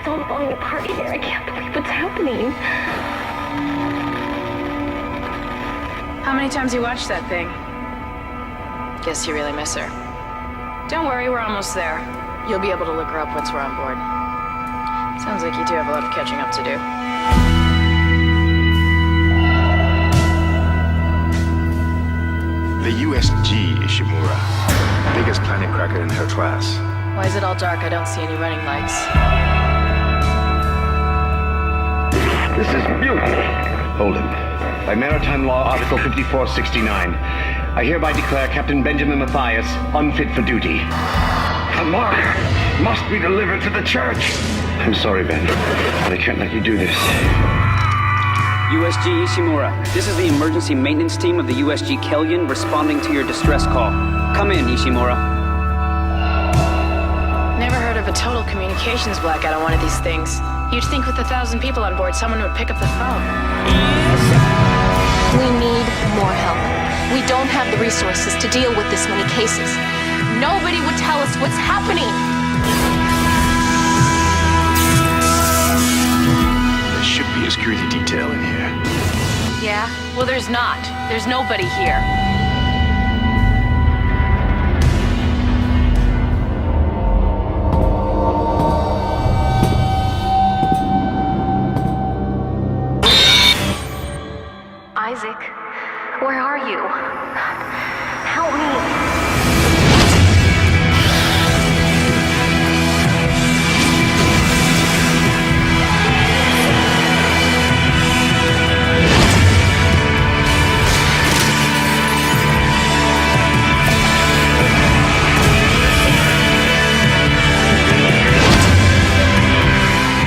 So I'm falling apart here. I can't believe what's happening. How many times you watched that thing? Guess you really miss her. Don't worry, we're almost there. You'll be able to look her up once we're on board. Sounds like you two have a lot of catching up to do. The USG Ishimura, biggest planet cracker in her class. Why is it all dark? I don't see any running lights. This is Butte. Hold him. By Maritime Law, Article 5469, I hereby declare Captain Benjamin Mathias unfit for duty. The mark must be delivered to the church. I'm sorry, Ben, but I can't let you do this. USG Ishimura, this is the emergency maintenance team of the USG Kellion responding to your distress call. Come in, Ishimura. Never heard of a total communications blackout on one of these things. You'd think with 1,000 people on board, someone would pick up the phone. We need more help. We don't have the resources to deal with this many cases. Nobody would tell us what's happening. There should be a security detail in here. Yeah? Well, there's not. There's nobody here. Isaac, where are you? Help me.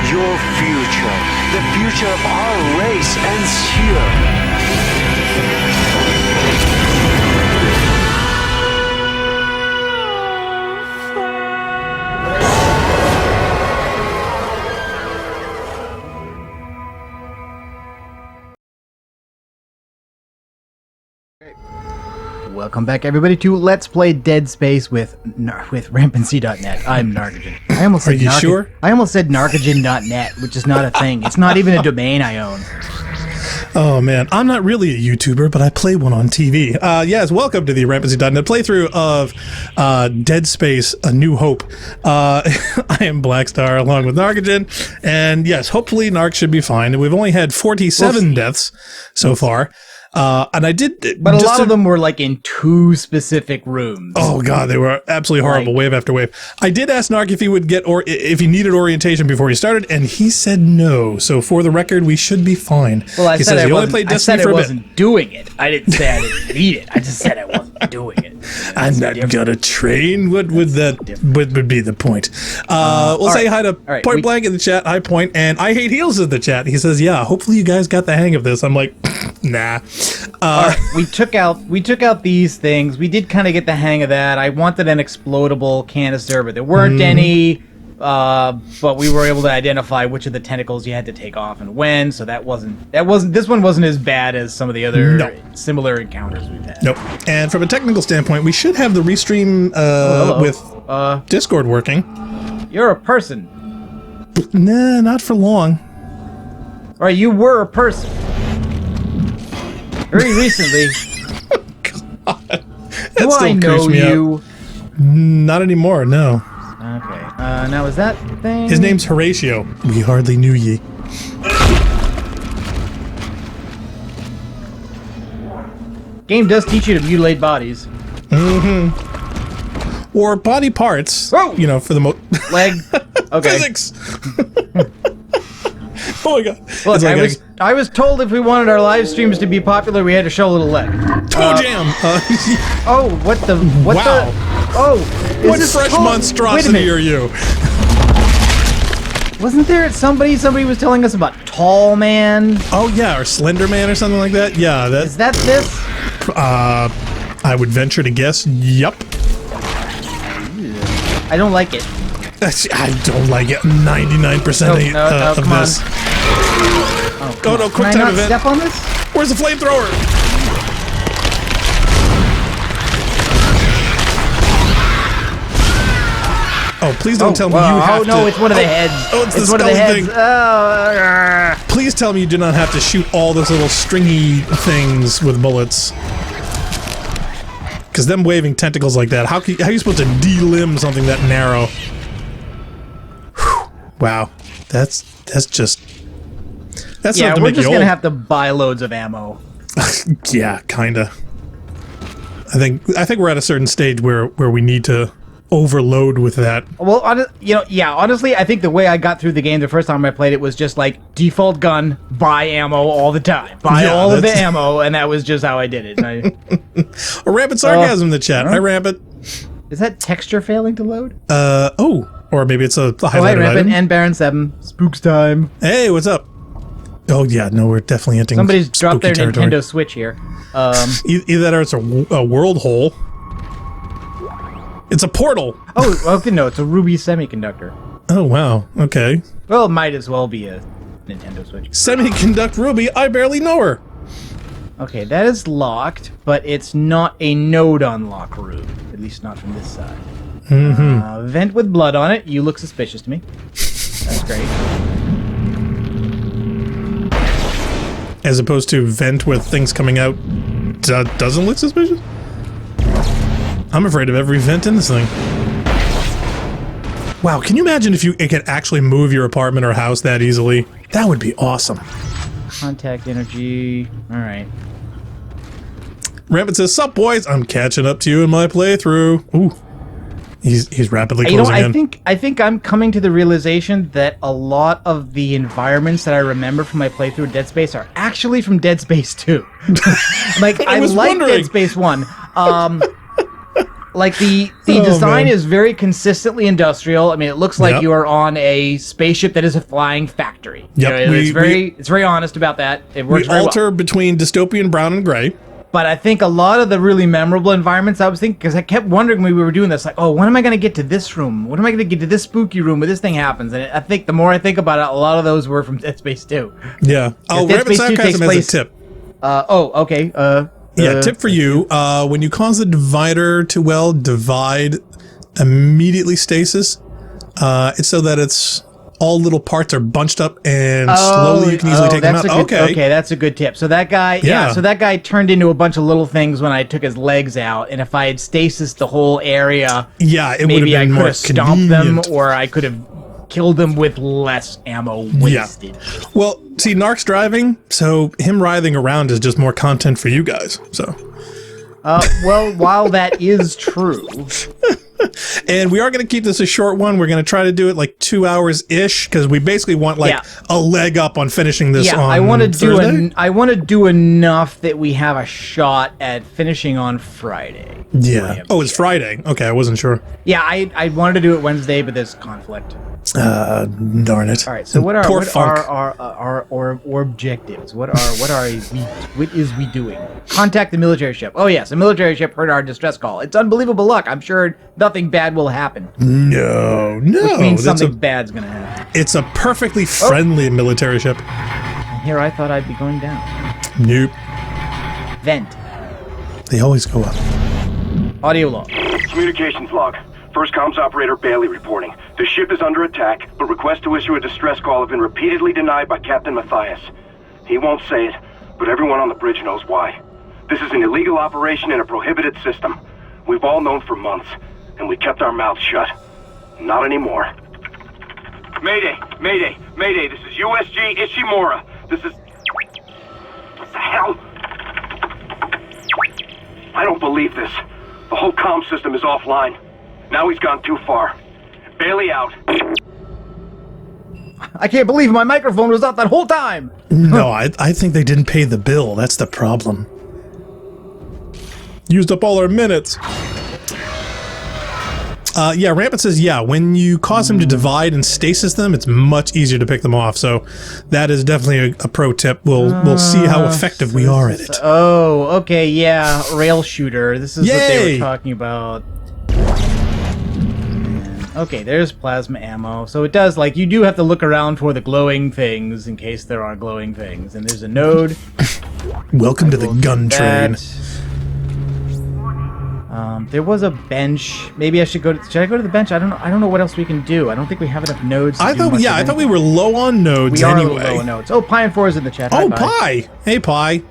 Your future, the future of our race ends here. Welcome back, everybody, to Let's Play Dead Space with Rampancy.net. I'm Narcogen. I almost said sure? I almost said Narcogen.net, which is not a thing. It's not even a domain I own. Oh man, I'm not really a YouTuber, but I play one on TV. Yes, welcome to the Rampancy.net playthrough of Dead Space: A New Hope. I am Blackstar along with Narcogen, and yes, hopefully Narc should be fine. We've only had 47 deaths so far. And I did, but a lot of them were like in two specific rooms. Oh god, they were absolutely horrible, wave after wave. I did ask Narc if he would get or if he needed orientation before he started, and he said no. So for the record, we should be fine. Well, I he said says he only played Destiny for a bit. I wasn't doing it. I didn't say I didn't need it. I just said I wasn't doing it. I'm not gonna train. What would that would be the point? We'll say hi to Point Blank in the chat. Hi Point, and I Hate Heels in the chat. He says, "Yeah, hopefully you guys got the hang of this." I'm like, nah. We took out these things. We did kind of get the hang of that. I wanted an explodable canister, but there weren't any. But we were able to identify which of the tentacles you had to take off and when. So this one wasn't as bad as some of the other similar encounters we've had. Nope. And from a technical standpoint, we should have the restream with Discord working. You're a person. Nah, not for long. All right, you were a person. Very recently. God. That Do I know you? Out. Not anymore, no. Okay. Now is that thing? His name's Horatio. We hardly knew ye. Game does teach you to mutilate bodies. Mm-hmm. Or body parts. Whoa! You know, for the leg. Okay. Physics. Oh my god. Look, I was told if we wanted our live streams to be popular, we had to show a little leg. Toe jam. What the? Wow. What fresh monstrosity are you? Wasn't there somebody was telling us about Tall Man? Oh yeah, or Slender Man or something like that. Yeah, is that this? I would venture to guess. Yup. I don't like it. I don't like it. 99% of this. Oh no! Quick time event. Step on this? Where's the flamethrower? Oh, please don't tell me you have to... Oh, no, it's one of the heads. Oh, it's the one of the scully heads. thing. Please tell me you do not have to shoot all those little stringy things with bullets. Because them waving tentacles like that, how are you supposed to de-limb something that narrow? Whew. Wow. That's just... That's Yeah, enough to we're make just you going to old. have to buy loads of ammo. Yeah, kinda. I think we're at a certain stage where we need to overload with that. Well, honestly, I think the way I got through the game the first time I played it was just like default gun, buy ammo all the time, buy all of the ammo, and that was just how I did it. A rampant sarcasm in the chat. Hi, Rampant. Is that texture failing to load? Or maybe it's a highlighted Hi, Rampant item. and Baron 7. Spooks time. Hey, what's up? Oh yeah, no, we're definitely entering Somebody's dropped spooky their territory. Nintendo Switch here. Either that or it's a world hole. It's a portal. Oh, okay, no, it's a Ruby semiconductor. Oh wow. Okay. Well, it might as well be a Nintendo Switch. Semiconduct Ruby. I barely know her. Okay, that is locked, but it's not a node unlock room. At least not from this side. Vent with blood on it. You look suspicious to me. That's great. As opposed to vent with things coming out doesn't look suspicious? I'm afraid of every vent in this thing. Wow, can you imagine if it could actually move your apartment or house that easily? That would be awesome. Contact energy. Alright. Rampant says, "Sup, boys? I'm catching up to you in my playthrough." Ooh. He's rapidly closing in. I think I'm coming to the realization that a lot of the environments that I remember from my playthrough of Dead Space are actually from Dead Space 2. Like I was like wondering. Dead Space 1. Like the design man. is very consistently industrial. I mean, it looks like Yep. you are on a spaceship that is a flying factory. Yep, You know, we- it's very honest about that. It We works very alter well. between dystopian brown and gray. But I think a lot of the really memorable environments I was thinking, because I kept wondering when we were doing this, like, oh, when am I going to get to this room? When am I going to get to this spooky room where this thing happens? And I think the more I think about it, a lot of those were from Dead Space 2. Yeah. Oh, Dead Rampant Space 2 takes Sarcasm has a place- tip. Okay. Yeah, tip for you. When you cause the divider to, divide immediately stasis, it's so that it's all little parts are bunched up and slowly you can easily take them out. Okay, that's a good tip. So that guy, so that guy turned into a bunch of little things when I took his legs out, and if I had stasis the whole area, yeah, it would have maybe I been could more have stomped them, convenient. or I could have killed them with less ammo wasted. Well, see, Narc's driving, so him writhing around is just more content for you guys. So, Well, while that is true, and we are going to keep this a short one. We're going to try to do it like 2 hours ish because we basically want a leg up on finishing this. On I want to Thursday. I want to do enough that we have a shot at finishing on Friday. Yeah. Oh, it's Friday. Okay, I wasn't sure. Yeah, I wanted to do it Wednesday, but there's conflict. Darn it. All right. So what are Poor Funk. our objectives? What is we doing? Contact the military ship. Oh yes, a military ship heard our distress call. It's unbelievable luck. I'm sure nothing bad will happen. No. Which means that's something bad's gonna happen. It's a perfectly friendly military ship. Here I thought I'd be going down. Nope. Vent. They always go up. Audio log. Communications log. First comms operator Bailey reporting. The ship is under attack, but requests to issue a distress call have been repeatedly denied by Captain Matthias. He won't say it, but everyone on the bridge knows why. This is an illegal operation in a prohibited system. We've all known for months, and we kept our mouths shut. Not anymore. Mayday! Mayday! Mayday! This is USG Ishimura. This is... What the hell? I don't believe this. The whole comm system is offline. Now he's gone too far. Bailey out. I can't believe my microphone was off that whole time. No, I think they didn't pay the bill. That's the problem. Used up all our minutes. Yeah, Rampant says, yeah, when you cause him to divide and stasis them, it's much easier to pick them off. So that is definitely a pro tip. We'll see how effective we are at it. Oh, okay, yeah, rail shooter. This is what they Yay! were talking about. Okay, there's plasma ammo. So it does, like, you do have to look around for the glowing things in case there are glowing things. And there's a node. Welcome to the gun train. There was a bench. Maybe I should go. Should I go to the bench? I don't know what else we can do. I don't think we have enough nodes. To I do thought, much yeah, of I thought we anything. were low on nodes We are anyway. low on nodes. Oh, Pie and 4 is in the chat. Hi, Oh, Pie. Hey, Pie.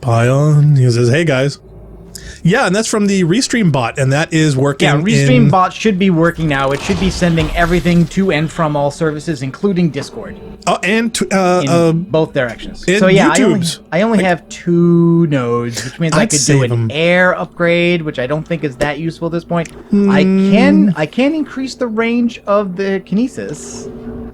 Pie on. He says, hey, guys. Yeah, and that's from the Restream bot, and that is working. Yeah, Restream bot should be working now. It should be sending everything to and from all services, including Discord, and in both directions. and So yeah, YouTube's. I only have 2 nodes, which means I I'd could do save an 'em. air upgrade, which I don't think is that useful at this point. Hmm. I can increase the range of the kinesis.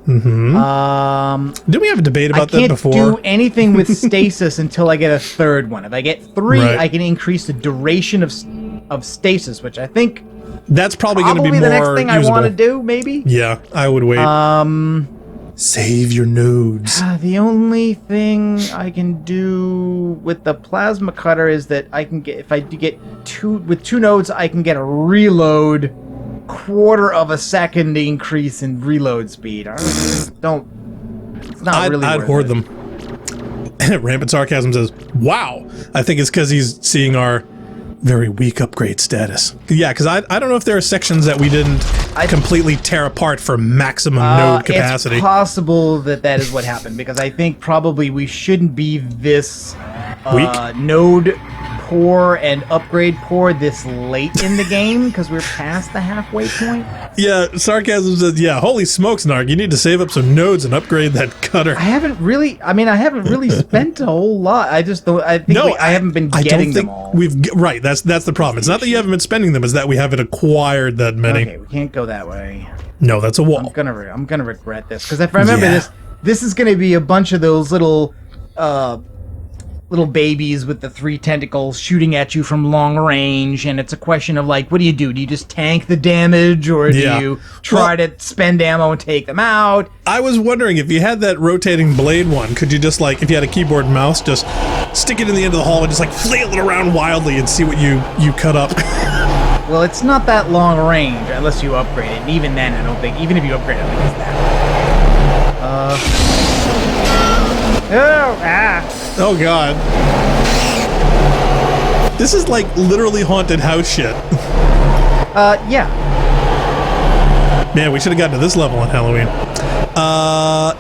Didn't we have a debate about I that can't before? do anything with stasis until I get a 3rd one. If I get 3, Right. I can increase the duration of stasis, which I think That's probably going to be probably more the next thing usable. I want to do. Maybe. Yeah, I would wait. Save your nodes. The only thing I can do with the plasma cutter is that I can get, if I do get 2 nodes, I can get a reload 1/4 of a second increase in reload speed. It's not really I'd worth hoard it. them. Rampant Sarcasm says, wow. I think it's because he's seeing our very weak upgrade status. Yeah, because I don't know if there are sections that we didn't completely tear apart for maximum node capacity. It's possible that is what happened, because I think probably we shouldn't be this Weak? Node poor and upgrade poor this late in the game, because we're past the halfway point. Yeah, Sarcasm says, yeah, holy smokes, Narc, you need to save up some nodes and upgrade that cutter. I haven't really spent a whole lot. I just don't, I think I haven't been I getting don't think them all. right, that's the problem. It's not that you haven't been spending them, it's that we haven't acquired that many. Okay, we can't go that way. No, that's a wall. I'm gonna regret this, because if I remember Yeah. this is gonna be a bunch of those little babies with the 3 tentacles shooting at you from long range, and it's a question of like, what do? You just tank the damage, or do Yeah. you try to spend ammo and take them out? I was wondering if you had that rotating blade one, could you just like, if you had a keyboard and mouse, just stick it in the end of the hall and just like flail it around wildly and see what you cut up? Well, it's not that long range unless you upgrade it, and even then, I don't think, even if you upgrade it, I don't think it's that. Oh god. This is like literally haunted house shit. Yeah. Man, we should have gotten to this level on Halloween.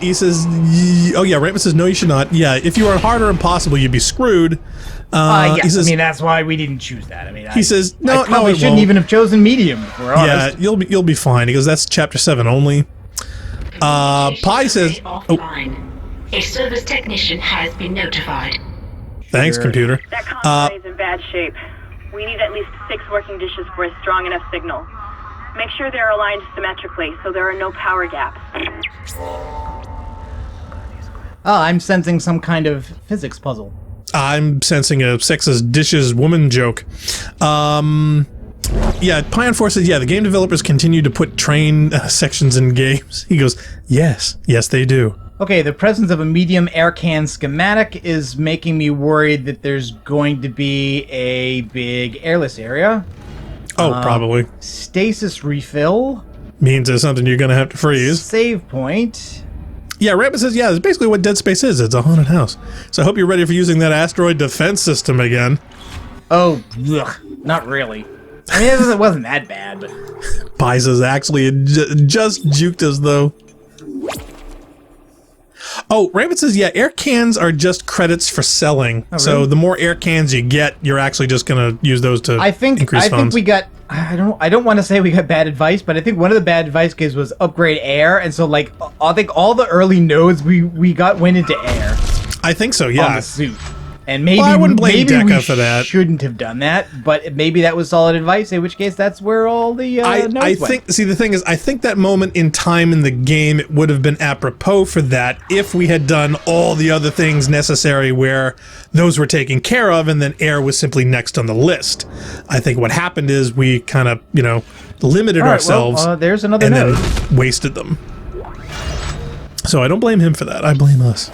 He says, oh yeah, Rampant says, no, you should not. Yeah, if you are hard or impossible, you'd be screwed. Yes, he says, I mean, that's why we didn't choose that. I mean, he says, no, I probably it shouldn't won't. even have chosen medium, if we're Yeah, honest. you'll be fine. He goes, that's chapter 7 only. Pi says, offline. A service technician has been notified. Thanks, computer. That convoy is in bad shape. We need at least 6 working dishes for a strong enough signal. Make sure they're aligned symmetrically so there are no power gaps. I'm sensing some kind of physics puzzle. I'm sensing a sexist dishes woman joke. Yeah, Pion Force says, yeah, the game developers continue to put train sections in games. He goes, yes, they do. Okay, the presence of a medium air can schematic is making me worried that there's going to be a big airless area. Oh, probably. Stasis refill. Means there's something you're going to have to freeze. Save point. Yeah, Rabbit says, yeah, that's basically what Dead Space is. It's a haunted house. So I hope you're ready for using that asteroid defense system again. Oh, ugh, not really. I mean, it wasn't that bad, but... Pi says, actually, it just juked us, though. Oh, Rabbit says, yeah, air cans are just credits for selling. Oh, So really? the more air cans you get, you're actually just going to use those to increase funds. we got... I don't want to say we got bad advice, but I think one of the bad advice gives was upgrade air, and so like I think all the early nodes we got went into air. I think so, On yeah. the suit. And maybe, Well, I wouldn't blame maybe we Deca for that. shouldn't have done that, but maybe that was solid advice, in which case that's where all the nodes I went. think, see, the thing is, I think that moment in time in the game, it would have been apropos for that if we had done all the other things necessary where those were taken care of and then air was simply next on the list. I think what happened is we kind of, limited All right, ourselves well, there's another and node. then wasted them. So I don't blame him for that. I blame us.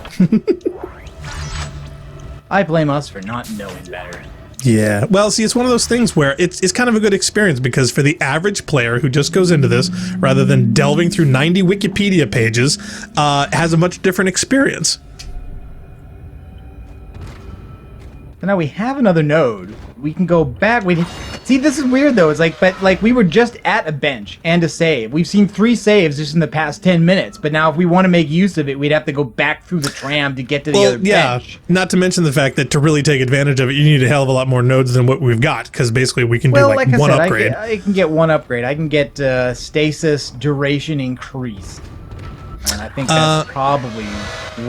I blame us for not knowing better. Yeah. Well, see, it's one of those things where it's kind of a good experience because for the average player who just goes into this, rather than delving through 90 Wikipedia pages, has a much different experience. So now we have another node. We can go back. See, this is weird though. It's like, but like we were just at a bench and a save. We've seen 3 saves just in the past 10 minutes. But now, if we want to make use of it, we'd have to go back through the tram to get to the other bench. Not to mention the fact that to really take advantage of it, you need a hell of a lot more nodes than what we've got. Because basically, we can do like one upgrade. I can get one upgrade. I can get stasis duration increased. And I think that's probably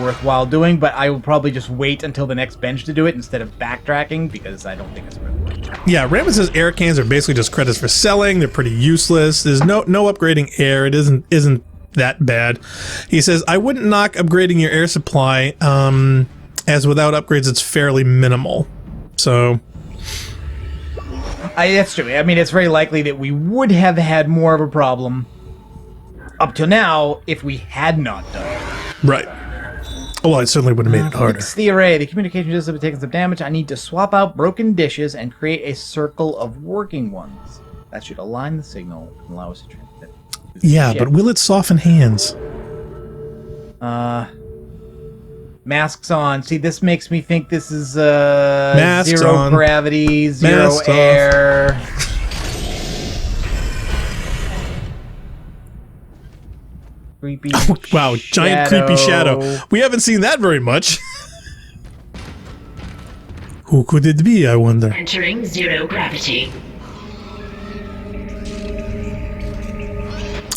worthwhile doing, but I will probably just wait until the next bench to do it instead of backtracking, because I don't think it's really worth it. Yeah, Rampant says air cans are basically just credits for selling. They're pretty useless. There's no upgrading air. It isn't that bad. He says, I wouldn't knock upgrading your air supply, as without upgrades it's fairly minimal. So... that's true. I mean, it's very likely that we would have had more of a problem up to now if we had not done it. Right. Well, it certainly would have made it harder. It's the array. The communication system has taken some damage. I need to swap out broken dishes and create a circle of working ones. That should align the signal and allow us to transmit. Yeah, but will it soften hands? Masks on. See, this makes me think this is Masks zero on. gravity, zero Masks air. Creepy wow, giant creepy shadow. We haven't seen that very much. Who could it be, I wonder? Entering zero gravity.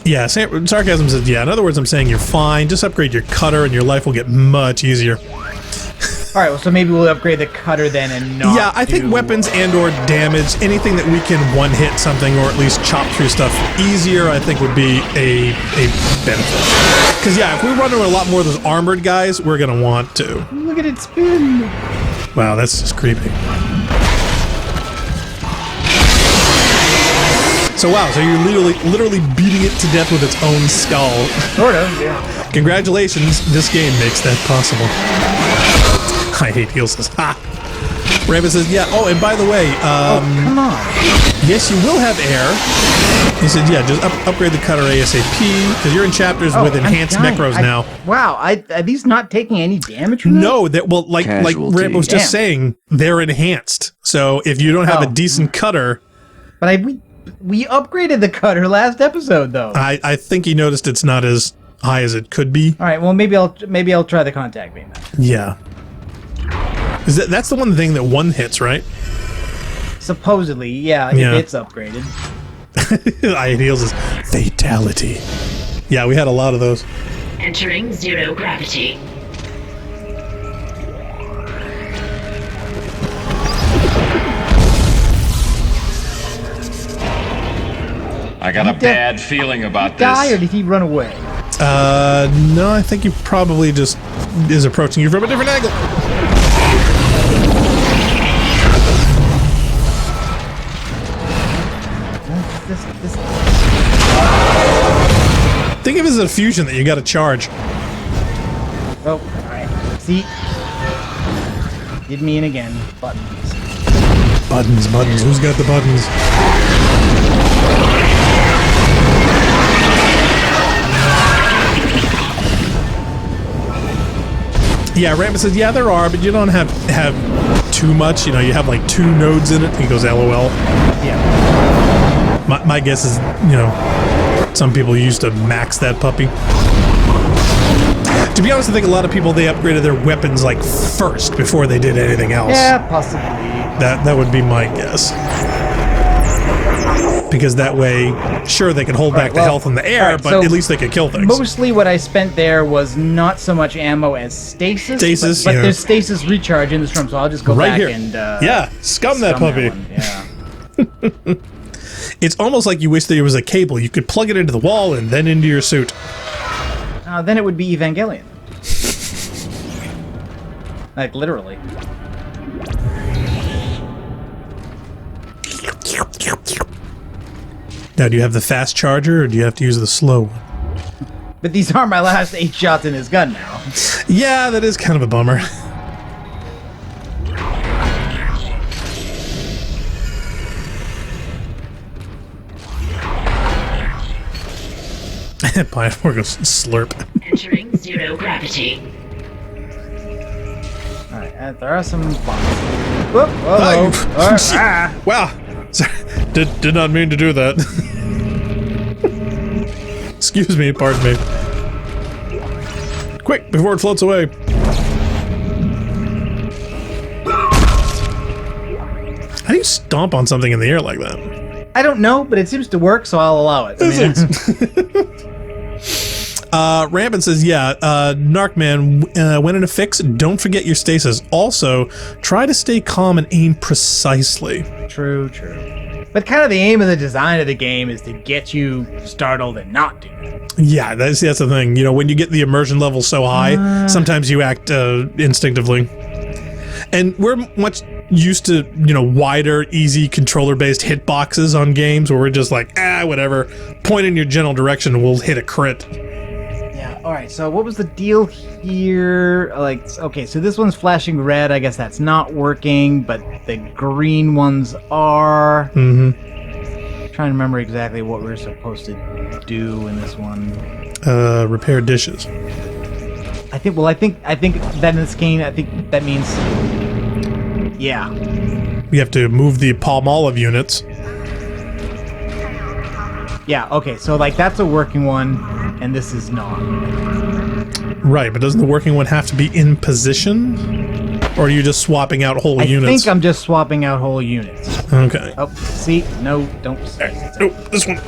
Yeah, Sarcasm says, yeah, in other words, I'm saying you're fine. Just upgrade your cutter and your life will get much easier. Alright, well, so maybe we'll upgrade the cutter then and not Yeah, I think weapons and or damage, anything that we can one-hit something or at least chop through stuff easier, I think would be a benefit. Because, yeah, if we run into a lot more of those armored guys, we're going to want to. Look at it spin! Wow, that's just creepy. So wow, so you're literally beating it to death with its own skull. Sort of, yeah. Congratulations, this game makes that possible. I hate heals says, ha! Raven says, yeah, oh, and by the way, come on. Yes, you will have air. He said, yeah, just upgrade the cutter ASAP, because you're in chapters with enhanced necros now. Wow, are these not taking any damage from No, that well, like Ramp was just saying, they're enhanced. So if you don't have a decent cutter... But we upgraded the cutter last episode, though. I think he noticed it's not as high as it could be. All right, well, maybe I'll try the contact beam then. Yeah. That's the one thing that one hits, right? Supposedly, yeah. If it's upgraded. I heals is fatality. Yeah, we had a lot of those. Entering zero gravity. I got a bad feeling about this. Die, or did he run away? No, I think he probably just is approaching you from a different angle. Think of it as a fusion that you got to charge. Oh, alright. See? Did me in again. Buttons. Buttons. Who's got the buttons? Yeah, Rampant says, yeah, there are, but you don't have too much. You know, you have like 2 nodes in it. He goes, LOL. Yeah. My guess is, you know, some people used to max that puppy. To be honest, I think a lot of people, they upgraded their weapons like first before they did anything else. Yeah, possibly. That would be my guess. Because that way, sure, they can hold back the health in the air, but so at least they could kill things. Mostly what I spent there was not so much ammo as stasis. But there's stasis recharge in this room, so I'll just go back here. And scum that puppy. Yeah. It's almost like you wish there was a cable. You could plug it into the wall and then into your suit. Then it would be Evangelion. Like, literally. Now, do you have the fast charger, or do you have to use the slow one? But these are my last 8 shots in his gun now. Yeah, that is kind of a bummer. Pineapple goes slurp. Entering zero gravity. Alright, there are some spots. Whoop, whoa. Wow. Sorry. Did not mean to do that. Excuse me, pardon me. Quick, before it floats away. How do you stomp on something in the air like that? I don't know, but it seems to work, so I'll allow it. Rampant says, yeah, Narcman, when in a fix, don't forget your stasis. Also, try to stay calm and aim precisely. True. But kind of the aim of the design of the game is to get you startled and not do it. Yeah, that's the thing. You know, when you get the immersion level so high, sometimes you act instinctively. And we're much used to, wider, easy controller-based hitboxes on games where we're just like, whatever, point in your general direction and we'll hit a crit. Yeah, alright, so what was the deal here? Okay, so this one's flashing red, I guess that's not working, but the green ones are. Mm-hmm. Trying to remember exactly what we were supposed to do in this one. Repair dishes. I think that in this game, I think that means... Yeah. You have to move the Palmolive units. Yeah, okay, so that's a working one, and this is not. Right, but doesn't the working one have to be in position? Or are you just swapping out whole units? I think I'm just swapping out whole units. Okay. Oh, see? No, don't. Nope, this one.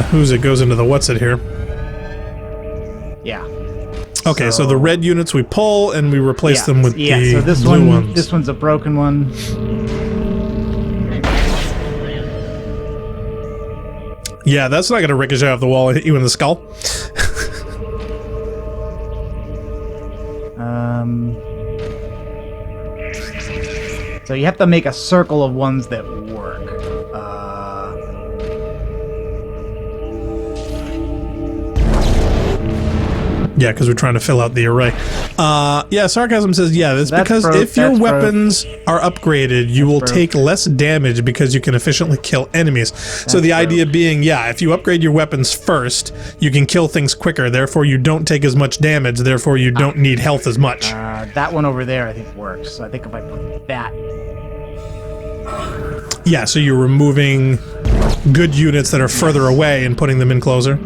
Who's it goes into the what's it here? Yeah. Okay, so the red units we pull and we replace them with the so this blue one, ones. This one's a broken one. Yeah, that's not going to ricochet off the wall and hit you in the skull. So you have to make a circle of ones that work. Yeah, because we're trying to fill out the array. Sarcasm says, that's because if your weapons are upgraded, you will take less damage because you can efficiently kill enemies. So the idea being, if you upgrade your weapons first, you can kill things quicker, therefore you don't take as much damage, therefore you don't need health as much. That one over there I think works. So I think if I put that... Yeah, so you're removing good units that are further away and putting them in closer?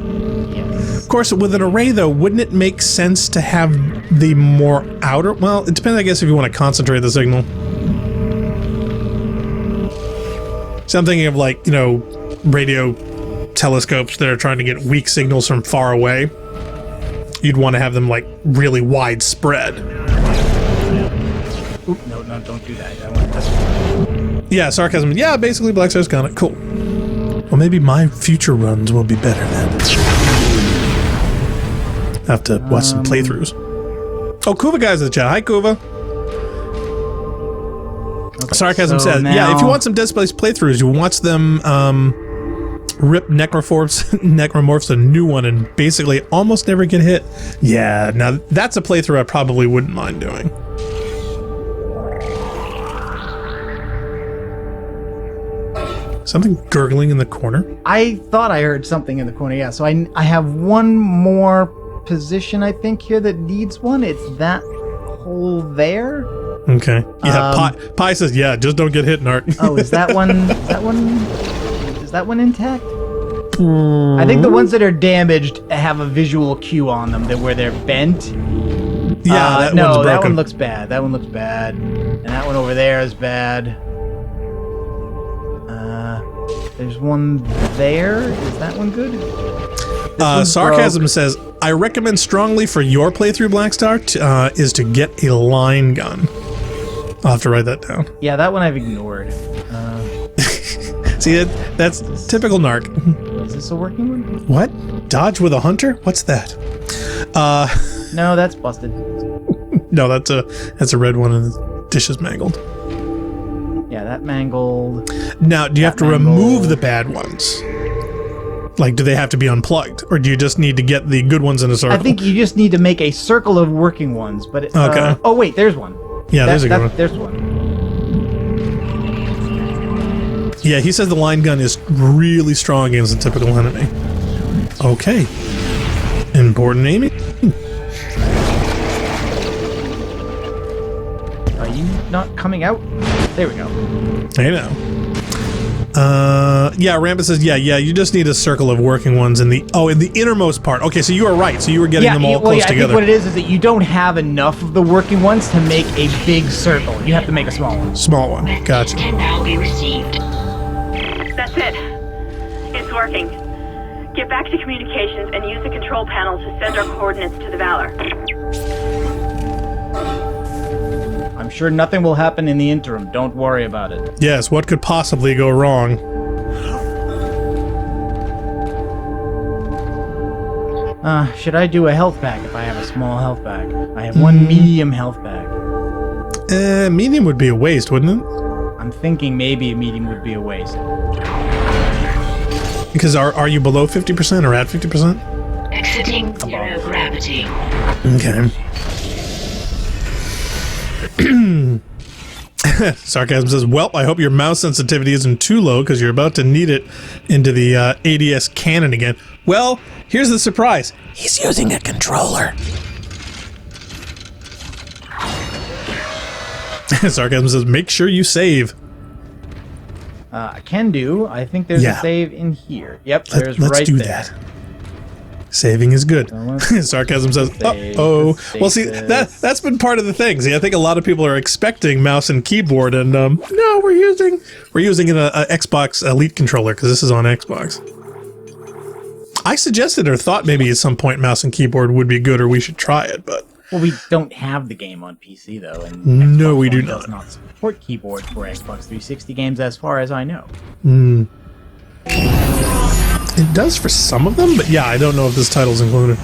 Of course, with an array, though, wouldn't it make sense to have the more outer... Well, it depends, I guess, if you want to concentrate the signal. So I'm thinking of, radio telescopes that are trying to get weak signals from far away. You'd want to have them, really widespread. Oop, no, don't do that. I want this one. Yeah, sarcasm. Yeah, basically, Black Star's got it. Cool. Well, maybe my future runs will be better then. Have to watch some playthroughs. Oh, Kuva guy's in the chat. Hi, Kuva. Okay, Sarcasm says, if you want some Dead Space playthroughs, you watch them rip Necromorphs a new one and basically almost never get hit. Yeah, now that's a playthrough I probably wouldn't mind doing. Something gurgling in the corner? I thought I heard something in the corner, yeah. So I have one more position, I think, here that needs one. It's that hole there. Okay. Yeah, Pi says, just don't get hit, Nart. Oh, is that one intact? I think the ones that are damaged have a visual cue on them where they're bent. Yeah, that one's broken. That one looks bad. That one looks bad. And that one over there is bad. There's one there. Is that one good? Sarcasm says, I recommend strongly for your playthrough, Blackstar, is to get a line gun. I'll have to write that down. Yeah, that one I've ignored. See, that's typical Narc. Is this a working one? What? Dodge with a hunter? What's that? No, that's busted. No, that's a red one and the dish is mangled. Yeah, that mangled. Now, do you have to remove the bad ones? Do they have to be unplugged? Or do you just need to get the good ones in a circle? I think you just need to make a circle of working ones, but... okay. Oh, wait, there's one. Yeah, there's a good one. There's one. Yeah, he says the line gun is really strong against a typical enemy. Okay. Important, Amy. Are you not coming out? There we go. I know. Yeah, Rampant says, yeah, you just need a circle of working ones in the innermost part. Okay, so you are right. So you were getting them all close I together. think what it is that you don't have enough of the working ones to make a big circle. You have to make a small one. Small one. Gotcha. Can now be received. That's it. It's working. Get back to communications and use the control panel to send our coordinates to the Valor. I'm sure nothing will happen in the interim. Don't worry about it. Yes, what could possibly go wrong? Should I do a health pack if I have a small health pack? I have one medium health pack. Medium would be a waste, wouldn't it? I'm thinking maybe a medium would be a waste. Because are you below 50% or at 50%? Exiting zero gravity. Okay. Sarcasm says, well, I hope your mouse sensitivity isn't too low because you're about to need it into the ADS cannon again. Well, here's the surprise. He's using a controller. Sarcasm says, make sure you save. I can do. I think there's a save in here. Yep, there's let's right do there. that. Saving is good. Sarcasm says, uh-oh. Well, see, that's been part of the thing. See, I think a lot of people are expecting mouse and keyboard, and no, we're using an Xbox Elite controller because this is on Xbox. I suggested or thought maybe at some point mouse and keyboard would be good, or we should try it, but well, we don't have the game on PC though, and no, we do does not support keyboard for Xbox 360 games, as far as I know. It does for some of them, but yeah, I don't know if this title's included.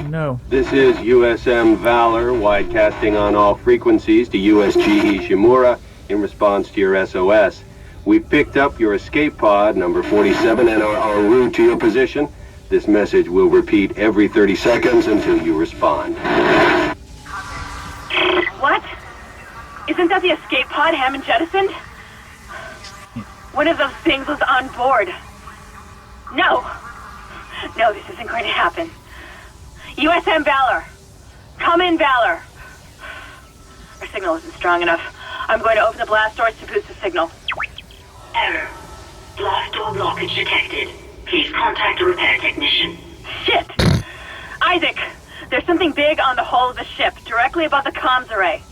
No. This is USM Valor, widecasting on all frequencies to USG Ishimura in response to your SOS. We picked up your escape pod, number 47, and are en route to your position. This message will repeat every 30 seconds until you respond. What? Isn't that the escape pod Hammond jettisoned? One of those things was on board. No, this isn't going to happen. USM Valor. Come in, Valor. Our signal isn't strong enough. I'm going to open the blast doors to boost the signal. Error. Blast door blockage detected. Please contact a repair technician. Shit! Isaac, there's something big on the hull of the ship, directly above the comms array.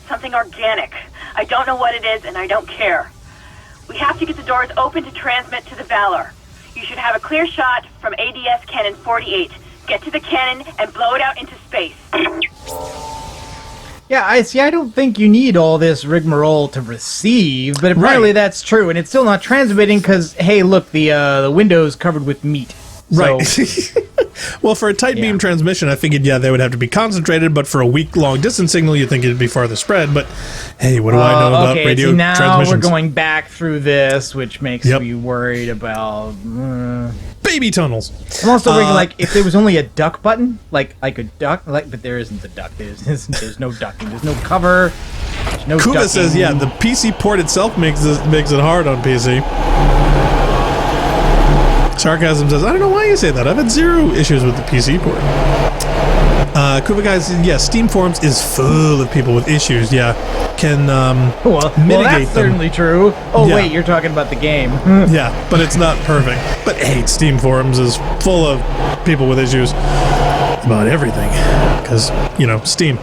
Something organic. I don't know what it is, and I don't care. We have to get the doors open to transmit to the Valor. You should have a clear shot from ADS Cannon 48. Get to the cannon and blow it out into space. Yeah, I don't think you need all this rigmarole to receive, but apparently that's true, and it's still not transmitting because, hey, look, the window's covered with meat. So, right. Well, for a tight beam transmission, I figured, they would have to be concentrated, but for a weak long distance signal, you'd think it'd be farther spread, but hey, what do I know about radio now transmissions? We're going back through this, which makes me worried about... baby tunnels. I'm also thinking, if there was only a duck button, like I could duck, but there isn't a duck. There's no ducking. There's no cover. There's no Kuba ducking. says, the PC port itself makes it hard on PC. Sarcasm says, I don't know why you say that. I've had zero issues with the PC port. Kuba guy says, Steam Forums is full of people with issues. Can mitigate that's them. certainly true. Wait, you're talking about the game. But it's not perfect. But hey, Steam Forums is full of people with issues about everything. Because, Steam.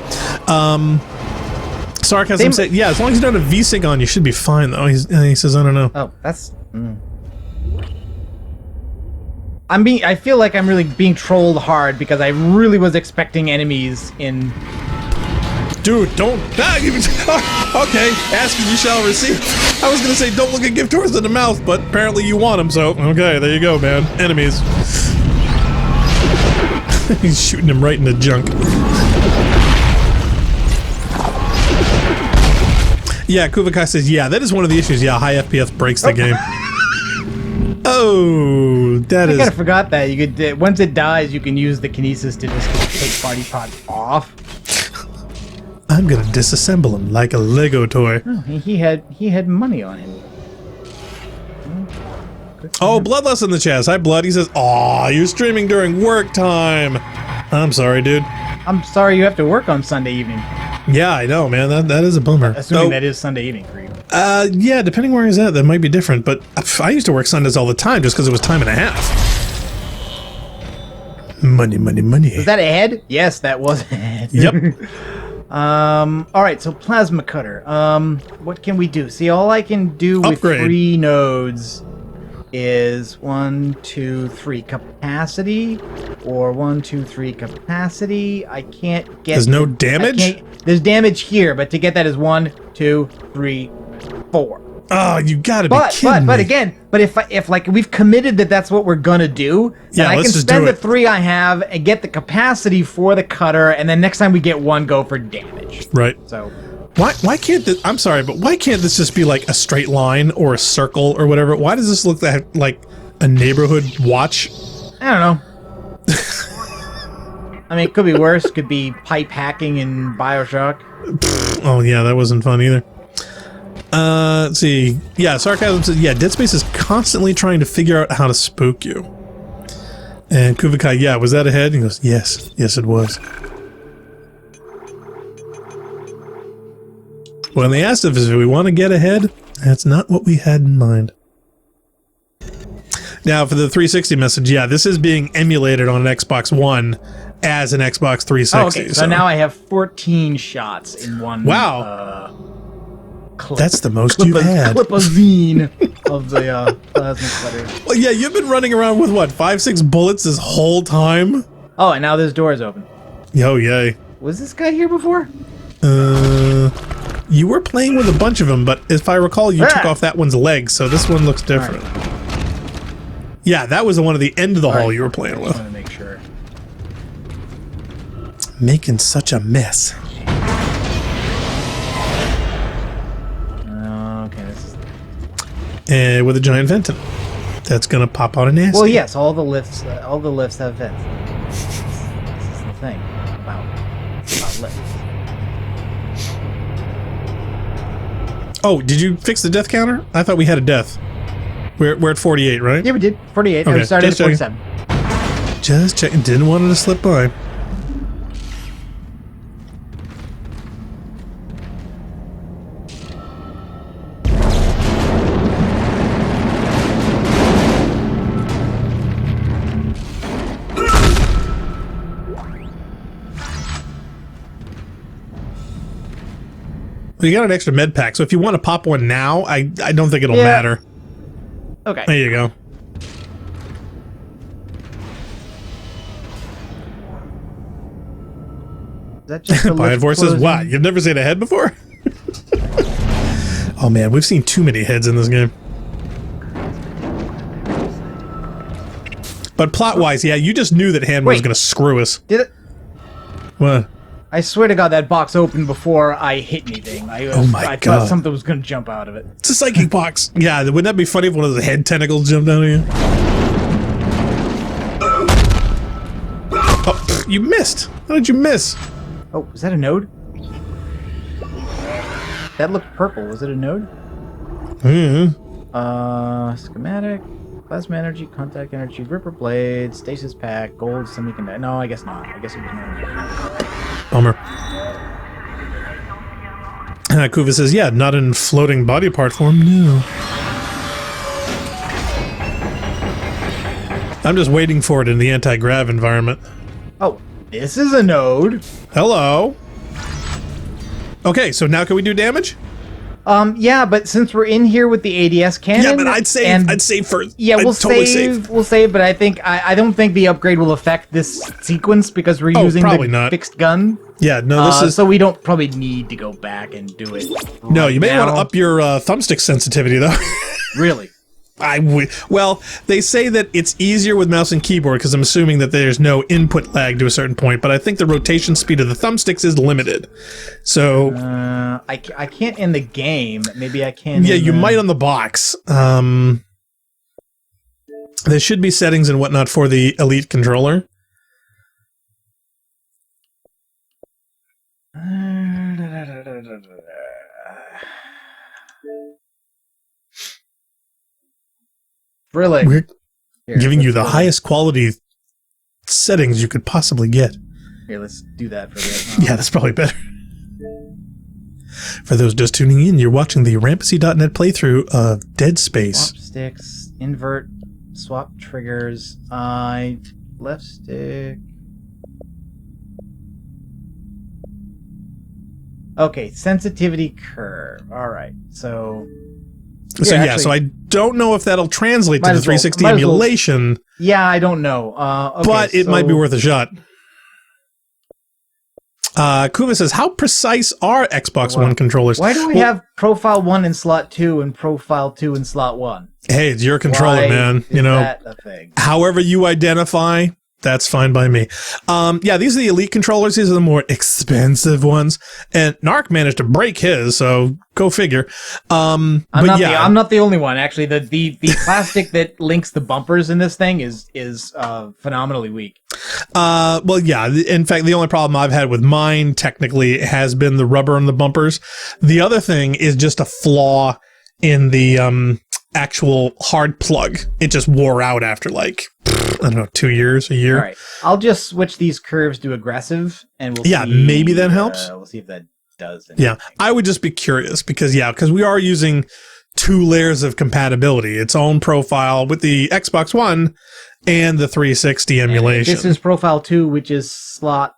Sarcasm said, as long as you don't have VSync on, you should be fine, though. He says, I don't know. Oh, that's... I feel like I'm really being trolled hard because I really was expecting enemies in... Dude, don't... okay, ask and you shall receive. I was gonna say, don't look at gift horse in the mouth, but apparently you want them, so... Okay, there you go, man. Enemies. He's shooting him right in the junk. Kuvakai says, that is one of the issues. High FPS breaks the game. Oh, that is... I kind of forgot that. You could once it dies, you can use the kinesis to just take party pods off. I'm gonna disassemble him like a Lego toy. Oh, he had money on him. Oh, Bloodlust in the chat. Hi, Blood. He says, "Aw, you're streaming during work time." I'm sorry, dude. I'm sorry you have to work on Sunday evening. Yeah, I know, man. That is a bummer. Assuming that is Sunday evening for you. Yeah, depending where he's at, that might be different. But I used to work Sundays all the time just because it was time and a half. Money, money, money. Was that a head? Yes, that was a head. Yep. All right, so plasma cutter. What can we do? See, all I can do with Upgrade. 3 nodes is 1, 2, 3 capacity, or 1, 2, 3 capacity. I can't get. There's no damage? There's damage here, but to get that is 1, 2, 3, 4. Oh, you gotta be kidding But me. again, if like we've committed that that's what we're gonna do, then I can let's just spend do the it. 3 I have and get the capacity for the cutter, and then next time we get 1, go for damage. Right. So Why can't this, I'm sorry, but why can't this just be like a straight line or a circle or whatever? Why does this look like a neighborhood watch? I don't know. I mean, it could be worse. Could be pipe hacking in BioShock. Oh yeah, that wasn't fun either. Let's see. Yeah, Sarcasm says, yeah, Dead Space is constantly trying to figure out how to spook you. And Kuvikai, yeah, was that ahead? He goes, yes. Yes, it was. When they asked us if we want to get ahead, that's not what we had in mind. Now, for the 360 message, yeah, this is being emulated on an Xbox One as an Xbox 360. Oh, okay, so now I have 14 shots in one. Wow. Clip. That's the most you've had. Clip-a-zine of the plasma cutter. Well, yeah, you've been running around with what, 5-6 bullets this whole time? Oh, and now this door is open. Oh, yay. Was this guy here before? You were playing with a bunch of them, but if I recall, you took off that one's leg, so this one looks different. Right. Yeah, that was the one at the end of the hall you were playing with. I want to make sure. Making such a mess. Okay, this is... And with a giant vent in it. That's gonna pop out a nasty. Well, yes, all the lifts have vents. This is the thing about lifts. Oh, did you fix the death counter? I thought we had a death. We're at 48, right? Yeah, we did. 48. Okay, I started at just 47. Just checking. Didn't want it to slip by. You got an extra med pack, so if you want to pop one now, I don't think it'll matter. Okay. There you go. Is that just the Bioforce says, closing? what? You've never seen a head before? Oh man, we've seen too many heads in this game. But plot-wise, yeah, you just knew that Hand was going to screw us. Did it? What? I swear to God, that box opened before I hit anything. I thought something was going to jump out of it. It's a psychic box. Yeah, wouldn't that be funny if one of the head tentacles jumped out of you? Oh, you missed. How did you miss? Oh, was that a node? That looked purple. Was it a node? Schematic, plasma energy, contact energy, ripper blade, stasis pack, gold semiconductor. No, I guess not. I guess it was not. Bummer. Kuva says, yeah, not in floating body part form, no. I'm just waiting for it in the anti-grav environment. Oh, this is a node. Hello. Okay, so now can we do damage? Yeah, but since we're in here with the ADS cannon, yeah, but I'd save first. Yeah, we'll save. We'll save, but I don't think the upgrade will affect this sequence because we're using the fixed gun. Yeah, no, this is so we don't probably need to go back and do it. No, you may now. want to up your thumbstick sensitivity though. Really? Well, they say that it's easier with mouse and keyboard because I'm assuming that there's no input lag to a certain point, but I think the rotation speed of the thumbsticks is limited. So I can't in the game. Maybe I can. Yeah, you might on the box. There should be settings and whatnot for the Elite controller. Really? We're Here, giving you let's the go. highest quality settings you could possibly get. Here, let's do that for a bit. Yeah, that's probably better. For those just tuning in, you're watching the Rampancy.net playthrough of Dead Space. Swap sticks, invert, swap triggers, left stick. Okay, sensitivity curve. Alright, so... So Here, yeah, actually- so I don't know if that'll translate to Might the as well- 360 might as well- emulation, Yeah, I don't know. Okay, but it might be so- worth a shot. Kuva says, how precise are Xbox One controllers? Why do we have Profile 1 in slot 2 and Profile 2 in slot 1? Hey, it's your controller, Why man. is You know, that a thing? however you identify, that's fine by me. Yeah, these are the Elite controllers. These are the more expensive ones. And Narc managed to break his, so go figure. I'm not the only one. Actually, the plastic that links the bumpers in this thing is phenomenally weak. Well, yeah. In fact, the only problem I've had with mine technically has been the rubber on the bumpers. The other thing is just a flaw in the actual hard plug. It just wore out after like, I don't know, 2 years, a year. All right, I'll just switch these curves to aggressive, and we'll Yeah, see, maybe that helps. We'll see if that does anything. Yeah, I would just be curious because we are using 2 layers of compatibility, its own profile with the Xbox One and the 360 emulation. This is Profile 2, which is slot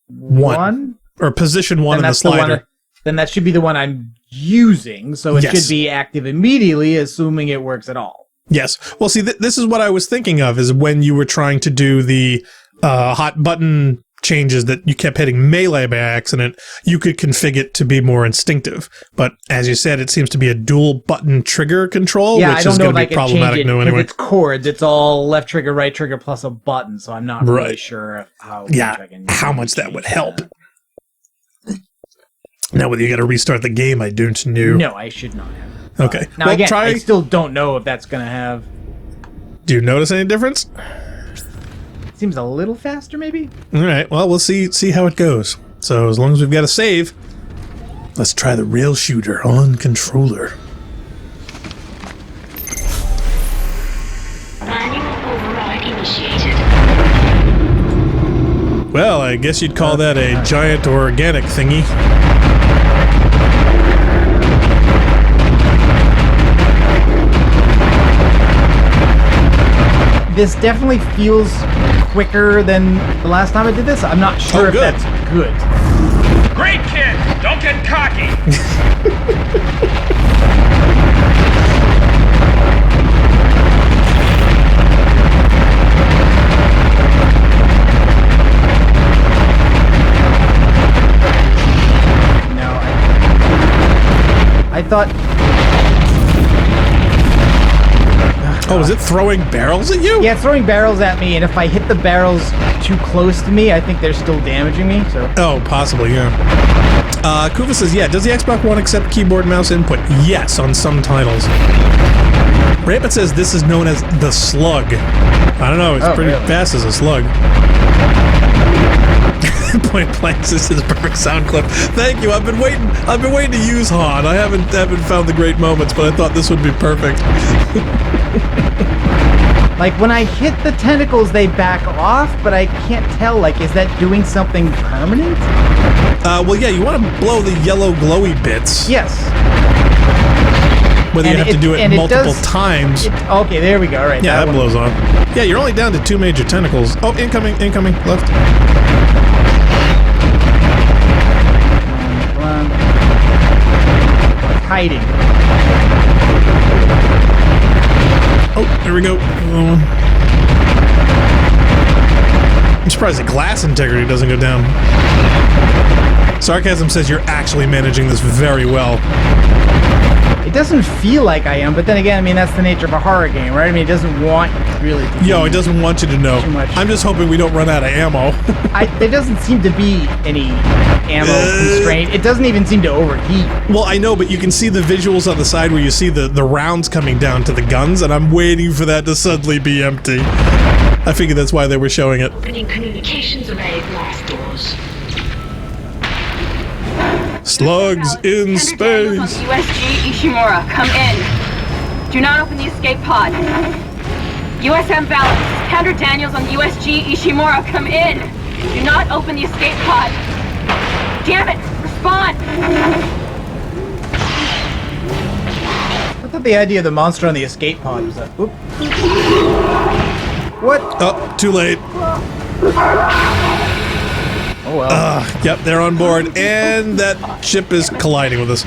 1? Or position 1 in the slider. Then that should be the one I'm using, so it Yes. should be active immediately, assuming it works at all. Yes. Well, see, this is what I was thinking of, is when you were trying to do the hot button changes that you kept hitting melee by accident, you could configure it to be more instinctive. But as you said, it seems to be a dual button trigger control, Yeah, I which don't is know going if I to be can change problematic it, no because anyway. it's chords. It's all left trigger, right trigger, plus a button, so I'm not really Right. sure how How much that would help. Now, whether you got to restart the game, I don't know. No, I should not have. Okay. Now, well, again, try. I still don't know if that's going to have... Do you notice any difference? Seems a little faster, maybe? All right. Well, we'll see how it goes. So as long as we've got a save, let's try the rail shooter on controller. Manual override initiated. Well, I guess you'd call that a giant organic thingy. This definitely feels quicker than the last time I did this. I'm not sure if good. that's good. Great kid! Don't get cocky! No, I thought... Oh, is it throwing barrels at you? Yeah, it's throwing barrels at me, and if I hit the barrels too close to me, I think they're still damaging me, so... Oh, possibly, yeah. Kuva says, yeah, does the Xbox One accept keyboard and mouse input? Yes, on some titles. Rampant says this is known as the slug. I don't know, it's pretty really? fast as a slug. Point blank, this is a perfect sound clip. Thank you. I've been waiting to use Han. I haven't found the great moments, but I thought this would be perfect. Like, when I hit the tentacles, they back off, but I can't tell, like, is that doing something permanent? Well, yeah, you want to blow the yellow glowy bits. Yes. Whether you have to do it multiple times. Okay, there we go. All right. Yeah, that blows off. Yeah, you're only down to 2 major tentacles. Oh, incoming, left. Hiding. Oh, there we go. I'm surprised the glass integrity doesn't go down. Sarcasm says you're actually managing this very well. It doesn't feel like I am, but then again, I mean, that's the nature of a horror game, right? I mean, it doesn't want really to Yo, it doesn't want you to know. Too much. I'm just hoping we don't run out of ammo. There doesn't seem to be any ammo constraint. It doesn't even seem to overheat. Well, I know, but you can see the visuals on the side where you see the rounds coming down to the guns, and I'm waiting for that to suddenly be empty. I figured that's why they were showing it. Opening communications array blast doors. Slugs in space. USG Ishimura, come in. Do not open the escape pod. USM Valor, Commander Daniels on the USG Ishimura, come in. Do not open the escape pod. Damn it! Respond! I thought the idea of the monster on the escape pod was that. Oop. What? Oh, too late. Oh well. Yep, they're on board, and that ship is colliding with us.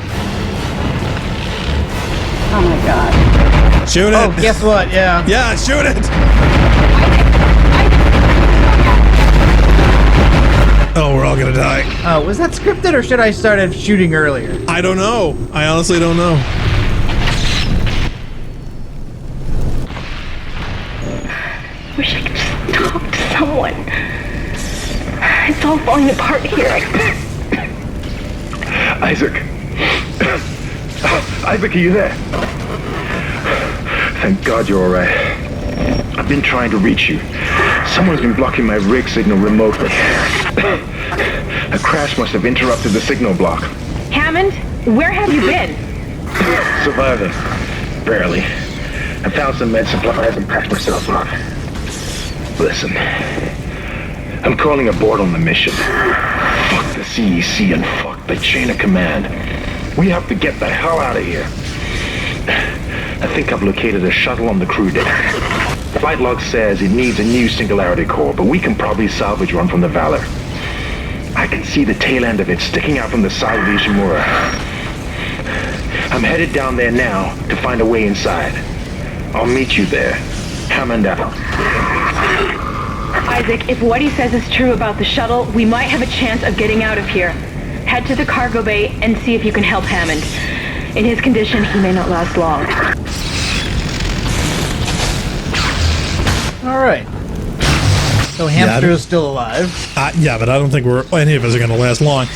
Oh my god. Shoot it! Oh, guess what? Yeah. Yeah, shoot it! Oh, we're all gonna die. Oh, was that scripted or should I started shooting earlier? I don't know. I honestly don't know. Wish I could just talk to someone. It's all falling apart here. Isaac. Isaac, are you there? Thank God you're all right. I've been trying to reach you. Someone's been blocking my rig signal remotely. A crash must have interrupted the signal block. Hammond, where have you been? Surviving. Barely. I found some med supplies and packed myself up. Listen. I'm calling aboard on the mission. Fuck the CEC and fuck the chain of command. We have to get the hell out of here. I think I've located a shuttle on the crew deck. Flight log says it needs a new singularity core, but we can probably salvage one from the Valor. I can see the tail end of it sticking out from the side of the Ishimura. I'm headed down there now to find a way inside. I'll meet you there. Hammond out. Isaac, if what he says is true about the shuttle, we might have a chance of getting out of here. Head to the cargo bay and see if you can help Hammond. In his condition, he may not last long. Alright. So Hamster is still alive. Yeah, but I don't think any of us are going to last long.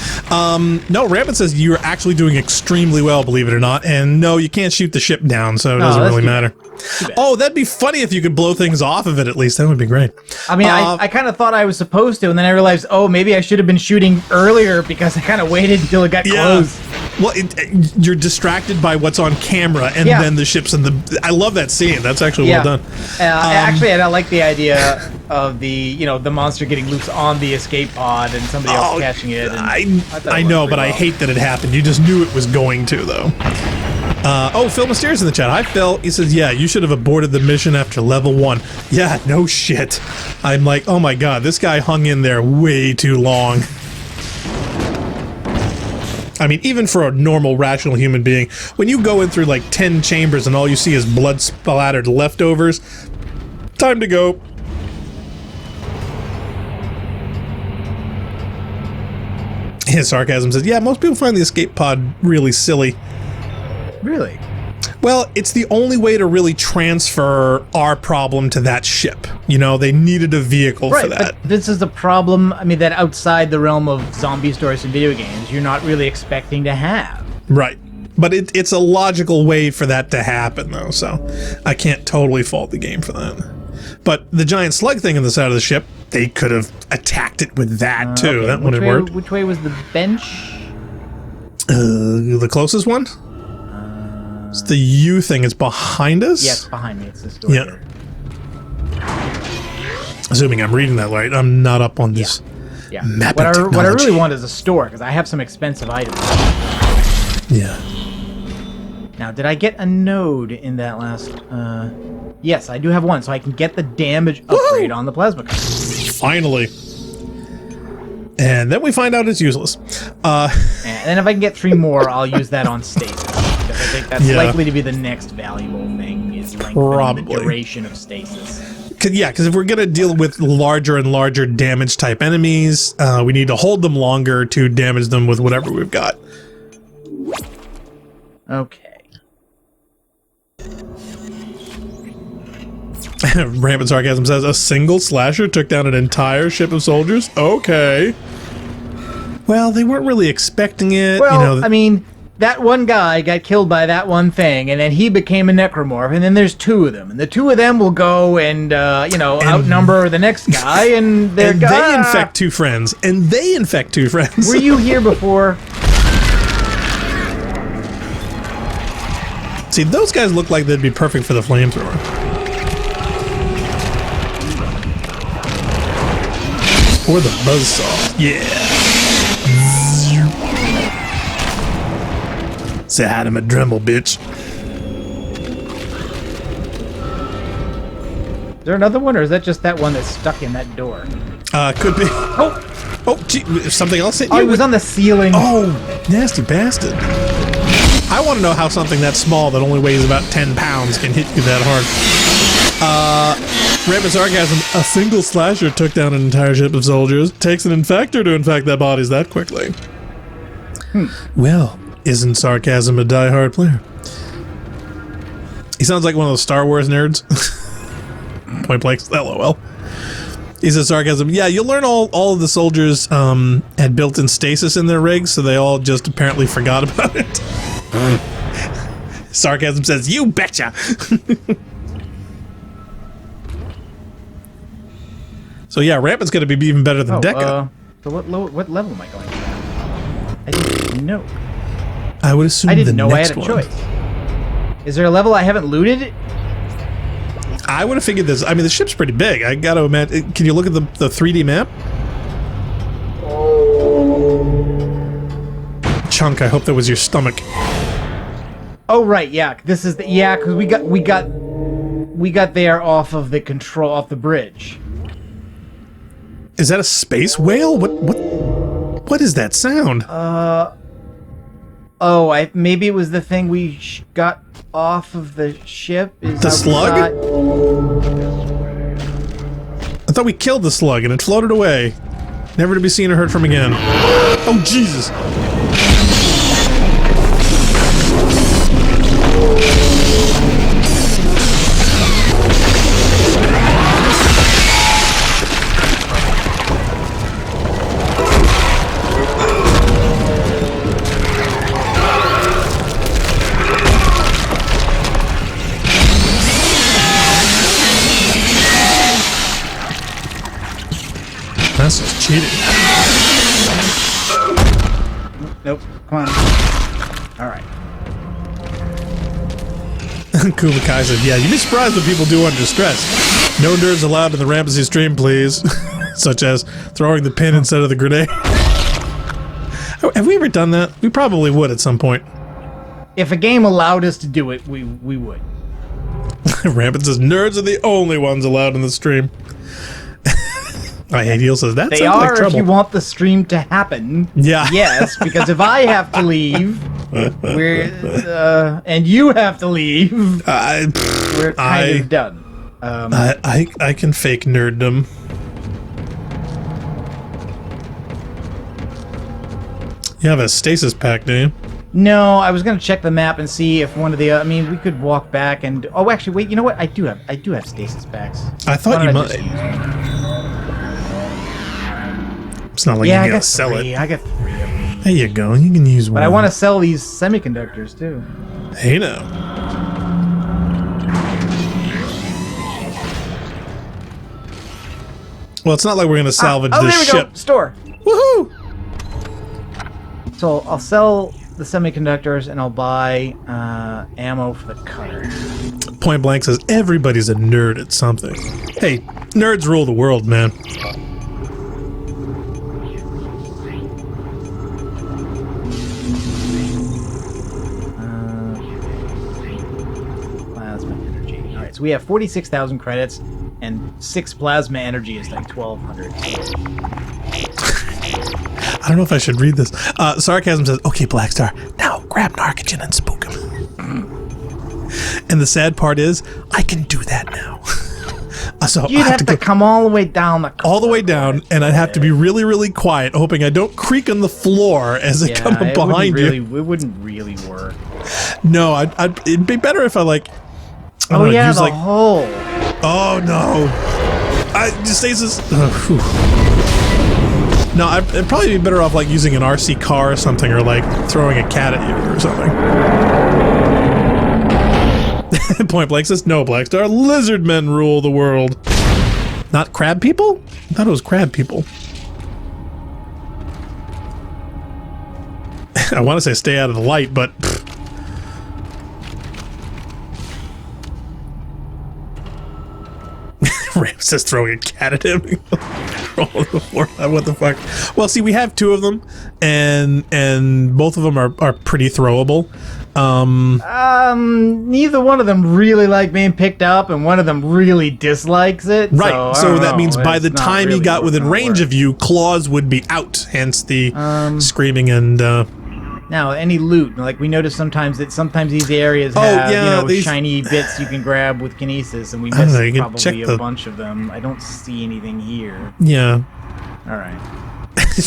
No, Rabbit says you're actually doing extremely well, believe it or not. And no, you can't shoot the ship down, so it doesn't really matter. Oh, that'd be funny if you could blow things off of it at least. That would be great. I mean, I kind of thought I was supposed to, and then I realized, oh, maybe I should have been shooting earlier because I kind of waited until it got close. Well, you're distracted by what's on camera, and then the ship's in the... I love that scene. That's actually well done. Actually, I like the idea of the monster getting loose on the escape pod and somebody else catching it. And I know, but I hate that it happened. You just knew it was going to, though. Phil Mysterious in the chat. Hi, Phil. He says, yeah, you should have aborted the mission after level 1. Yeah, no shit. I'm like, oh my god, this guy hung in there way too long. I mean, even for a normal, rational human being, when you go in through like 10 chambers and all you see is blood-splattered leftovers, time to go. His sarcasm says, yeah, most people find the escape pod really silly. Really? Well, it's the only way to really transfer our problem to that ship. You know, they needed a vehicle for that. But this is a problem, I mean, that outside the realm of zombie stories and video games, you're not really expecting to have. Right. But it's a logical way for that to happen, though, so I can't totally fault the game for that. But the giant slug thing on the side of the ship, they could have attacked it with that, too. Okay. That would have worked. Which way was the bench? The closest one? It's the U thing. It's behind us? Yes, behind me. It's this door here. Assuming I'm reading that right. I'm not up on this map What technology. I really want is a store, because I have some expensive items. Yeah. Now, did I get a node in that last... yes, I do have one, so I can get the damage upgrade on the plasma card. Finally. And then we find out it's useless. And then if I can get 3 more, I'll use that on stasis. Because I think that's likely to be the next valuable thing, is lengthening the duration of stasis. Yeah, because if we're going to deal with larger and larger damage-type enemies, we need to hold them longer to damage them with whatever we've got. Okay. Rampant Sarcasm says, a single slasher took down an entire ship of soldiers? Okay. Well, they weren't really expecting it. Well, I mean, that one guy got killed by that one thing, and then he became a necromorph, and then there's 2 of them. And the 2 of them will go and outnumber the next guy, and they infect 2 friends. And they infect 2 friends. Were you here before? See, those guys look like they'd be perfect for the flamethrower. Or the buzzsaw. Yeah. Say hi to my Dremel, bitch. Is there another one, or is that just that one that's stuck in that door? Could be. Oh, gee, something else hit you? Oh, it was on the ceiling. Oh, nasty bastard. I want to know how something that small that only weighs about 10 pounds can hit you that hard. Rampant sarcasm. A single slasher took down an entire ship of soldiers. Takes an infector to infect their bodies that quickly. Well, isn't sarcasm a die-hard player? He sounds like one of those Star Wars nerds. Point blank, LOL. He says sarcasm. Yeah, you'll learn all of the soldiers had built-in stasis in their rigs, so they all just apparently forgot about it. Sarcasm says, you betcha! So yeah, Rampant's going to be even better than Deca. So what level am I going to? I didn't know. I would assume I didn't know I next had a one. choice. Is there a level I haven't looted? I would have figured this. I mean, the ship's pretty big. I got to imagine. Can you look at the 3D map? Chunk, I hope that was your stomach. Oh right, yeah. This is the because we got there off of the off the bridge. Is that a space whale? What is that sound? Maybe it was the thing we got off of the ship. The slug? I thought we killed the slug and it floated away, never to be seen or heard from again. Oh Jesus! That's just cheating. Nope. Come on. All right. Kumakai said, yeah, you'd be surprised what people do under stress. No nerds allowed in the Rampancy stream, please. Such as throwing the pin instead of the grenade. Have we ever done that? We probably would at some point. If a game allowed us to do it, we would. Rampant says, nerds are the only ones allowed in the stream. Ideal says, that they sounds like are trouble. if you want the stream to happen. Yeah. Yes, because if I have to leave, and you have to leave, we're kind of done. I can fake nerddom. You have a stasis pack, do you? No, I was gonna check the map and see if one of the. I mean, we could walk back and. Oh, actually, wait. You know what? I do have stasis packs. I thought you might. It's not like you gotta sell it. I got 3 of them. There you go. You can use one. But I want to sell these semiconductors too. Hey now. Well, it's not like we're gonna salvage this there we ship. Go. Store. Woohoo! So I'll sell the semiconductors and I'll buy ammo for the cutter. Point Blank says everybody's a nerd at something. Hey, nerds rule the world, man. So we have 46,000 credits, and 6 plasma energy is like 1,200. I don't know if I should read this. Sarcasm says, okay, Blackstar, now grab Narcogen and spook him. And the sad part is, I can do that now. So You'd have to come all the way down all the way down, and I'd have to be really, really quiet, hoping I don't creak on the floor as I come up behind you. It wouldn't really work. No, it'd be better if I like... Oh yeah, the hole. Oh no! Stasis. No, it'd probably be better off like using an RC car or something, or like throwing a cat at you or something. Point Blank says, "No, Blackstar. Lizard men rule the world, not crab people." I thought it was crab people. I want to say stay out of the light, but. Ramses throwing a cat at him. What the fuck? Well, see, we have 2 of them, and both of them are pretty throwable. Neither one of them really like being picked up, and one of them really dislikes it. Right. So that means by the time he got within range of you, claws would be out. Hence the screaming and. Now, any loot, like we notice sometimes these areas have these shiny bits you can grab with kinesis, and we missed probably a bunch of them. I don't see anything here. Yeah. All right.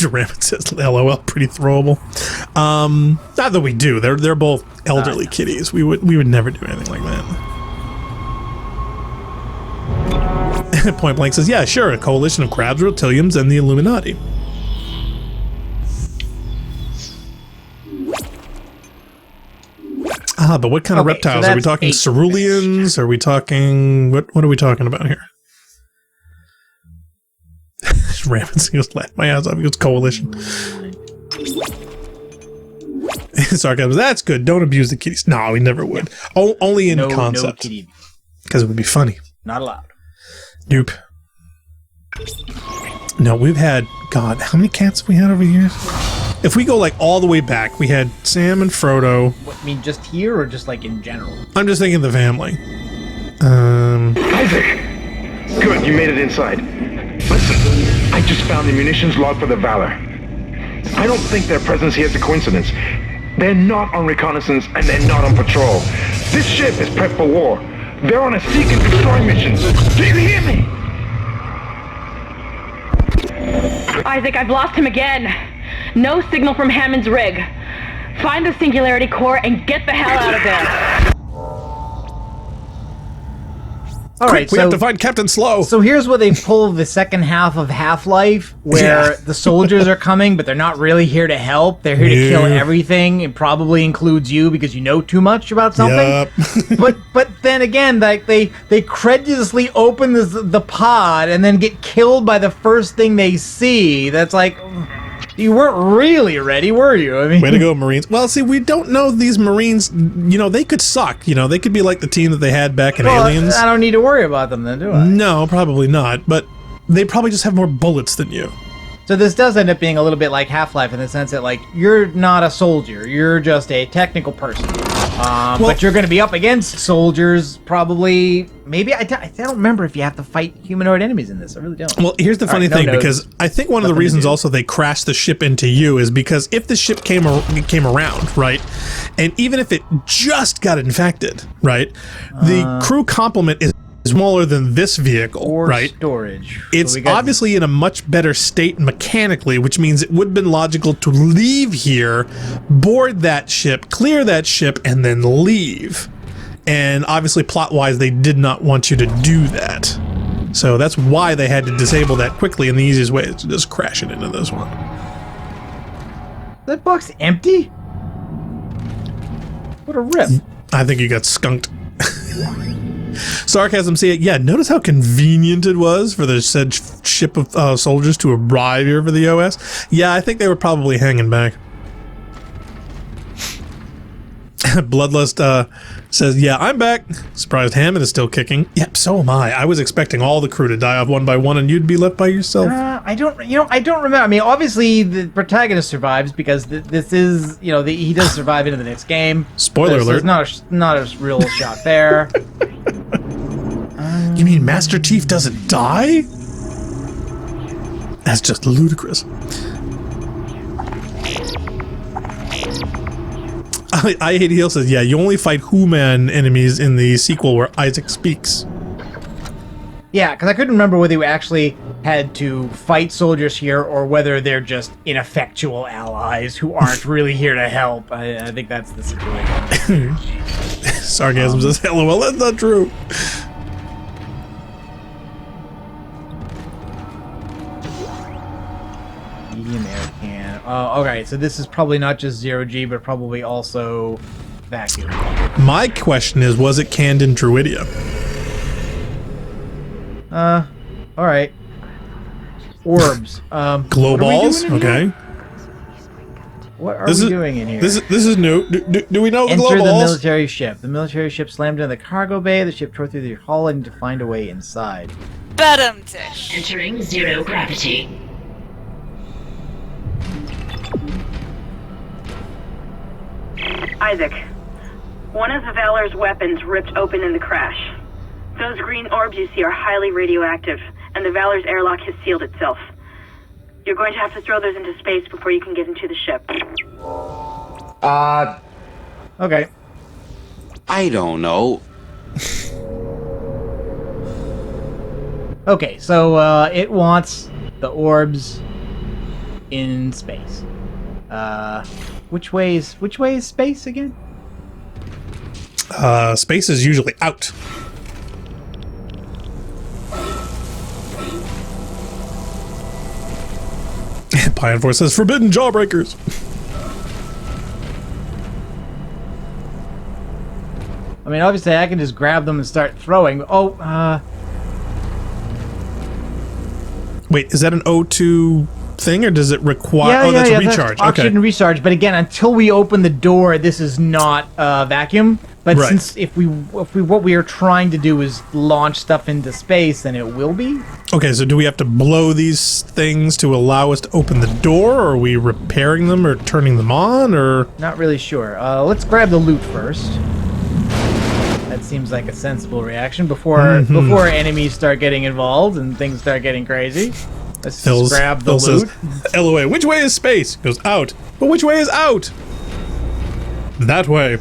Rabbit says, "LOL, pretty throwable." Not that we do. They're both elderly kitties. We would never do anything like that. Point Blank says, "Yeah, sure, a coalition of crabs, reptilians, and the Illuminati." But what kind of reptiles? Are we talking ceruleans? Are we talking... What are we talking about here? Rabbit goes, laugh my ass off. He goes, coalition. Sarcasm, that's good. Don't abuse the kitties. No, we never would. Only in concept. Because it would be funny. Not allowed. Nope. No, we've had... God, how many cats have we had over here? If we go like all the way back, we had Sam and Frodo. What, I mean, just here or just like in general? I'm just thinking the family. Isaac! Good, you made it inside. Listen, I just found the munitions log for the Valor. I don't think their presence here is a coincidence. They're not on reconnaissance and they're not on patrol. This ship is prepped for war. They're on a seek and destroy mission. Do you hear me? Isaac, I've lost him again. No signal from Hammond's rig. Find the Singularity Core and get the hell out of there. All right, we have to find Captain Slow. So here's where they pull the second half of Half-Life, where the soldiers are coming, but they're not really here to help. They're here to kill everything. It probably includes you because you know too much about something. Yep. but then again, like they credulously open the pod and then get killed by the first thing they see. That's like... You weren't really ready, were you? I mean, way to go, Marines. Well, see, we don't know these Marines. You know, they could suck. You know, they could be like the team that they had back in Aliens. I don't need to worry about them then, do I? No, probably not. But they probably just have more bullets than you. So this does end up being a little bit like Half-Life in the sense that, like, you're not a soldier. You're just a technical person. But you're going to be up against soldiers, probably. Maybe I don't remember if you have to fight humanoid enemies in this. I really don't. Well, here's the funny thing, because I think one of the reasons also they crashed the ship into you is because if the ship came around, right, and even if it just got infected, right, the crew complement is smaller than this vehicle, right? Storage. It's obviously in a much better state mechanically, which means it would have been logical to leave here, board that ship, clear that ship, and then leave. And obviously, plot-wise, they did not want you to do that. So that's why they had to disable that quickly, and the easiest way is to just crash it into this one. That box empty? What a rip. I think you got skunked. Sarcasm, see it. Yeah, notice how convenient it was for the said ship of soldiers to arrive here for the OS? Yeah, I think they were probably hanging back. Bloodlust says, yeah, I'm back. Surprised Hammond is still kicking. Yep, so am I. I was expecting all the crew to die off one by one and you'd be left by yourself. I don't remember. I mean, obviously the protagonist survives because this is, he does survive into the next game. Spoiler alert. There's not a real shot there. You mean Master Chief doesn't die? That's just ludicrous. I Hate Heel says, yeah, you only fight Who-Man enemies in the sequel where Isaac speaks. Yeah, because I couldn't remember whether you actually had to fight soldiers here or whether they're just ineffectual allies who aren't really here to help. I think that's the situation. Sarcasm says, LOL, that's not true. Medium air can. Okay, so this is probably not just zero-G, but probably also vacuum. My question is, was it canned in Druidia? Alright. Orbs. Glow balls? Okay. What are we doing in here? This is new. Do we know the glow balls? Enter the military ship. The military ship slammed into the cargo bay. The ship tore through the hull and to find a way inside. Badum-tish. Entering zero gravity. Isaac, one of the Valor's weapons ripped open in the crash. Those green orbs you see are highly radioactive, and the Valor's airlock has sealed itself. You're going to have to throw those into space before you can get into the ship. Okay. I don't know. Okay, so it wants the orbs in space. Which way is space again? Space is usually out. Pine Force says forbidden jawbreakers. I mean, obviously I can just grab them and start throwing. Wait, is that an O2 thing, or does it require... that's a recharge. That's oxygen okay. recharge. But again, until we open the door, this is not vacuum. But Right. since if we what we are trying to do is launch stuff into space, then it will be. Okay, so do we have to blow these things to allow us to open the door, or are we repairing them or turning them on, or... Not really sure. Let's grab the loot first. That seems like a sensible reaction before enemies start getting involved and things start getting crazy. Let's just grab the loot. Says, LOA, which way is space? Goes out. But which way is out? That way.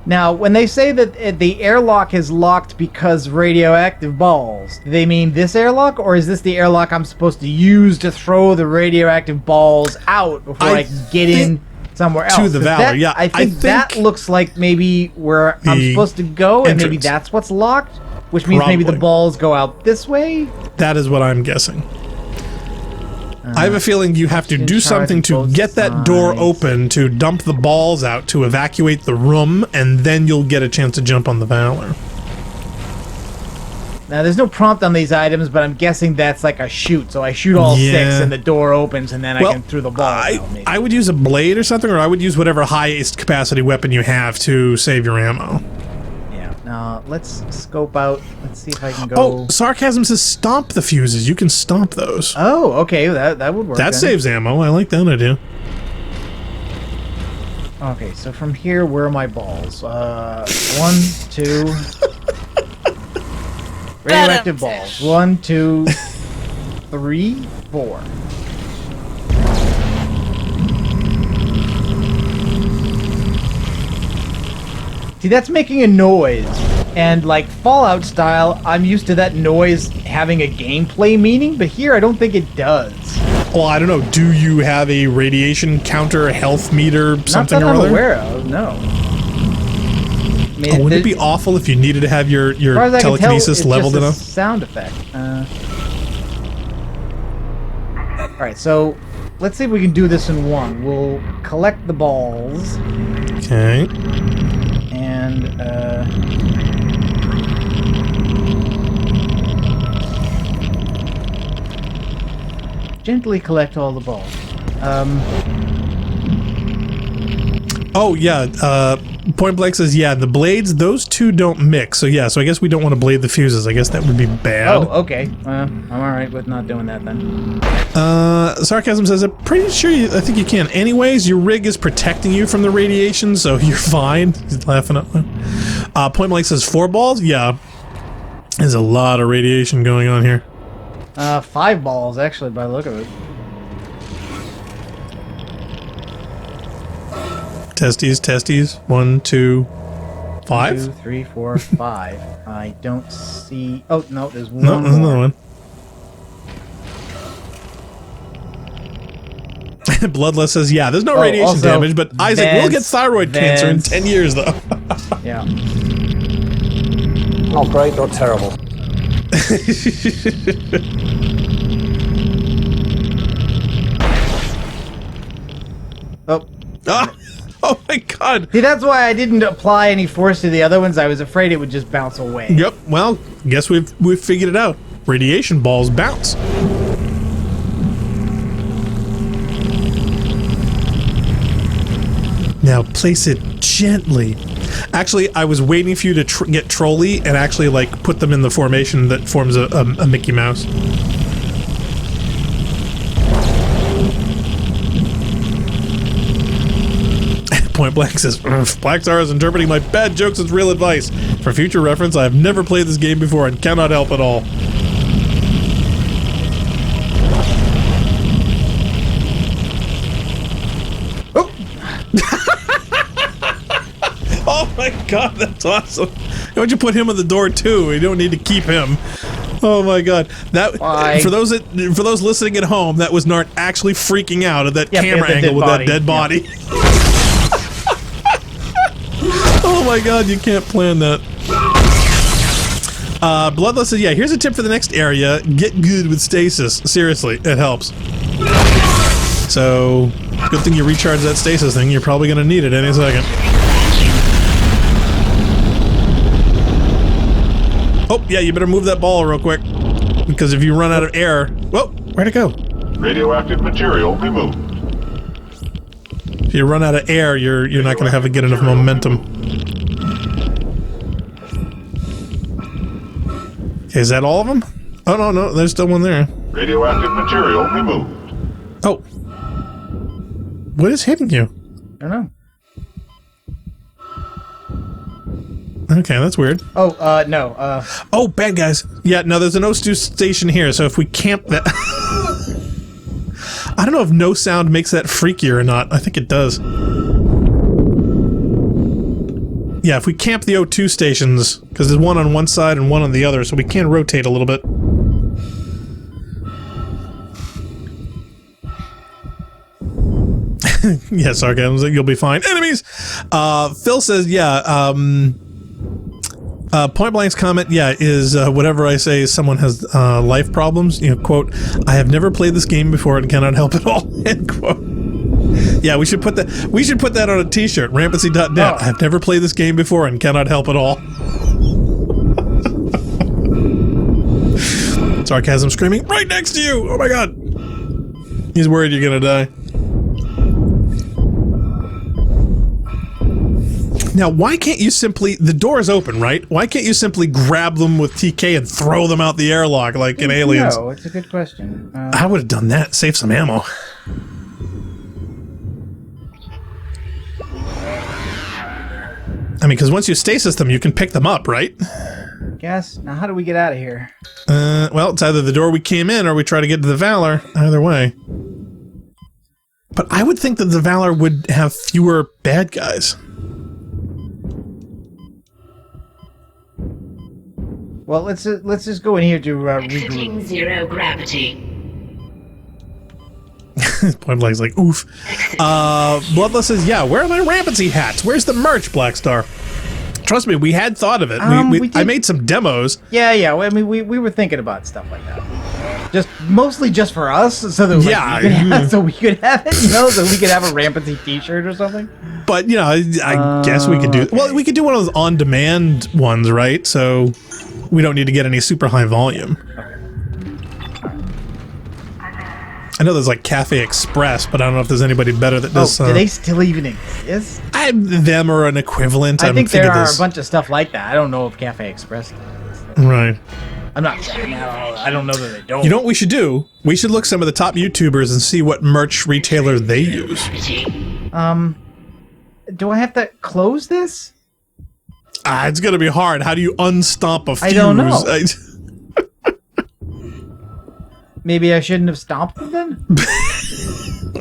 Now, when they say that the airlock is locked because radioactive balls, do they mean this airlock, or is this the airlock I'm supposed to use to throw the radioactive balls out before I can get in somewhere else? To the Valor, yeah. I think that looks like maybe where I'm supposed to go, and maybe that's what's locked, which means maybe the balls go out this way? That is what I'm guessing. I have a feeling you have to do something to get that door open to dump the balls out to evacuate the room, and then you'll get a chance to jump on the Valor. Now, there's no prompt on these items, but I'm guessing that's like a shoot. So I shoot all 6, and the door opens, and then I can throw the balls out. Maybe. I would use a blade or something, or I would use whatever highest capacity weapon you have to save your ammo. Now, let's scope out. Let's see if I can go... Oh, Sarcasm says stomp the fuses. You can stomp those. Oh, okay. That would work. That saves ammo. I like that idea. Okay, so from here, where are my balls? 1, 2... Radioactive balls. 1, 2, 3, 4. See, that's making a noise. And like Fallout style, I'm used to that noise having a gameplay meaning, but here I don't think it does. Well, I don't know. Do you have a radiation counter, health meter, something or other? Not that I'm aware of, no. I mean, wouldn't it be awful if you needed to have your telekinesis leveled enough? Sound effect. Alright, so let's see if we can do this in one. We'll collect the balls. Okay. And, gently collect all the balls. Oh, yeah. Point Blank says, yeah, the blades, those two don't mix. So, yeah, so I guess we don't want to blade the fuses. I guess that would be bad. Oh, okay. I'm alright with not doing that then. Sarcasm says, I'm pretty sure I think you can. Anyways, your rig is protecting you from the radiation, so you're fine. He's laughing at me. Point Blank says, 4 balls? Yeah. There's a lot of radiation going on here. 5 balls, actually, by the look of it. Testes. 1, 2, 5? 2, 3, 4, 5. I don't see... Oh, no, there's one No, there's another one. Bloodless says, yeah, there's no radiation damage, but Isaac will get thyroid cancer in 10 years, though. Yeah. Not great, not terrible. Oh my god! See, that's why I didn't apply any force to the other ones. I was afraid it would just bounce away. Yep. Well, guess we've figured it out. Radiation balls bounce. Now place it gently. Actually, I was waiting for you to get Trolly and actually, like, put them in the formation that forms a Mickey Mouse. Point Blank says, Blackstar is interpreting my bad jokes as real advice. For future reference, I have never played this game before and cannot help at all. Oh! Oh my god, that's awesome. Why don't you put him at the door too? We don't need to keep him. Oh my god. That for those listening at home, that was Nart actually freaking out at that camera angle with that dead body. Oh my god, you can't plan that. Bloodlust says, yeah, here's a tip for the next area. Get good with stasis. Seriously, it helps. So, good thing you recharge that stasis thing. You're probably going to need it any second. Oh, yeah, you better move that ball real quick. Because if you run out of air... Whoa, where'd it go? Radioactive material removed. If you run out of air, you're not going to get enough momentum. Okay, is that all of them? Oh, no, there's still one there. Radioactive material removed. Oh. What is hitting you? I don't know. Okay, that's weird. Oh, no, Oh, bad guys. Yeah, no, there's an O2 station here, so if we camp that... I don't know if no sound makes that freakier or not. I think it does. Yeah, if we camp the O2 stations, because there's one on one side and one on the other, so we can rotate a little bit. Yeah, sarcasm, you'll be fine. Enemies! Phil says, yeah, Point Blank's comment, yeah, is whatever I say someone has life problems, you know, quote, I have never played this game before and cannot help at all, end quote. Yeah, we should put that on a t-shirt, rampancy.net. Oh. I have never played this game before and cannot help at all. Sarcasm screaming right next to you! Oh my god! He's worried you're gonna die. Now, why can't you simply... The door's open, right? Why can't you simply grab them with TK and throw them out the airlock like in Aliens? No, it's a good question. I would have done that. Save some ammo. I mean, because once you stasis them, you can pick them up, right? Guess. Now, how do we get out of here? Well, it's either the door we came in or we try to get to the Valor. Either way. But I would think that the Valor would have fewer bad guys. Well, let's just go in here to regroup. Zero gravity. Point Blank's like, oof. Bloodlust says, yeah, where are my Rampancy hats? Where's the merch, Blackstar? Trust me, we had thought of it. I made some demos. Yeah. I mean, we were thinking about stuff like that. Mostly just for us, so that we could have it, you know, so we could have a Rampancy t-shirt or something. But, you know, I guess we could do... Well, we could do one of those on-demand ones, right? So we don't need to get any super high volume. Okay. I know there's like Cafe Express, but I don't know if there's anybody better that does... do they still even exist? Them or an equivalent. I think there are a bunch of stuff like that. I don't know if Cafe Express does. Right. I'm not saying that. I don't know that they don't. You know what we should do? We should look some of the top YouTubers and see what merch retailer they use. Do I have to close this? It's gonna be hard. How do you unstomp a fuse? I don't know. Maybe I shouldn't have stomped it then?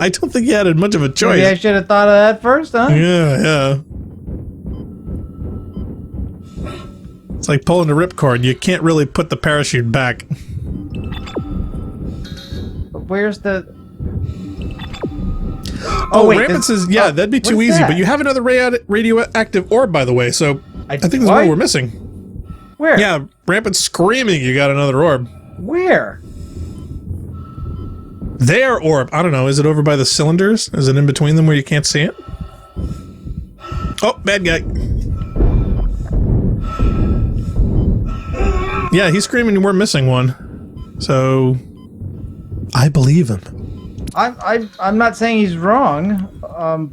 I don't think you had much of a choice. Maybe I should have thought of that first, huh? Yeah. It's like pulling the ripcord. You can't really put the parachute back. But where's the... Oh, wait. Rampant says, yeah, that'd be too easy. That? But you have another radioactive orb, by the way, so I think there's one we're missing. Where? Yeah, Rampant's screaming you got another orb. Where? Their orb. I don't know. Is it over by the cylinders? Is it in between them where you can't see it? Oh, bad guy. Yeah, he's screaming we're missing one. So, I believe him. I'm not saying he's wrong,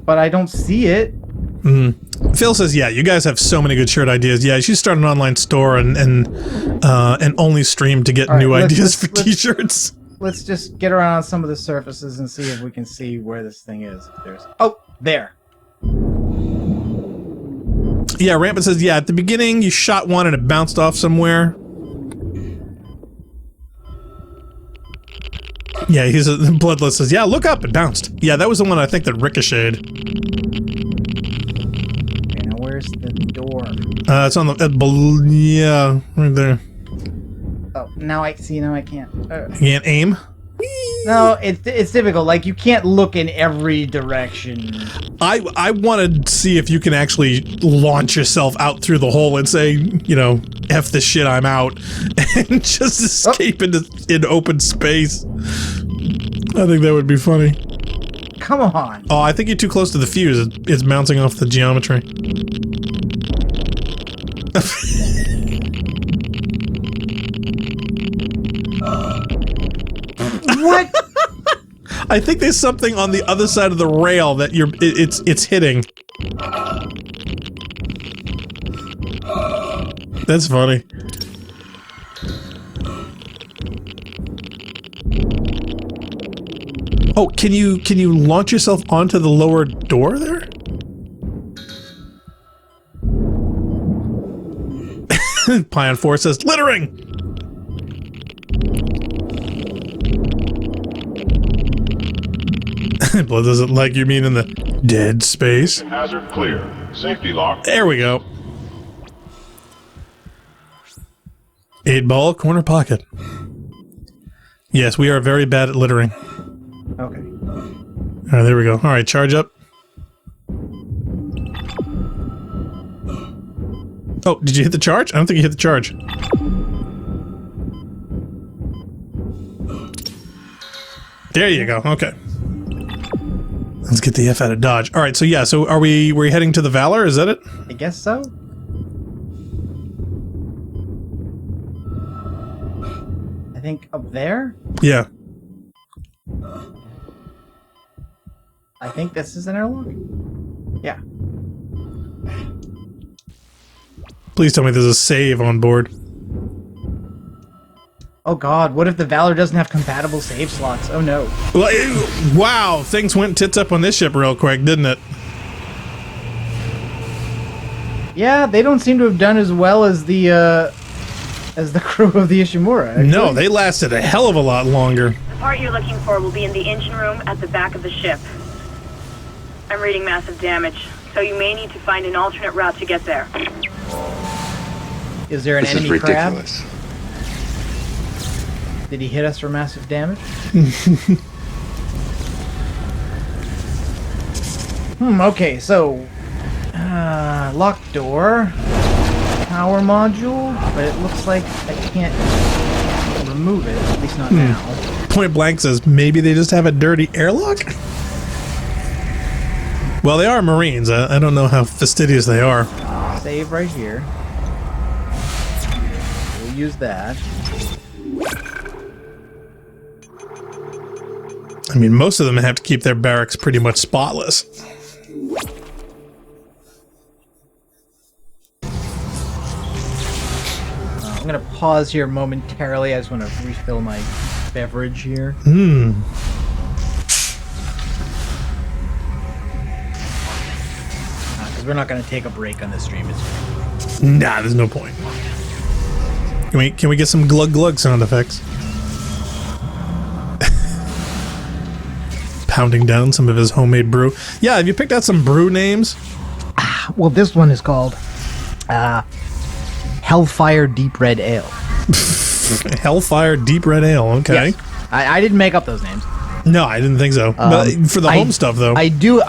but I don't see it. Phil says, yeah, you guys have so many good shirt ideas. Yeah, you should start an online store and only stream to get new ideas for t-shirts. Let's just get around on some of the surfaces and see if we can see where this thing is. There. Yeah, Rampant says, yeah, at the beginning you shot one and it bounced off somewhere. Yeah, he's Bloodless says, yeah, look up, it bounced. Yeah, that was the one I think that ricocheted. Okay, now where's the door? It's on the, yeah, right there. Oh, now I can't. You can't aim? No, it's difficult. Like, you can't look in every direction. I want to see if you can actually launch yourself out through the hole and say, you know, F this shit, I'm out, and just escape into open space. I think that would be funny. Come on. Oh, I think you're too close to the fuse. It's bouncing off the geometry. What? I think there's something on the other side of the rail that it's hitting. That's funny. Oh, can you launch yourself onto the lower door there? Pion 4 says littering. Blood doesn't like you mean in the dead space. Hazard clear. Safety lock. There we go. 8-ball corner pocket. Yes, we are very bad at littering. Okay. Alright, there we go. Alright, charge up. Oh, did you hit the charge? I don't think you hit the charge. There you go. Okay. Let's get the F out of Dodge. Alright, so yeah, so we're heading to the Valor? Is that it? I guess so. I think up there? Yeah. I think this is an airlock? Yeah. Please tell me there's a save on board. Oh god, what if the Valor doesn't have compatible save slots? Oh no. Wow, things went tits up on this ship real quick, didn't it? Yeah, they don't seem to have done as well as the crew of the Ishimura. Actually. No, they lasted a hell of a lot longer. The part you're looking for will be in the engine room at the back of the ship. I'm reading massive damage, so you may need to find an alternate route to get there. Is there an enemy crab? This is ridiculous. Did he hit us for massive damage? Okay, so... locked door. Power module, but it looks like I can't remove it, at least not now. Point Blank says, maybe they just have a dirty airlock? Well, they are Marines. I don't know how fastidious they are. Save right here. We'll use that. I mean, most of them have to keep their barracks pretty much spotless. I'm gonna pause here momentarily. I just want to refill my beverage here. Because we're not gonna take a break on this stream. Nah, there's no point. Can we get some glug glug sound effects? Pounding down some of his homemade brew. Yeah, have you picked out some brew names? Well, this one is called Hellfire Deep Red Ale. Hellfire Deep Red Ale, okay. Yes. I didn't make up those names. No, I didn't think so. But for the home stuff, though. I do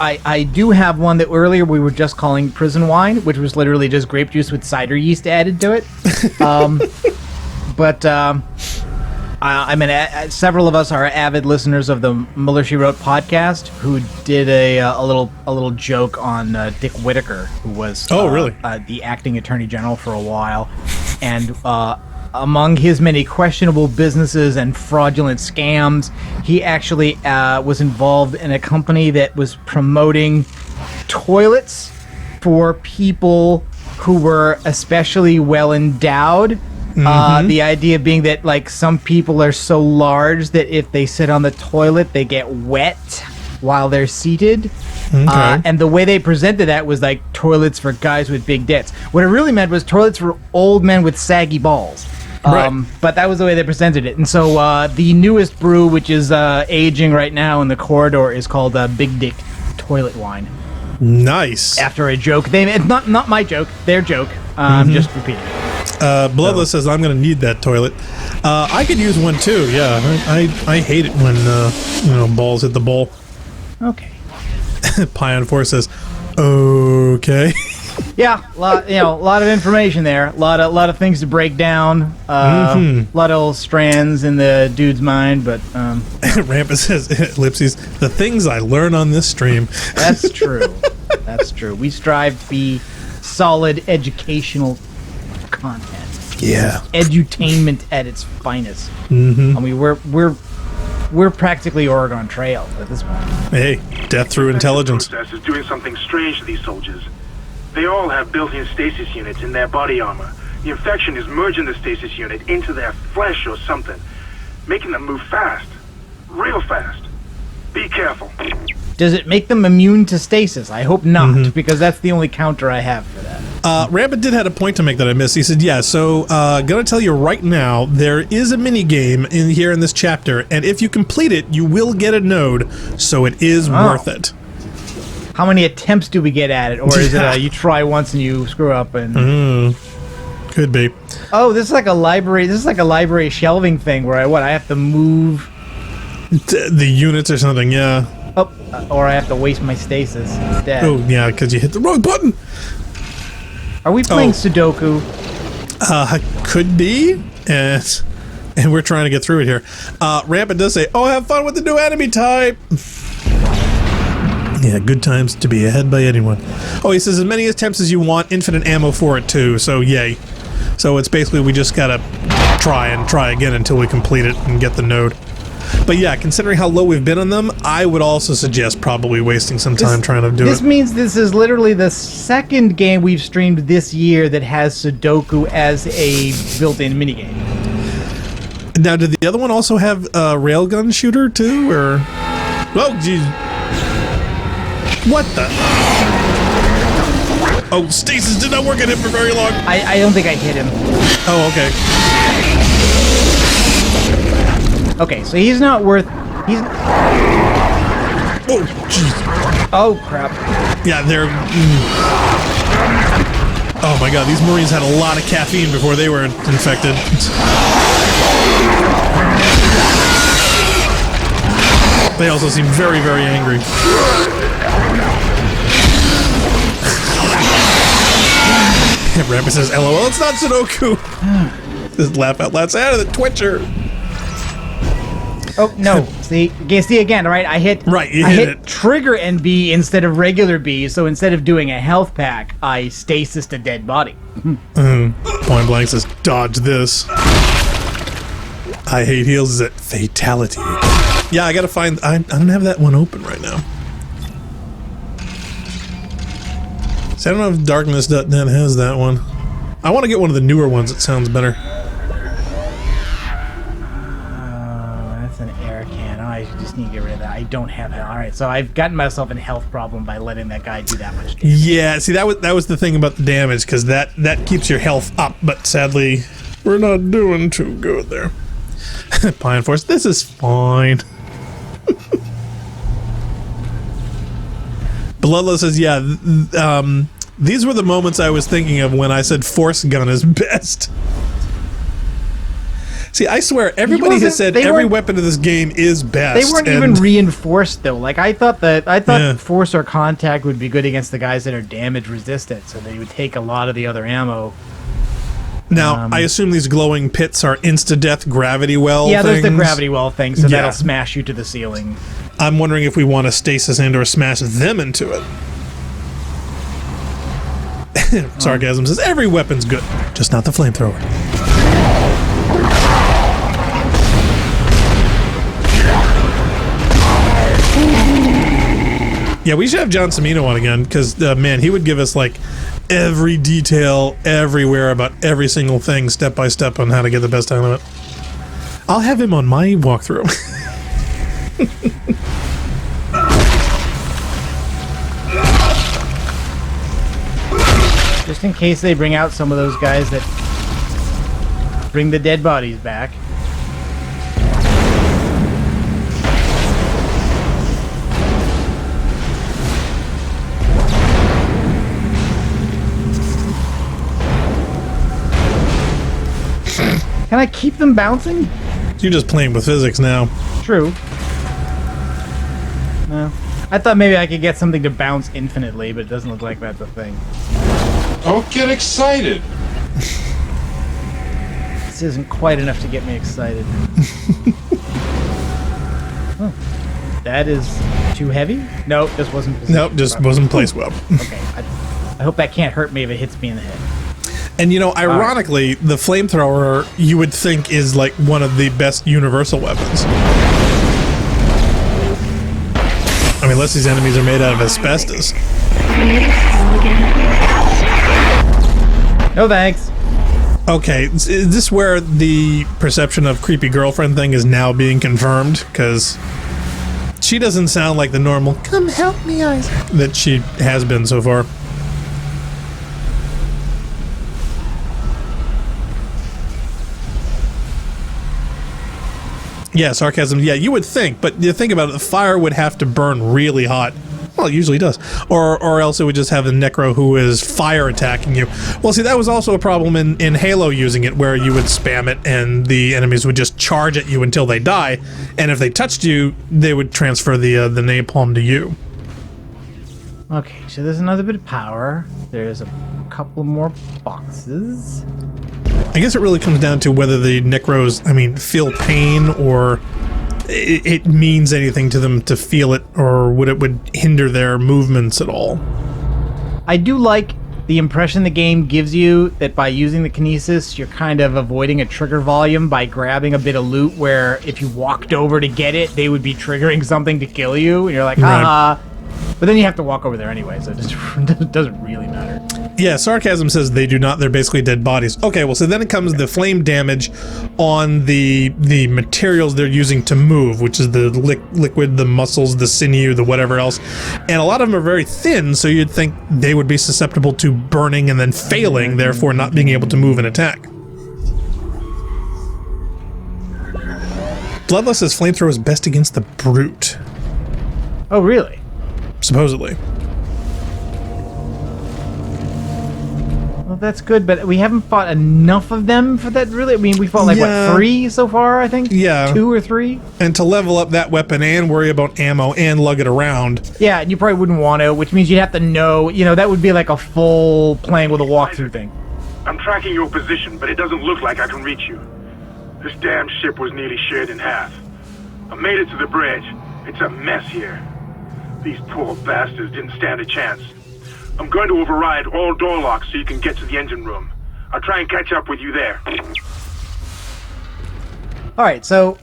have one that earlier we were just calling Prison Wine, which was literally just grape juice with cider yeast added to it. I mean, several of us are avid listeners of the Muller She Wrote podcast, who did a little joke on Dick Whitaker, who was the acting attorney general for a while, and among his many questionable businesses and fraudulent scams, he actually was involved in a company that was promoting toilets for people who were especially well endowed. The idea being that like some people are so large that if they sit on the toilet, they get wet while they're seated. And the way they presented that was like toilets for guys with big dicks. What it really meant was toilets for old men with saggy balls. But that was the way they presented it. And so the newest brew, which is aging right now in the corridor, is called Big Dick Toilet Wine. Nice. After a joke. It's not my joke, their joke. I'm just repeating it. Bloodless says, I'm going to need that toilet. I could use one too, yeah. I hate it when, balls hit the bowl. Okay. Pion 4 says, okay. Yeah, a lot of information there. A lot of things to break down. A lot of old strands in the dude's mind, but... Rampant says, Ellipses, the things I learn on this stream. That's true. That's true. We strive to be solid educational content. Yeah. Edutainment at its finest. I mean, we're practically Oregon Trail at this point. Hey, death through intelligence. The process is doing something strange to these soldiers. They all have built-in stasis units in their body armor. The infection is merging the stasis unit into their flesh or something, making them move fast. Real fast. Be careful. Does it make them immune to stasis? I hope not, because that's the only counter I have for that. Rampant did have a point to make that I missed. He said, yeah, so gonna tell you right now, there is a mini game in here in this chapter, and if you complete it, you will get a node, so it is worth it. How many attempts do we get at it, or is it you try once and you screw up and... Could be. Oh, this is like a library. This is like a library shelving thing where I have to move the units or something. Yeah. Oh, or I have to waste my stasis instead. Oh yeah, because you hit the wrong button. Are we playing Sudoku? Could be. And we're trying to get through it here. Rampant does say, "Oh, have fun with the new enemy type." Yeah, good times to be ahead by anyone. Oh, he says as many attempts as you want, infinite ammo for it too, so yay. So it's basically we just gotta try again until we complete it and get the node. But yeah, considering how low we've been on them, I would also suggest probably wasting some time trying to do it. This means this is literally the second game we've streamed this year that has Sudoku as a built-in minigame. Now, did the other one also have a railgun shooter too, or... Oh, geez. What the? Oh, stasis did not work at him for very long. I don't think I hit him. Oh, okay. Okay, so he's not worth... He's... Oh, jeez. Oh, crap. Yeah, they're... Oh my god, these Marines had a lot of caffeine before they were infected. They also seem very, very angry. Rampant says, LOL, it's not Sudoku. Just laugh out loud. It's out of the Twitcher. Oh, no. See again, right? I hit it. trigger and B instead of regular B, so instead of doing a health pack, I stasised a dead body. Point blank says, dodge this. I hate heals is at fatality. Yeah, I gotta find... I don't have that one open right now. So I don't know if Darkness.net has that one. I want to get one of the newer ones. It sounds better. That's an air can. Oh, I just need to get rid of that. I don't have that. All right, so I've gotten myself in a health problem by letting that guy do that much damage. Yeah, see, that was the thing about the damage, because that keeps your health up, but sadly, we're not doing too good there. Pine Force, this is fine. Bloodless says, yeah, these were the moments I was thinking of when I said Force Gun is best. See, I swear, everybody has said every weapon in this game is best. They weren't even reinforced, though. Like, I thought Force or Contact would be good against the guys that are damage resistant, so they would take a lot of the other ammo. Now, I assume these glowing pits are insta-death gravity well things? Yeah, there's the gravity well thing, so that'll smash you to the ceiling. I'm wondering if we want to stasis and or smash them into it. Sarcasm says, every weapon's good, just not the flamethrower. Yeah, we should have John Cimino on again, because, man, he would give us, like, every detail everywhere about every single thing, step by step, on how to get the best out of it. I'll have him on my walkthrough. Just in case they bring out some of those guys that bring the dead bodies back. Can I keep them bouncing? You're just playing with physics now. True. No. I thought maybe I could get something to bounce infinitely, but it doesn't look like that's a thing. Don't get excited. This isn't quite enough to get me excited. Oh, that is too heavy? Nope, just wasn't positioned. Nope, just wasn't placed well. Okay, I hope that can't hurt me if it hits me in the head. And, you know, ironically, the flamethrower, you would think, is, like, one of the best universal weapons. I mean, unless these enemies are made out of asbestos. No thanks. Okay, is this where the perception of creepy girlfriend thing is now being confirmed? Because she doesn't sound like the normal, come help me, Isaac, that she has been so far. Yeah, sarcasm. Yeah, you would think, but you think about it, the fire would have to burn really hot. Well, it usually does. Or else it would just have a necro who is fire attacking you. Well, see, that was also a problem in Halo using it, where you would spam it and the enemies would just charge at you until they die, and if they touched you, they would transfer the napalm to you. Okay, so there's another bit of power. There's a couple more boxes. I guess it really comes down to whether the necros, I mean, feel pain, or it means anything to them to feel it, or it would hinder their movements at all. I do like the impression the game gives you that by using the kinesis, you're kind of avoiding a trigger volume by grabbing a bit of loot where if you walked over to get it, they would be triggering something to kill you, and you're like, haha. Right. But then you have to walk over there anyway, so it doesn't really matter. Yeah, sarcasm says they do not. They're basically dead bodies. Okay, well, so then it comes the flame damage on the materials they're using to move, which is the liquid, the muscles, the sinew, the whatever else. And a lot of them are very thin, so you'd think they would be susceptible to burning and then failing, therefore not being able to move and attack. Bloodlust says flamethrower is best against the brute. Oh, really? Supposedly. Well, that's good, but we haven't fought enough of them for that, really. I mean, we fought, like, what, 3 so far, I think? Yeah. 2 or 3? And to level up that weapon and worry about ammo and lug it around. Yeah, and you probably wouldn't want to, which means you'd have to know, you know, that would be like a full playing with a walkthrough thing. I'm tracking your position, but it doesn't look like I can reach you. This damn ship was nearly shared in half. I made it to the bridge. It's a mess here. These poor bastards didn't stand a chance. I'm going to override all door locks so you can get to the engine room. I'll try and catch up with you there. Alright, so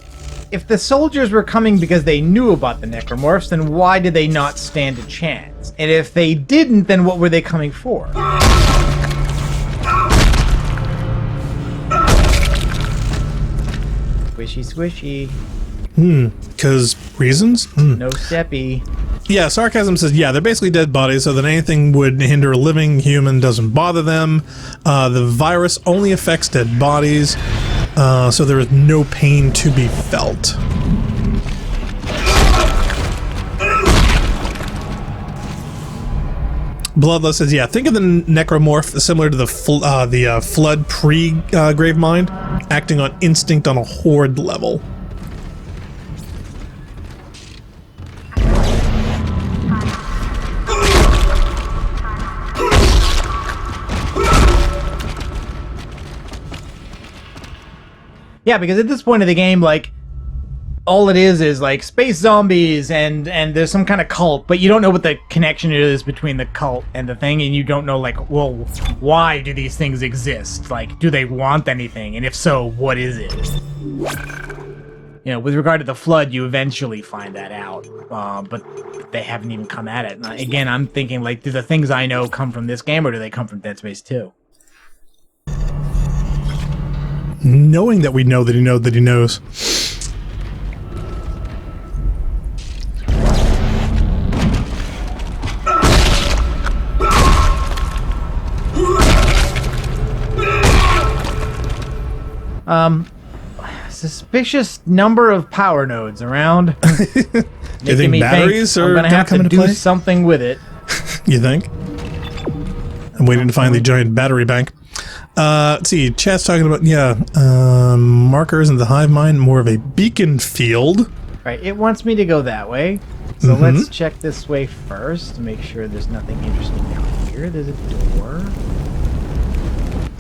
if the soldiers were coming because they knew about the necromorphs, then why did they not stand a chance? And if they didn't, then what were they coming for? Squishy, squishy. Because reasons? No steppy. Yeah, sarcasm says, yeah, they're basically dead bodies, so that anything would hinder a living human doesn't bother them. The virus only affects dead bodies, so there is no pain to be felt. Bloodlust says, yeah, think of the necromorph similar to the flood pre-Gravemind, acting on instinct on a horde level. Yeah, because at this point of the game, like, all it is like space zombies and there's some kind of cult, but you don't know what the connection is between the cult and the thing, and you don't know, like, well, why do these things exist? Like, do they want anything? And if so, what is it? You know, with regard to the flood, you eventually find that out, but they haven't even come at it. And again, I'm thinking, like, do the things I know come from this game, or do they come from Dead Space 2? Knowing that we know that he knows. Suspicious number of power nodes around. You think batteries are I'm gonna have to come into do play? something with it. You think? I'm waiting to find the giant battery bank. Let's see. Chat's talking about markers in the hive mind, more of a beacon field. Right, it wants me to go that way. So let's check this way first to make sure there's nothing interesting down here. There's a door.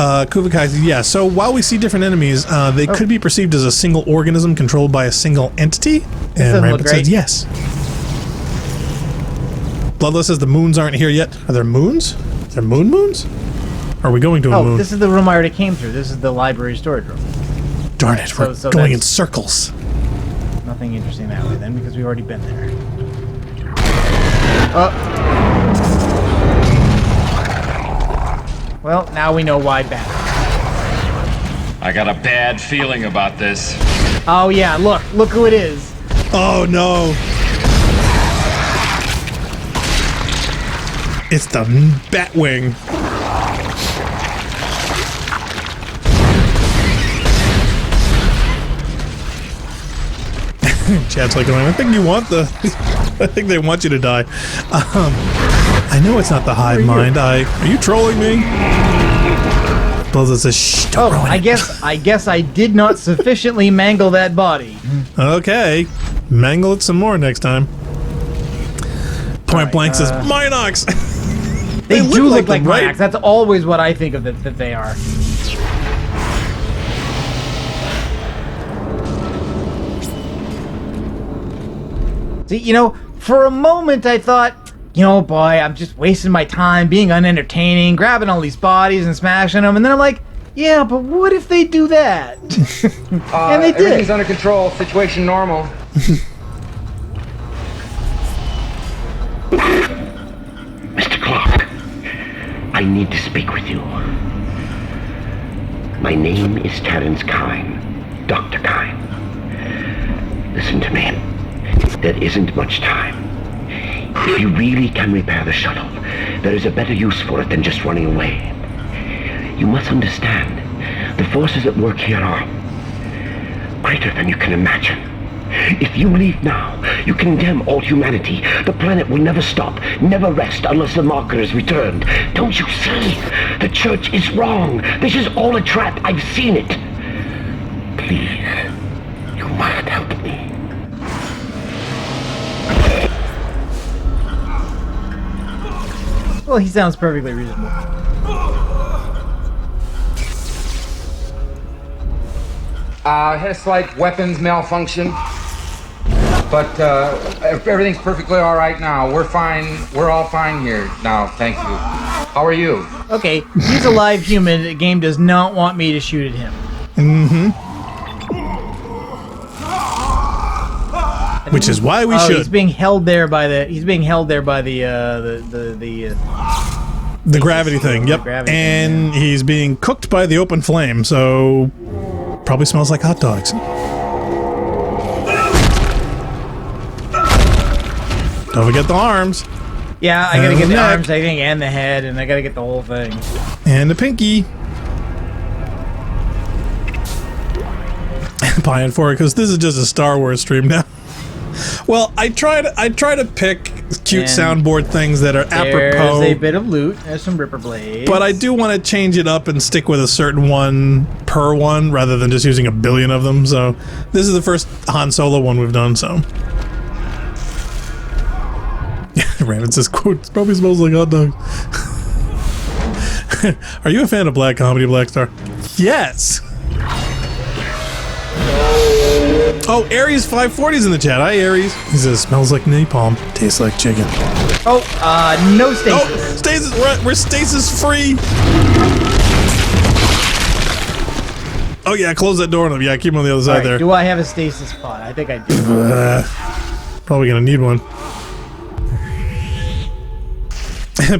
Kuvakai, yeah, so while we see different enemies, they could be perceived as a single organism controlled by a single entity. And Rampant says yes. Bloodless says the moons aren't here yet. Are there moons? Are there moons? Are we going to a moon? Oh, this is the room I already came through. This is the library storage room. Darn it, we're going in circles. Nothing interesting that way then, because we've already been there. Well, now we know why bad. I got a bad feeling about this. Oh yeah, look who it is. Oh no. It's the Batwing. Chad's like, I think you want the... I think they want you to die. I know it's not the hive mind. Are you trolling me? Blizzard says, shh, don't ruin it. I guess I did not sufficiently mangle that body. Okay. Mangle it some more next time. Point Blank says, Minox! They do look like Minox. That's always what I think of that they are. See, you know, for a moment I thought, you know, boy, I'm just wasting my time being unentertaining, grabbing all these bodies and smashing them, and then I'm like, yeah, but what if they do that? And they did. Everything's under control. Situation normal. Mr. Clark, I need to speak with you. My name is Terrence Kine, Dr. Kine. Listen to me. There isn't much time. If you really can repair the shuttle, there is a better use for it than just running away. You must understand, the forces at work here are greater than you can imagine. If you leave now, you condemn all humanity. The planet will never stop, never rest unless the marker is returned. Don't you see? The church is wrong. This is all a trap. I've seen it. Please, you must help me. Well, he sounds perfectly reasonable. Had a slight weapons malfunction, but everything's perfectly all right now. We're fine. We're all fine here now. Thank you. How are you? Okay, he's a live human. The game does not want me to shoot at him. Which is why we should. He's being held there by the. He's being held there by the gravity thing. Yep. Gravity and thing, he's being cooked by the open flame, so probably smells like hot dogs. Don't forget the arms. Yeah, I gotta get the arms, I think, and the head, and I gotta get the whole thing. And the pinky. Pine for it, because this is just a Star Wars stream now. Well, I try to pick cute soundboard things that are apropos. There's a bit of loot. There's some Ripper blades. But I do want to change it up and stick with a certain one per one, rather than just using a billion of them. So this is the first Han Solo one we've done. So Raven says, "Quote: It probably smells like hot dogs." Are you a fan of black comedy, Blackstar? Yes. Oh, Aries 540's in the chat. Hi, Aries. He says, smells like napalm, tastes like chicken. Oh, no stasis. Oh, stasis. We're stasis free. Oh yeah, close that door on him. Yeah, keep him on the other side Alright, there. do I have a stasis pod? I think I do. Probably gonna need one.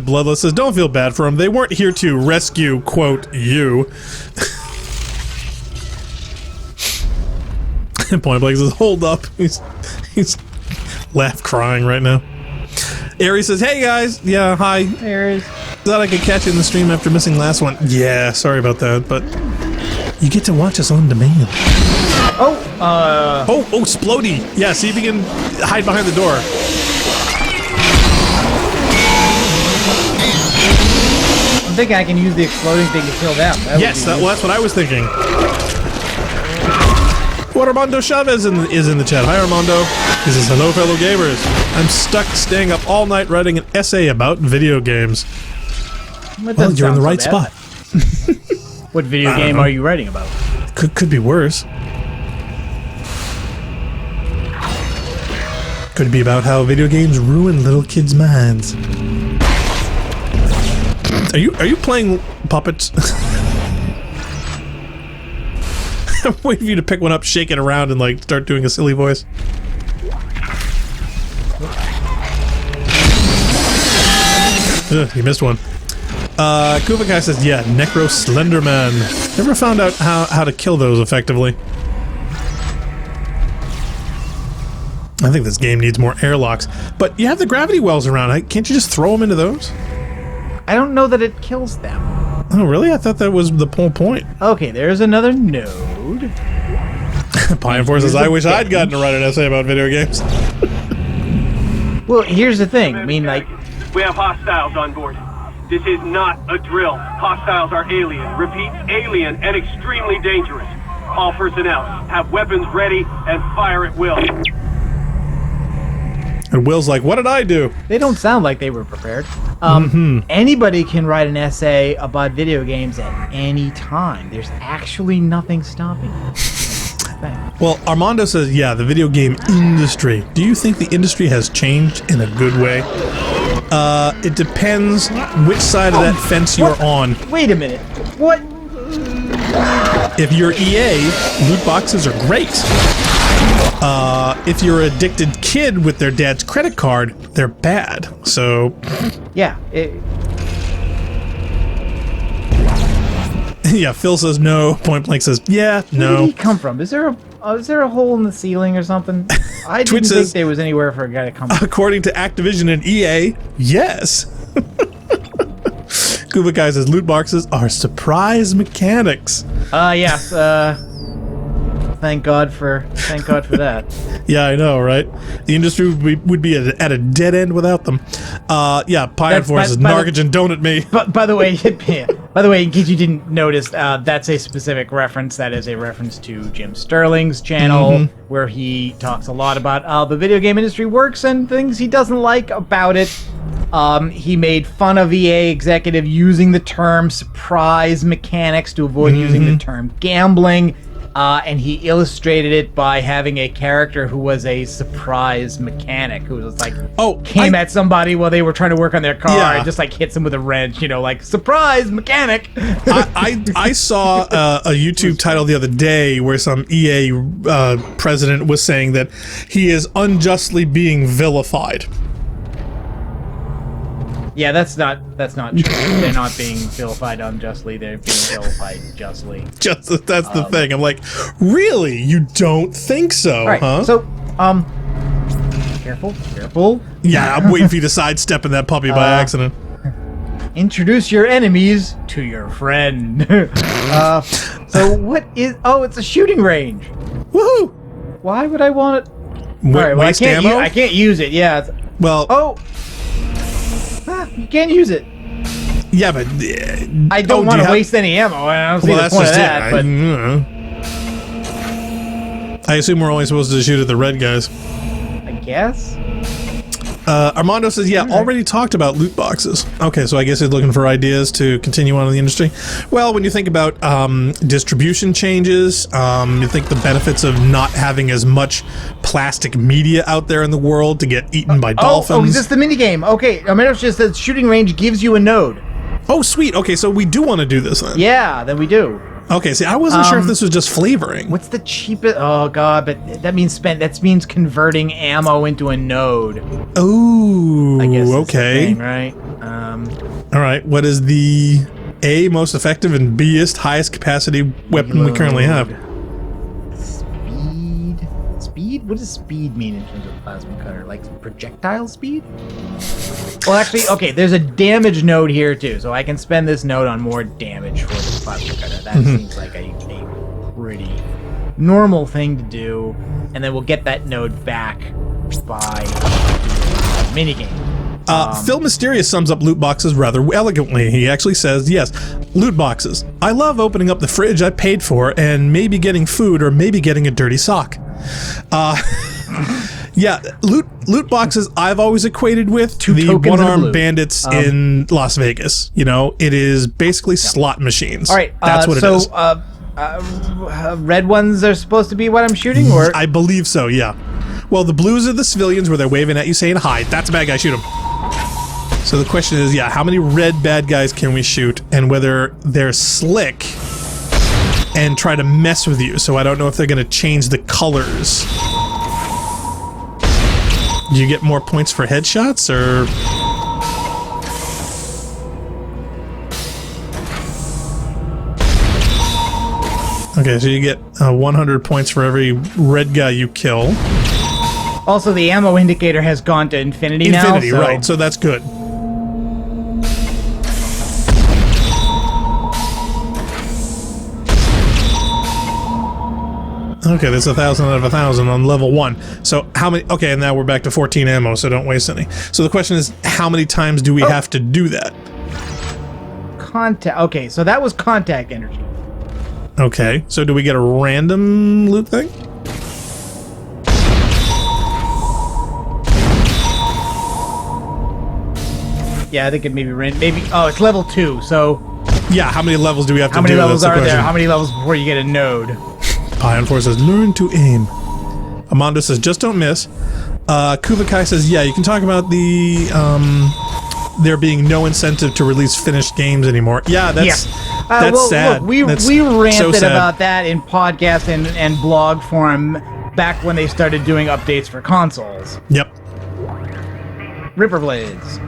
Bloodless says, don't feel bad for them. They weren't here to rescue, quote, you. Point Blank says, hold up. He's laugh crying right now. Aries says, hey guys. Yeah, hi. Aries. Thought I could catch you in the stream after missing last one. Yeah, sorry about that, but you get to watch us on demand. Oh, Splody. Yeah, see if you can hide behind the door. I'm thinking I can use the exploding thing to kill them. Yes, well, that's what I was thinking. What Armando Chavez is in the chat. Hi, Armando. He says, hello, fellow gamers. I'm stuck staying up all night writing an essay about video games. Well, you're in the right spot. What video game are you writing about? Could be worse. Could be about how video games ruin little kids' minds. Are you playing puppets? I'm waiting for you to pick one up, shake it around, and like start doing a silly voice. Ugh, you missed one. Kuvakai says, yeah, Necro Slenderman. Never found out how to kill those effectively. I think this game needs more airlocks. But you have the gravity wells around. Can't you just throw them into those? I don't know that it kills them. Oh, really? I thought that was the whole point. Okay, there's another node. Pine Force says, I wish I'd gotten to write an essay about video games. Well, here's the thing. I mean, like... We have hostiles on board. This is not a drill. Hostiles are alien. Repeat, alien and extremely dangerous. All personnel, have weapons ready and fire at will. And Will's like, what did I do? They don't sound like they were prepared. Anybody can write an essay about video games at any time. There's actually nothing stopping you. Well, Armando says, yeah, the video game industry. Do you think the industry has changed in a good way? It depends which side of that fence you're on. Wait a minute. What? If you're EA, loot boxes are great. If you're an addicted kid with their dad's credit card, they're bad. So... Yeah. Yeah, Phil says no. Point Blank says, yeah, no. Where did he come from? Is there a hole in the ceiling or something? I didn't think there was anywhere for a guy to come from. According to Activision and EA, yes. Kubakai says loot boxes are surprise mechanics. Yes. Thank God for that. Yeah, I know, right? The industry would be at a dead end without them. Yeah, Pine Force is Nargage and don't at me. But by the way, in case you didn't notice, that's a specific reference. That is a reference to Jim Sterling's channel, where he talks a lot about how the video game industry works and things he doesn't like about it. He made fun of EA executive using the term surprise mechanics to avoid using the term gambling. And he illustrated it by having a character who was a surprise mechanic who was like, came at somebody while they were trying to work on their car and just like hits them with a wrench, like surprise mechanic. I saw a YouTube title the other day where some EA president was saying that he is unjustly being vilified. Yeah, that's not true. They're not being vilified unjustly. They're being vilified justly. That's the thing. I'm like, really? You don't think so, huh? So, careful. Yeah, I'm waiting for you to sidestep in that puppy by accident. Introduce your enemies to your friend. So what is... Oh, it's a shooting range. Woohoo! Why would I want it? Waste ammo? I can't use it, yeah. Well... you can't use it. Yeah, but... I don't want to waste any ammo. I don't see the point of that, but... I assume we're only supposed to shoot at the red guys. I guess? Armando says, yeah, already talked about loot boxes. Okay, so I guess he's looking for ideas to continue on in the industry. Well, when you think about distribution changes, you think the benefits of not having as much plastic media out there in the world to get eaten by dolphins. Oh, is this the minigame? Okay, Armando just says shooting range gives you a node. Oh, sweet. Okay, so we do want to do this then. Yeah, then we do. Okay, see, I wasn't sure if this was just flavoring. What's the cheapest? Oh god, but that means converting ammo into a node. Oh, I guess that's okay. the thing, right? All right, what is the A, most effective, and B-ist, highest capacity weapon we currently have? Speed? What does speed mean in terms of plasma cutter? Like projectile speed? Well, actually, okay, there's a damage node here too, so I can spend this node on more damage for the plasma cutter. That seems like a pretty normal thing to do, and then we'll get that node back by minigame. Phil Mysterious sums up loot boxes rather elegantly. He actually says, yes, loot boxes. I love opening up the fridge I paid for and maybe getting food or maybe getting a dirty sock. Yeah, loot boxes I've always equated with the one-armed bandits in Las Vegas. You know, it is basically slot machines. All right, that's what it is. Red ones are supposed to be what I'm shooting, or I believe so. Yeah. Well, the blues are the civilians where they're waving at you saying hi. That's a bad guy. Shoot him. So the question is, yeah, how many red bad guys can we shoot, and whether they're slick and try to mess with you. So I don't know if they're going to change the colors. Do you get more points for headshots, or? Okay, so you get 100 points for every red guy you kill. Also, the ammo indicator has gone to infinity now. Infinity, right, so that's good. Okay, there's 1,000 out of 1,000 on level 1. So how many? Okay, and now we're back to 14 ammo, so don't waste any. So the question is, how many times do we have to do that? Contact. Okay, so that was contact energy. Okay, so do we get a random loot thing? Yeah, I think it maybe. Oh, it's level 2. So. Yeah, how many levels do we have to do? How many levels are there? How many levels before you get a node? Pion 4 says, learn to aim. Amanda says, just don't miss. Kuvakai says, yeah, you can talk about the there being no incentive to release finished games anymore. Yeah, that's sad. Look, we ranted about that in podcast and blog forum back when they started doing updates for consoles. Yep. Ripper Blades.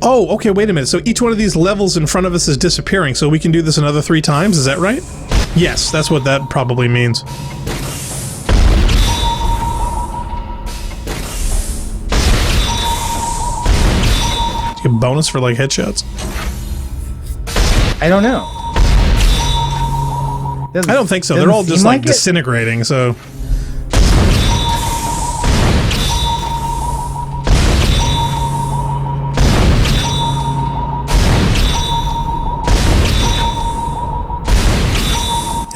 Oh, okay, wait a minute. So each one of these levels in front of us is disappearing, so we can do this another 3 times, is that right? Yes, that's what that probably means. Do you get a bonus for, like, headshots? I don't know. I don't think so. They're all just, like disintegrating, so...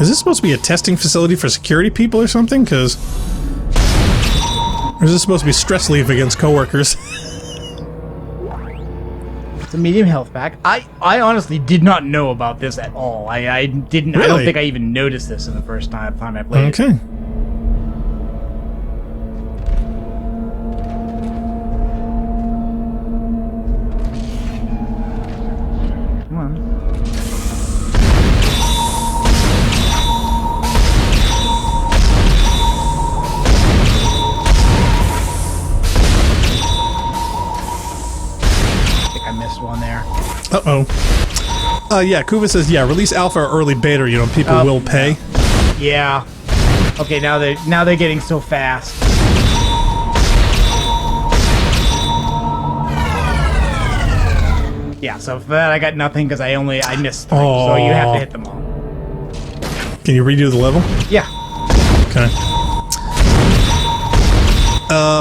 Is this supposed to be a testing facility for security people or something? Or is this supposed to be stress leave against coworkers? It's a medium health pack. I honestly did not know about this at all. I didn't. Really? I don't think I even noticed this in the first time I played it. Okay. Come on. Uh-oh. Yeah, Kuva says, yeah, release alpha or early beta, you know, people will pay. Yeah. Okay, now they're getting so fast. Yeah, so for that I got nothing because I missed 3, so you have to hit them all. Can you redo the level? Yeah. Okay.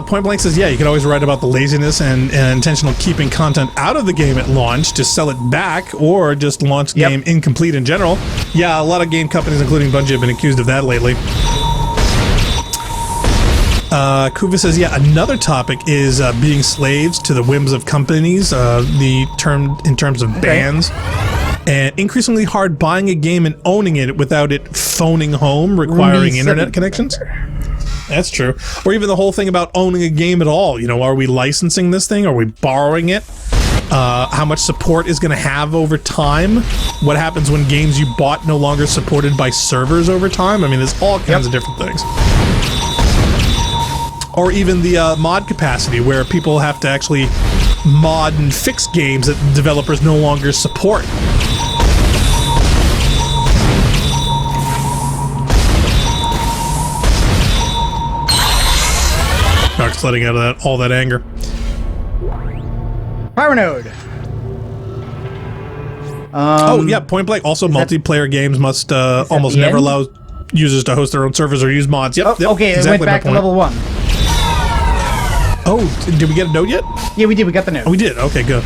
Point Blank says, yeah, you can always write about the laziness and intentional keeping content out of the game at launch to sell it back, or just launch the game incomplete in general. Yeah, a lot of game companies, including Bungie, have been accused of that lately. Kuva says, yeah, another topic is being slaves to the whims of companies, in terms of bans, and increasingly hard buying a game and owning it without it phoning home, requiring internet connections. That's true. Or even the whole thing about owning a game at all. You know, are we licensing this thing? Are we borrowing it? How much support is going to have over time? What happens when games you bought no longer supported by servers over time? I mean, there's all kinds of different things. Or even the mod capacity, where people have to actually mod and fix games that developers no longer support. Dark's letting out of all that anger. Power node. Oh yeah, point blank. Also, multiplayer games must almost never allow users to host their own servers or use mods. Yep. Okay, exactly, it went back to level 1. Oh, did we get a node yet? Yeah, we did. We got the node. Oh, we did. Okay, good.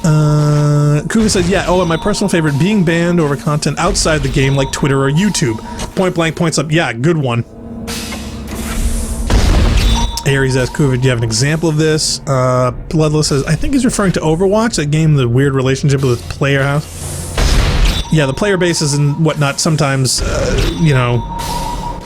Kuga says, yeah, and my personal favorite, being banned over content outside the game like Twitter or YouTube. Point blank points up. Yeah, good one. Aries asks, Kuga, do you have an example of this? Bloodless says, I think he's referring to Overwatch, that game, the weird relationship with its player house. Yeah, the player bases and whatnot, sometimes, you know,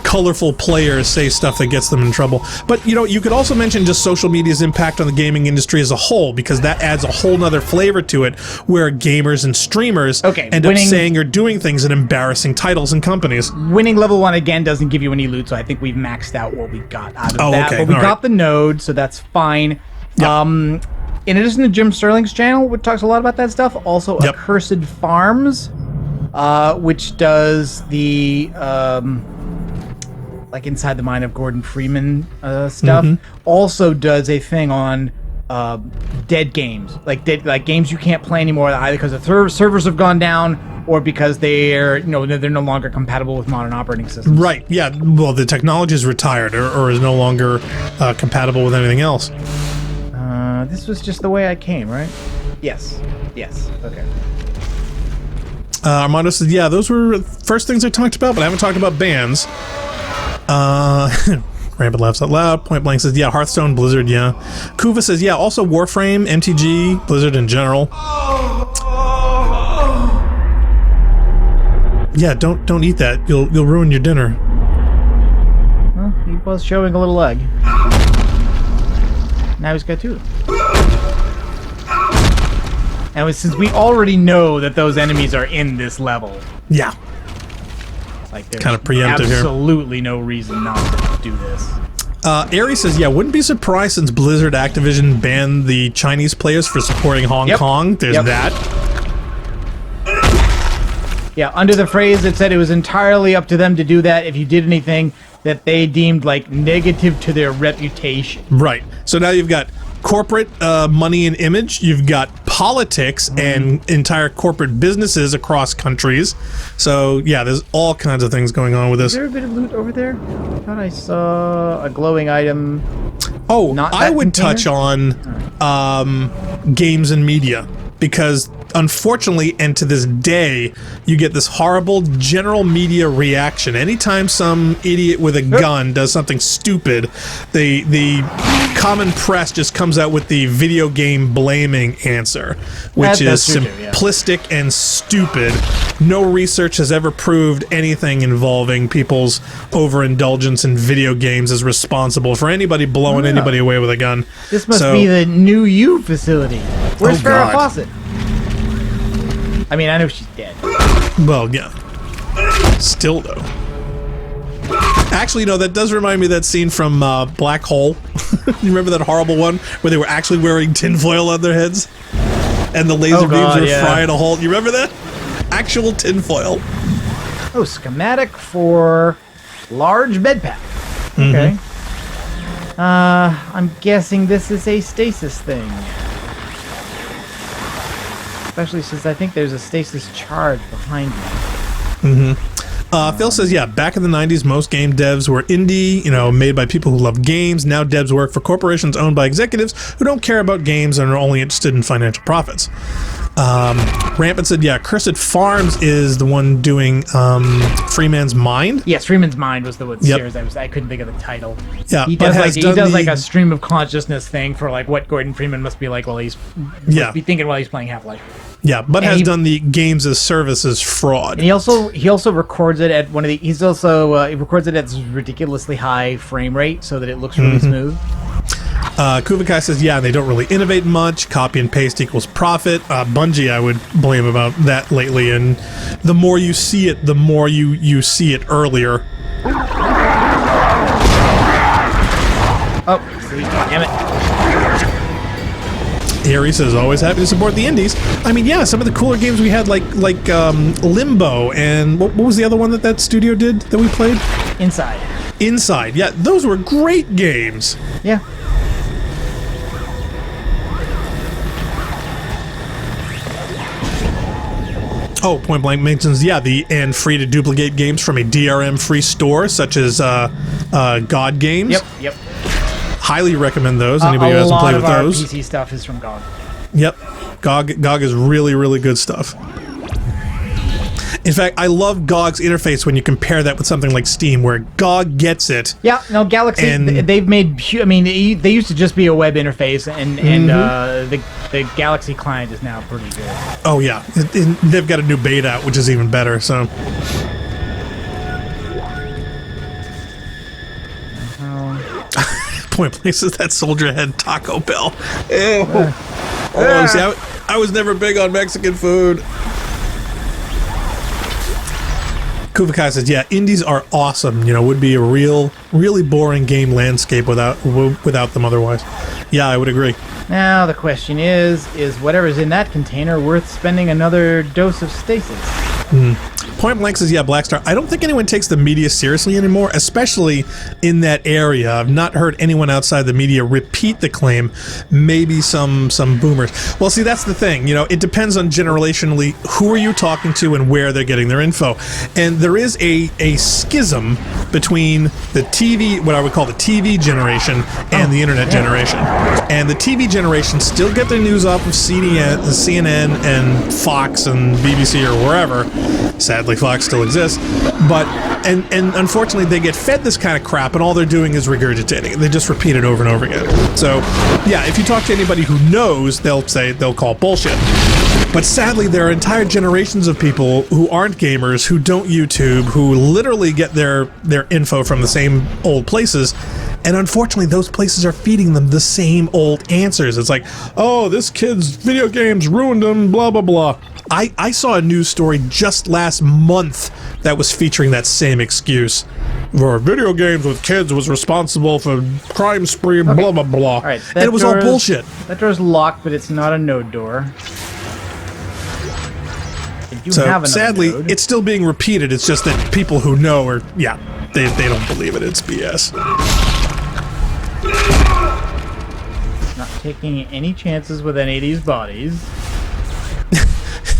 colorful players say stuff that gets them in trouble. But, you know, you could also mention just social media's impact on the gaming industry as a whole, because that adds a whole nother flavor to it, where gamers and streamers end up saying or doing things in embarrassing titles and companies. Winning level 1 again doesn't give you any loot, so I think we've maxed out what we got out of that. Okay. But we got the node, so that's fine. Yep. In addition to Jim Sterling's channel, which talks a lot about that stuff, also Accursed Farms, which does the like Inside the Mind of Gordon Freeman stuff, also does a thing on dead games, like games you can't play anymore, either because the servers have gone down or because they're no longer compatible with modern operating systems. Right. Yeah. Well, the technology is retired or is no longer compatible with anything else. This was just the way I came, right? Yes. Yes. Okay. Armando said, yeah, those were the first things I talked about, but I haven't talked about bands. Rampant laughs out loud. Point blank says, yeah, Hearthstone, Blizzard, yeah. Kuva says, yeah, also Warframe, MTG, Blizzard in general. Yeah, don't eat that. You'll ruin your dinner. Well, he was showing a little leg. Now he's got 2. And since we already know that those enemies are in this level. Yeah. Like, there's kind of preemptive here. Absolutely no reason not to do this. Aries says, yeah, wouldn't be surprised since Blizzard Activision banned the Chinese players for supporting Hong Kong. There's that. Yeah, under the phrase, it said it was entirely up to them to do that if you did anything that they deemed, like, negative to their reputation. Right. So now you've got corporate money and image, you've got politics and entire corporate businesses across countries. So yeah, there's all kinds of things going on with this. Is there a bit of loot over there? I thought I saw a glowing item. Oh, I would touch on games and media, because unfortunately, and to this day, you get this horrible general media reaction. Anytime some idiot with a gun does something stupid, the common press just comes out with the video game blaming answer, which is simplistic and stupid. No research has ever proved anything involving people's overindulgence in video games is responsible for anybody blowing anybody away with a gun. This must be the New You facility. Where's Farrah Fawcett? I mean, I know she's dead. Well, yeah. Still, though. Actually, no, that does remind me of that scene from Black Hole. You remember that horrible one where they were actually wearing tinfoil on their heads? And the laser beams were frying a hole. You remember that? Actual tinfoil. Oh, schematic for large med pack. Okay. I'm guessing this is a stasis thing. Especially since I think there's a stasis charge behind me. Phil says, yeah, back in the 90s, most game devs were indie, made by people who love games. Now devs work for corporations owned by executives who don't care about games and are only interested in financial profits. Rampant said, yeah, Cursed Farms is the one doing Freeman's Mind. Yes, Freeman's Mind was the one series I couldn't think of the title. Yeah, he does like a stream of consciousness thing for like what Gordon Freeman must be like while he's be thinking while he's playing Half-Life. Yeah, but has done the games as services fraud. And he also records it at one of the. He records it at this ridiculously high frame rate so that it looks really smooth. Kuvakai says, yeah, they don't really innovate much. Copy and paste equals profit. Bungie, I would blame about that lately. And the more you see it, the more you see it earlier. Oh, see, damn it. Harry says, always happy to support the indies. I mean, yeah, some of the cooler games we had, like Limbo, and what was the other one that studio did that we played? Inside, yeah, those were great games. Yeah. Oh, Point Blank mentions, yeah, and free to duplicate games from a DRM-free store, such as God Games. Yep. Highly recommend those. Anybody who hasn't played with those? A lot of our PC stuff is from GOG. Yep. GOG is really, really good stuff. In fact, I love GOG's interface when you compare that with something like Steam, where GOG gets it. Yeah, no, Galaxy, they've made... I mean, they used to just be a web interface, and the Galaxy client is now pretty good. Oh, yeah. They've got a new beta out, which is even better, so... Point places that soldier head Taco Bell. Ew. See, I was never big on Mexican food. Kuvakai says, yeah, indies are awesome. Would be a really boring game landscape without them otherwise. Yeah, I would agree. Now the question is whatever's in that container worth spending another dose of stasis? Point Blank says, yeah, Blackstar, I don't think anyone takes the media seriously anymore, especially in that area. I've not heard anyone outside the media repeat the claim. Maybe some boomers. Well, see, that's the thing. It depends on generationally who are you talking to and where they're getting their info. And there is a schism between the TV, what I would call the TV generation, and the internet generation. And the TV generation still get their news off of CNN and Fox and BBC or wherever. Sadly, Fox still exists, but and unfortunately they get fed this kind of crap, and all they're doing is regurgitating it. They just repeat it over and over again. So, yeah, if you talk to anybody who knows, they'll call bullshit. But sadly, there are entire generations of people who aren't gamers, who don't YouTube, who literally get their info from the same old places. And unfortunately, those places are feeding them the same old answers. It's like, oh, this kid's video games ruined him, blah, blah, blah. I saw a news story just last month that was featuring that same excuse. For video games with kids was responsible for crime spree, blah, blah, blah. All right, and it was all bullshit. That door's locked, but it's not a node door. So, sadly, it's still being repeated. It's just that people who know are, they don't believe it. It's BS. Not taking any chances with any of these bodies.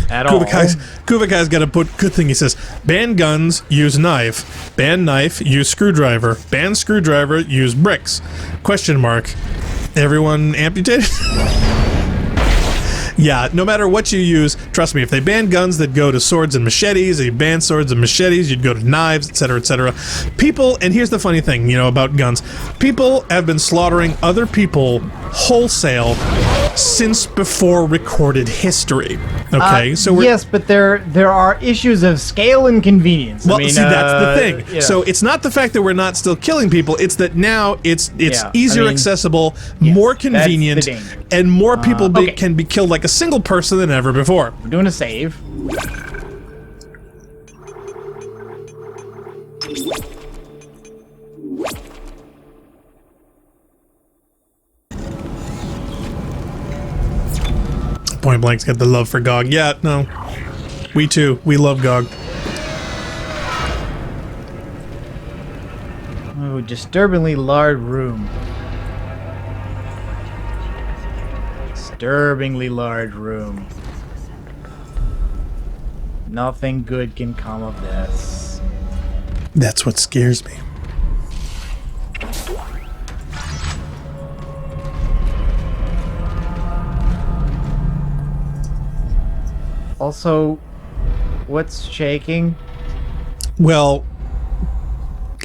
At all. Kuvakai's got a good thing. He says, ban guns, use knife. Ban knife, use screwdriver. Ban screwdriver, use bricks. Question mark. Everyone amputated? Yeah, no matter what you use, trust me, if they ban guns, they'd go to swords and machetes. If you ban swords and machetes, you'd go to knives, etc., etc. People, and here's the funny thing, about guns. People have been slaughtering other people wholesale since before recorded history. Okay, so yes, but there are issues of scale and convenience. Well, see, that's the thing. Yeah. So it's not the fact that we're not still killing people; it's that now it's easier, accessible, more convenient, and more people can be killed like a single person than ever before. We're doing a save. Point Blank's got the love for GOG. Yeah, no. We too. We love GOG. Oh, disturbingly large room. Disturbingly large room. Nothing good can come of this. That's what scares me. Also, what's shaking? Well,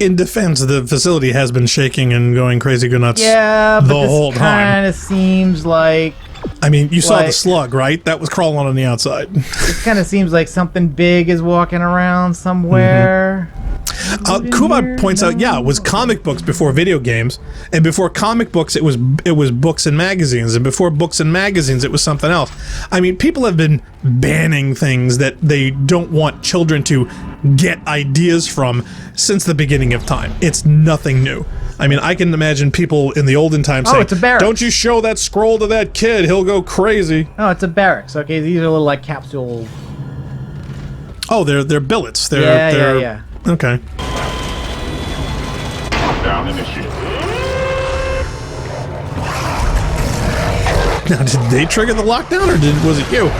in defense, the facility has been shaking and going crazy go nuts the whole time. This kind of seems like I mean, you saw the Like- slug, right? That was crawling on the outside. It kind of seems like something big is walking around somewhere. Kuba points out, yeah, it was comic books before video games, and before comic books, it was books and magazines, and before books and magazines, it was something else. I mean, people have been banning things that they don't want children to get ideas from since the beginning of time. It's nothing new. I mean, I can imagine people in the olden times saying, it's a barracks. "Don't you show that scroll to that kid, he'll go crazy." Oh, it's a barracks. Okay, these are little like capsule. Oh, they're billets. Yeah. Okay. Down initiative. Now, did they trigger the lockdown, or was it you?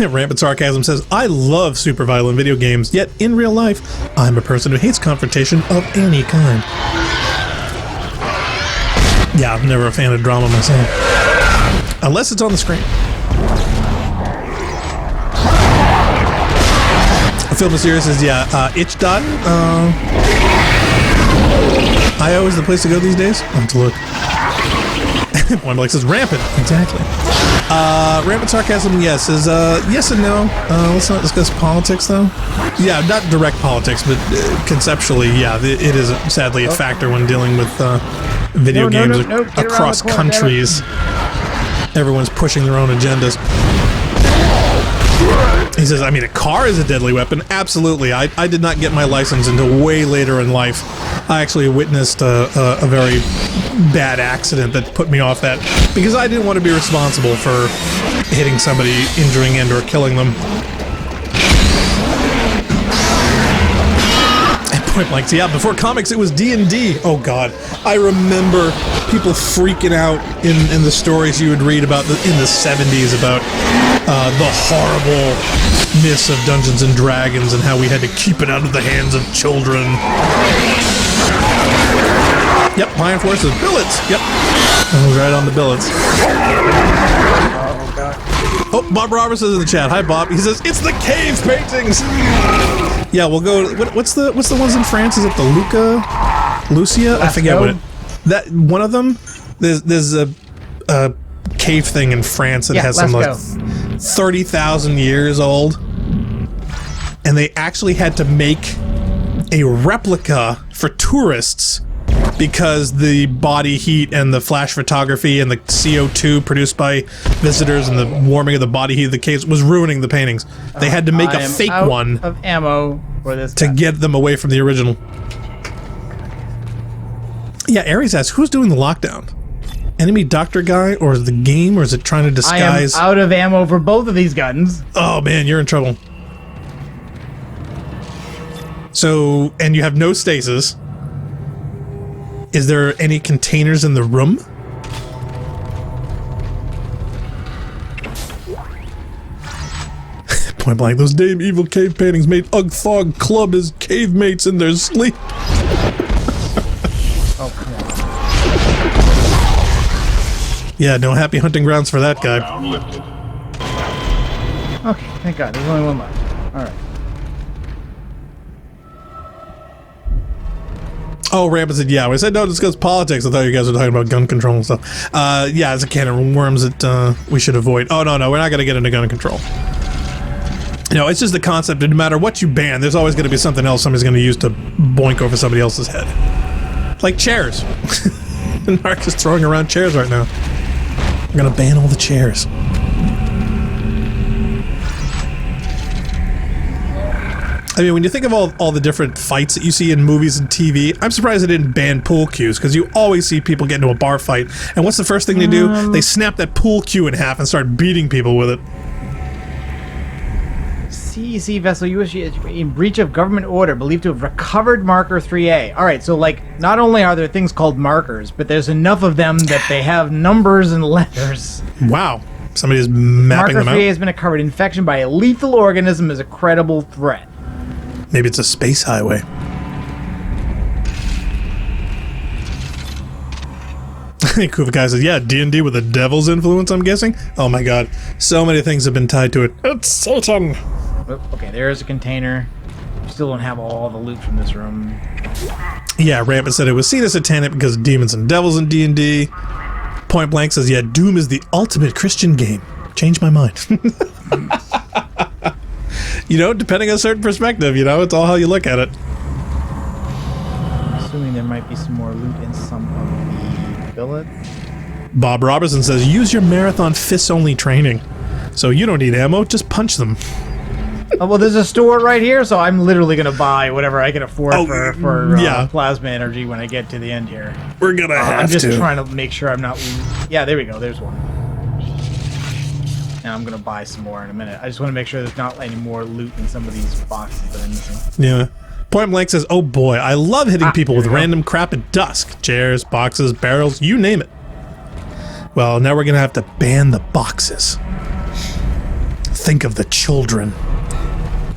Rampant Sarcasm says, I love super violent video games, yet in real life, I'm a person who hates confrontation of any kind. Yeah, I'm never a fan of drama myself. Unless it's on the screen. Film Mysterious says, yeah, Itch Dot. IO is the place to go these days? I'll have to look. One like says Rampant. Exactly. Rampant Sarcasm, yes, is yes and no. Let's not discuss politics, though. Yeah, not direct politics, but conceptually, yeah, it is sadly a factor when dealing with video games across countries. Everyone's pushing their own agendas. He says, I mean, a car is a deadly weapon. Absolutely. I did not get my license until way later in life. I actually witnessed a very bad accident that put me off that because I didn't want to be responsible for hitting somebody, injuring and or killing them. And point blank, yeah, before comics it was D&D. Oh god, I remember people freaking out in the stories you would read about in the 70s about the horribleness of Dungeons and Dragons and how we had to keep it out of the hands of children. Yep, Iron Force is billets. Yep, I was right on the billets. Oh, Bob Roberts is in the chat. Hi, Bob. He says it's the cave paintings. Yeah, we'll go. What's the ones in France? Is it the Lucia? I forget what it. That one of them. There's a cave thing in France that has some like 30,000 years old, and they actually had to make a replica for tourists because the body heat and the flash photography and the CO2 produced by visitors and the warming of the body heat of the caves was ruining the paintings. They had to make a fake one of ammo for this to get them away from the original. Yeah, Aries asks, who's doing the lockdown? Enemy doctor guy, or is the game, or is it trying to disguise? I am out of ammo for both of these guns. Oh man, you're in trouble. So, and you have no stasis. Is there any containers in the room? Point blank, those damn evil cave paintings made Ugthog club his cave mates in their sleep. Oh, come on. Yeah, no happy hunting grounds for that guy. Okay, thank God, there's only one left. Alright. Oh, Rampant said, yeah. When I said no discuss politics, I thought you guys were talking about gun control and stuff. Yeah, it's a can of worms that we should avoid. Oh, no, we're not going to get into gun control. You know, it's just the concept that no matter what you ban, there's always going to be something else somebody's going to use to boink over somebody else's head. Like chairs. And Mark is throwing around chairs right now. We're going to ban all the chairs. I mean, when you think of all the different fights that you see in movies and TV, I'm surprised they didn't ban pool cues, because you always see people get into a bar fight, and what's the first thing they do? They snap that pool cue in half and start beating people with it. CEC vessel USG in breach of government order, believed to have recovered marker 3A. Alright, so like, not only are there things called markers, but there's enough of them that they have numbers and letters. Wow. Somebody's mapping them out. Marker 3A has been recovered. Infection by a lethal organism is a credible threat. Maybe it's a space highway. Kuva guy says, yeah, D&D with the devil's influence, I'm guessing? Oh my god. So many things have been tied to it. It's Satan! Okay, there's a container. still don't have all the loot from this room. Yeah, Rampant said it was seen as satanic because of demons and devils in D&D. Point Blank says, yeah, Doom is the ultimate Christian game. Changed my mind. You know, depending on a certain perspective, you know, it's all how you look at it. Assuming there might be some more loot in some of the billets. Bob Robertson says, use your marathon fists-only training. So you don't need ammo, just punch them. Oh, well, there's a store right here, so I'm literally going to buy whatever I can afford for plasma energy when I get to the end here. We're going to have I'm just to. trying to make sure I'm not... Yeah, there we go. There's one. And I'm going to buy some more in a minute. I just want to make sure there's not any more loot in some of these boxes that I'm missing. Yeah. Point Blank says, oh boy, I love hitting people with random crap at dusk. Chairs, boxes, barrels, you name it. Well, now we're going to have to ban the boxes. Think of the children.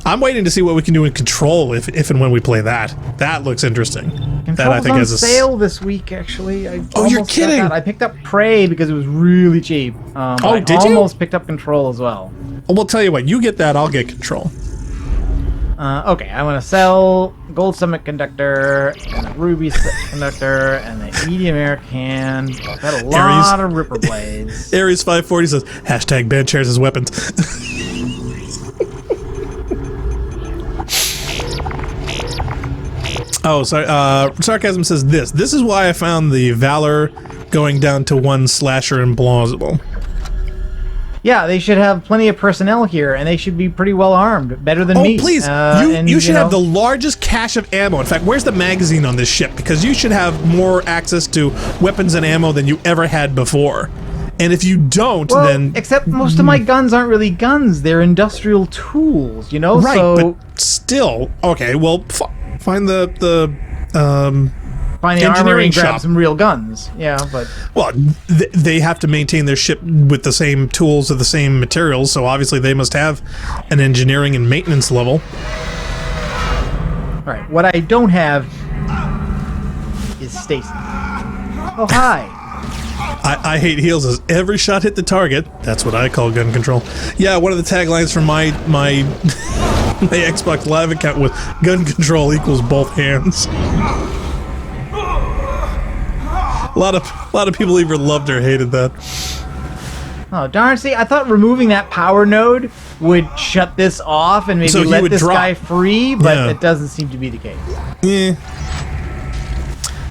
I'm waiting to see what we can do in Control if and when we play that. That looks interesting. Control's that I think on has a sale this week, actually. Oh, you're kidding! I picked up Prey because it was really cheap. Did you? I almost picked up Control as well. Oh, we'll tell you what. You get that, I'll get Control. Okay, I'm going to sell Gold Semiconductor, and a Ruby Conductor, and the medium air can. I've got a lot of Ripper Blades. Ares 540 says, hashtag ban chairs as weapons. Oh, sorry. Sarcasm says this. This is why I found the Valor going down to 1 slasher implausible. Yeah, they should have plenty of personnel here, and they should be pretty well armed. Better than me. Oh, please. You should have the largest cache of ammo. In fact, where's the magazine on this ship? Because you should have more access to weapons and ammo than you ever had before. And if you don't, then... Except most of my guns aren't really guns. They're industrial tools, you know? Right, so... but still... Okay, well, find the find the armory and grab some real guns. Yeah, but... Well, they have to maintain their ship with the same tools or the same materials, so obviously they must have an engineering and maintenance level. Alright, what I don't have is Stacy. Oh, hi. I hate heals as every shot hit the target. That's what I call gun control. Yeah, one of the taglines from my my Xbox Live account was gun control equals both hands. A lot of people either loved or hated that. Oh, darn. See, I thought removing that power node would shut this off and maybe let this guy free, but it doesn't seem to be the case. Yeah.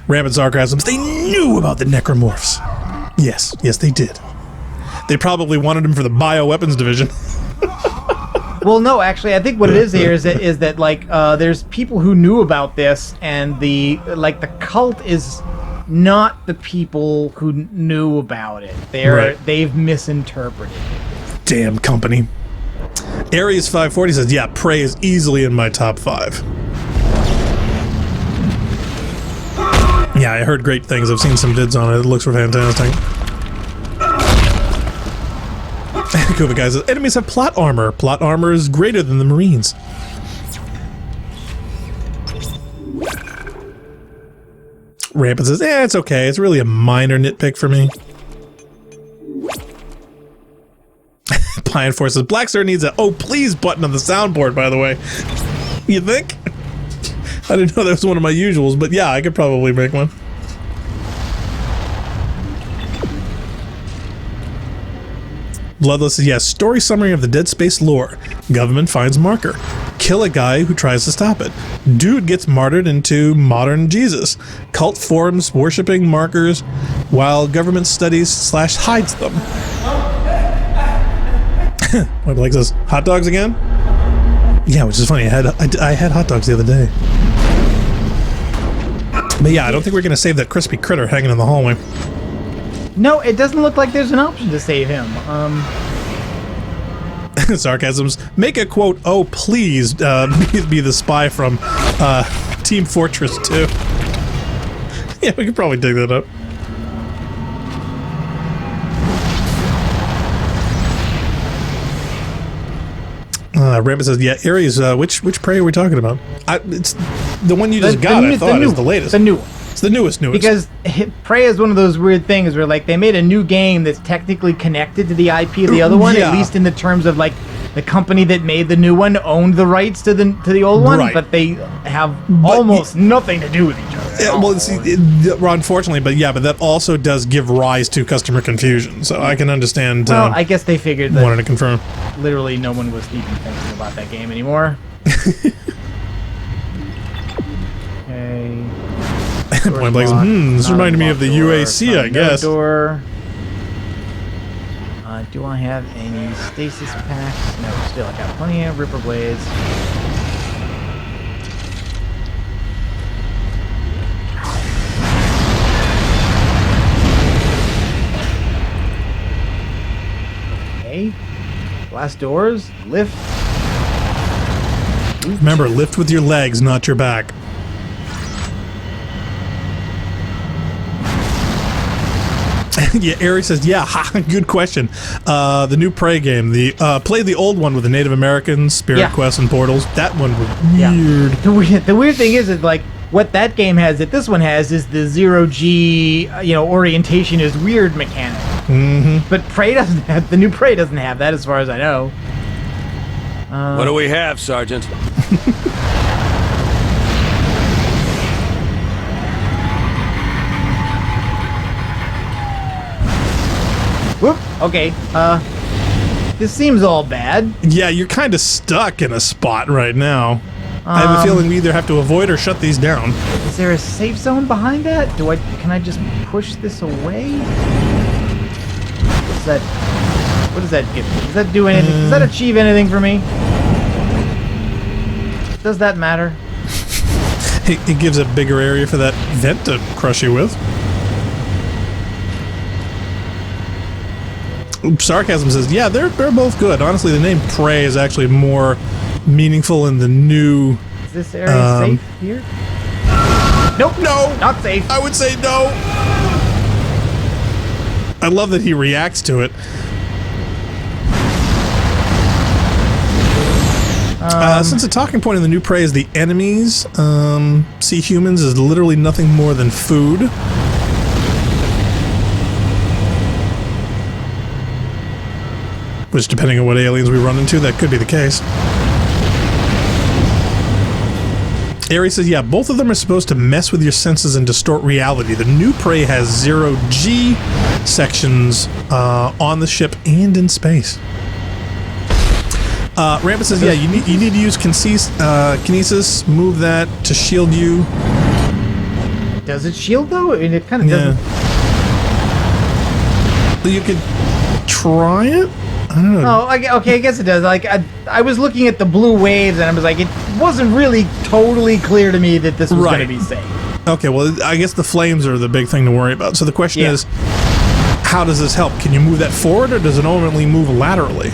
Rampant sarcasms. They knew about the necromorphs. Yes, they did. They probably wanted him for the bioweapons division. Well, no, actually, I think what it is here is that like there's people who knew about this, and the cult is not the people who knew about it. They've misinterpreted it. Damn company. Ares 540 says, yeah, Prey is easily in my top 5. Yeah, I heard great things. I've seen some vids on it. It looks fantastic. Kuba guy says, enemies have plot armor. Plot armor is greater than the Marines. Rampant says, it's okay. It's really a minor nitpick for me. Pine Force says, Black Star needs a oh please button on the soundboard, by the way. You think? I didn't know that was one of my usuals, but yeah, I could probably make one. Bloodless says, yes, story summary of the Dead Space lore. Government finds marker. Kill a guy who tries to stop it. Dude gets martyred into modern Jesus. Cult forms worshipping markers while government studies / hides them. What, like this? Hot dogs again? Yeah, which is funny. I had hot dogs the other day. But yeah, I don't think we're going to save that crispy critter hanging in the hallway. No, it doesn't look like there's an option to save him. Sarcasms. Make a quote, oh please, be the spy from Team Fortress 2. Yeah, we could probably dig that up. Rampant says, yeah, Ares, which Prey are we talking about? It's the one you just got, I thought, is the latest. The new one. It's the newest. Because Prey is one of those weird things where, like, they made a new game that's technically connected to the IP of the other one, at least in the terms of, like, the company that made the new one owned the rights to the old one, Right. but they have almost nothing to do with each other. Yeah, well, see, unfortunately, but that also does give rise to customer confusion. So I can understand. Well, I guess they figured that wanted to confirm. literally no one was even thinking about that game anymore. Okay. Point blank. This reminded me of the UAC, I guess. Door. Do I have any stasis packs? No, still. I got plenty of Ripper Blades. Okay. Glass doors. Lift. Remember, lift with your legs, not your back. Yeah, Eric says, yeah, good question. The new Prey game, play the old one with the Native Americans, Spirit Quest, and Portals. That one was weird. The weird thing is that, like, what that game has that this one has is the zero-G, orientation is weird mechanic. Mm-hmm. But Prey doesn't have, the new Prey doesn't have that as far as I know. What do we have, Sergeant? Whoop. Okay. This seems all bad. Yeah, you're kind of stuck in a spot right now. I have a feeling we either have to avoid or shut these down. Is there a safe zone behind that? Can I just push this away? What's that? What does that give me? Does that do anything? Does that achieve anything for me? Does that matter? It gives a bigger area for that vent to crush you with. Sarcasm says, yeah, they're both good. Honestly, the name Prey is actually more meaningful in the new... Is this area safe here? Nope. No. Not safe. I would say no. I love that he reacts to it. Since the talking point in the new Prey is the enemies, see humans is literally nothing more than food. Which, depending on what aliens we run into, that could be the case. Ares says, yeah, both of them are supposed to mess with your senses and distort reality. The new Prey has zero-G sections on the ship and in space. Rampant says, yeah, you need to use kinesis, move that to shield you. Does it shield, though? I mean, it kind of doesn't... You could try it? I don't know. Oh, okay, I guess it does. Like, I was looking at the blue waves, and I was like, it wasn't really totally clear to me that this was going to be safe. Okay, well, I guess the flames are the big thing to worry about. So the question is, how does this help? Can you move that forward, or does it only move laterally?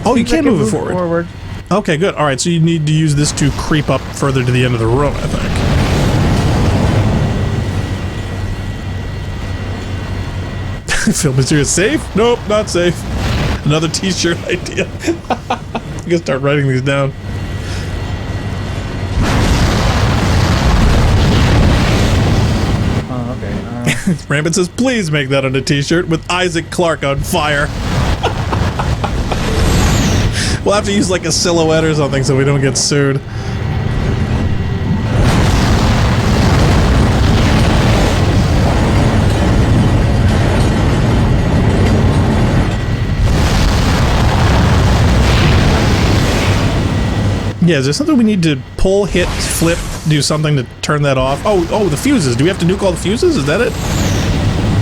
Oh, you can move it forward. Okay, good. All right, so you need to use this to creep up further to the end of the room, I think. Phil Mysterious, safe? Nope, not safe. Another t-shirt idea. I'm gonna start writing these down. Oh, okay. Rampant says, please make that on a t-shirt with Isaac Clarke on fire. We'll have to use like a silhouette or something so we don't get sued. Yeah, is there something we need to pull, hit, flip, do something to turn that off? Oh, the fuses. Do we have to nuke all the fuses? Is that it?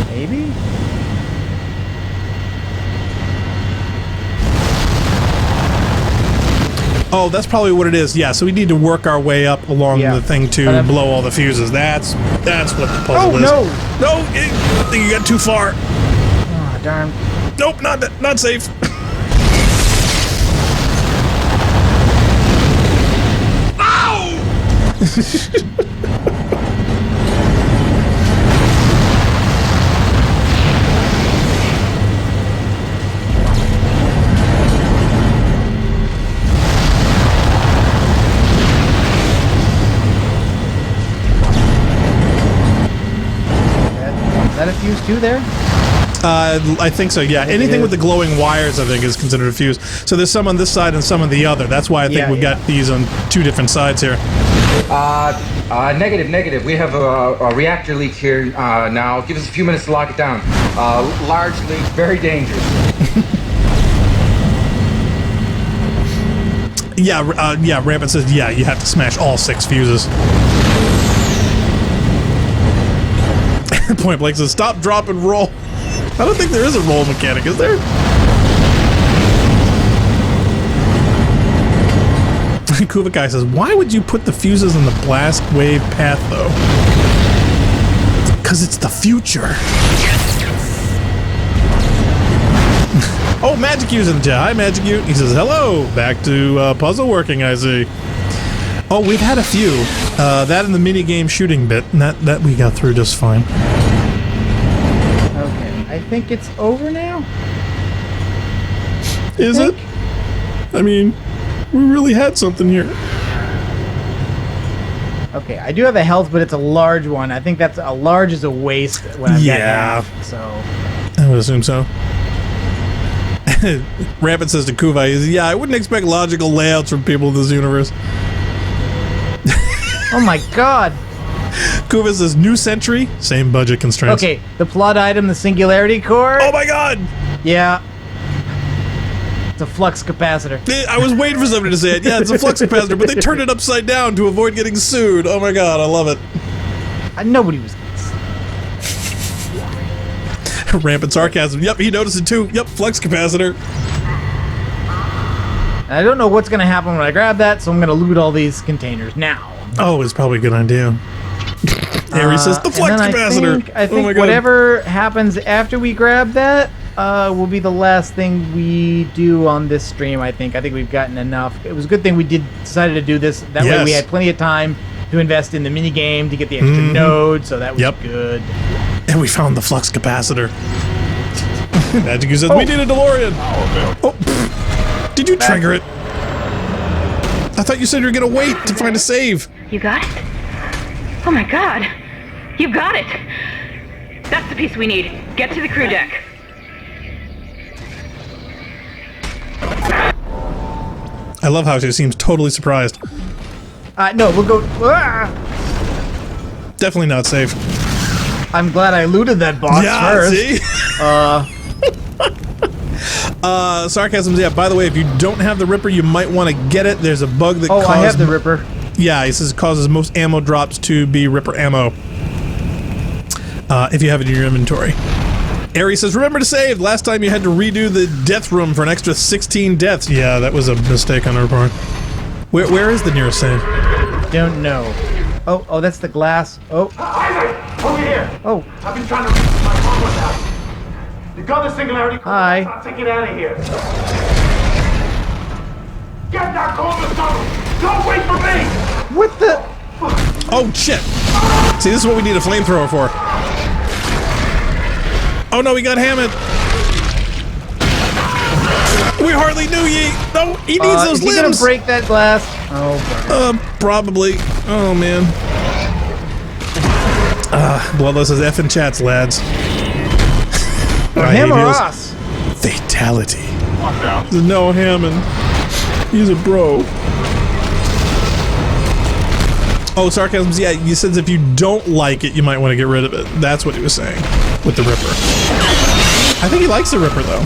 Maybe? Oh, that's probably what it is. Yeah, so we need to work our way up along the thing to blow all the fuses. That's what the puzzle is. No! No! I think you got too far. Oh, darn. Nope, not safe. Is that a fuse too there? I think so, yeah. Anything with the glowing wires, I think, is considered a fuse. So there's some on this side and some on the other. That's why I think we've got these on 2 different sides here. Negative. We have a reactor leak here now. Give us a few minutes to lock it down. Large leak, very dangerous. Yeah, Rampant says, yeah, you have to smash all 6 fuses. Point Blank says, stop, drop, and roll. I don't think there is a roll mechanic, is there? Kuvakai says, why would you put the fuses in the blast wave path, though? Because it's the future. Oh, Magic U's in the chat. Hi, Magic U. He says, hello. Back to puzzle working, I see. Oh, we've had a few. That and the minigame shooting bit. That we got through just fine. Okay, I think it's over now. Is it? I mean, we really had something here. Okay, I do have a health, but it's a large one. I think that's a large is a waste when I've got half, so I would assume so. Rampant says to Kuva, yeah, I wouldn't expect logical layouts from people in this universe. Oh my god. Kuva says new century, same budget constraints. Okay, the plot item, the singularity core. Oh my god! Yeah. It's a flux capacitor. I was waiting for somebody to say it. Yeah, it's a flux capacitor, but they turned it upside down to avoid getting sued. Oh my god, I love it. Nobody was. Rampant sarcasm. Yep, he noticed it too. Yep, flux capacitor. I don't know what's going to happen when I grab that, so I'm going to loot all these containers now. Oh, it's probably a good idea. Ares says the flux capacitor. I think oh my whatever happens after we grab that will be the last thing we do on this stream, I think. I think we've gotten enough. It was a good thing we decided to do this. That way we had plenty of time to invest in the mini game to get the extra node, so that was good. And we found the flux capacitor. Magic says, we need a DeLorean. Oh, did you trigger it? I thought you said you were going to wait to find a save. You got it? Oh my god. You got it. That's the piece we need. Get to the crew deck. I love how she seems totally surprised. No, we'll go... Definitely not safe. I'm glad I looted that box first. See? Sarcasm's, by the way, if you don't have the Ripper, you might want to get it. There's a bug that I have the Ripper. Yeah, he says it causes most ammo drops to be Ripper ammo. If you have it in your inventory. Ares says, remember to save. Last time you had to redo the death room for an extra 16 deaths. Yeah, that was a mistake on our part. Where is the nearest save? Don't know. Oh, that's the glass. Oh. Isaac! Over here! Oh. I've been trying to reach my phone with that. You got the singularity core. Hi. I'll take it out of here. Get that core to tunnel! Don't wait for me! What the? Oh, shit. See, this is what we need a flamethrower for. Oh, no, we got Hammond. We hardly knew ye. No, he needs those limbs. Is he gonna break that glass? Oh, probably. Oh, man. Bloodless says F in chats, lads. Him or us? Fatality. No, Hammond. He's a bro. Oh, Sarcasm's, yeah, he says if you don't like it, you might want to get rid of it. That's what he was saying with the Ripper. I think he likes the Ripper, though.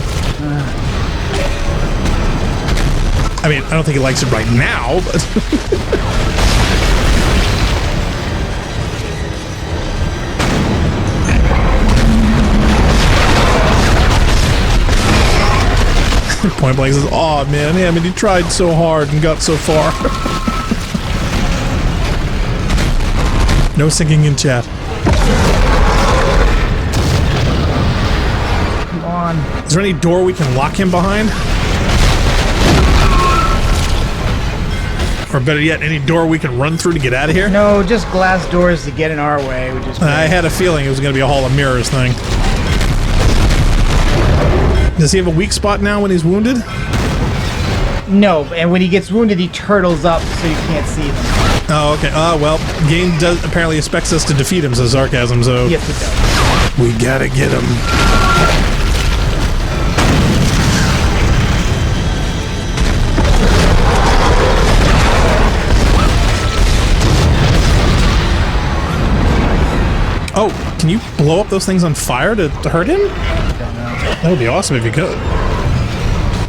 I mean, I don't think he likes it right now, but... Point Blank says, aw, man, Hammond, you tried so hard and got so far. No singing in chat. Come on. Is there any door we can lock him behind? Or better yet, any door we can run through to get out of here? No, just glass doors to get in our way. I had a feeling it was going to be a Hall of Mirrors thing. Does he have a weak spot now when he's wounded? No, and when he gets wounded, he turtles up so you can't see them. Oh, okay. Well, game does apparently expects us to defeat him, says Sarcasm, so... Yes, it does. We gotta get him. Oh, can you blow up those things on fire to hurt him? That would be awesome if you could.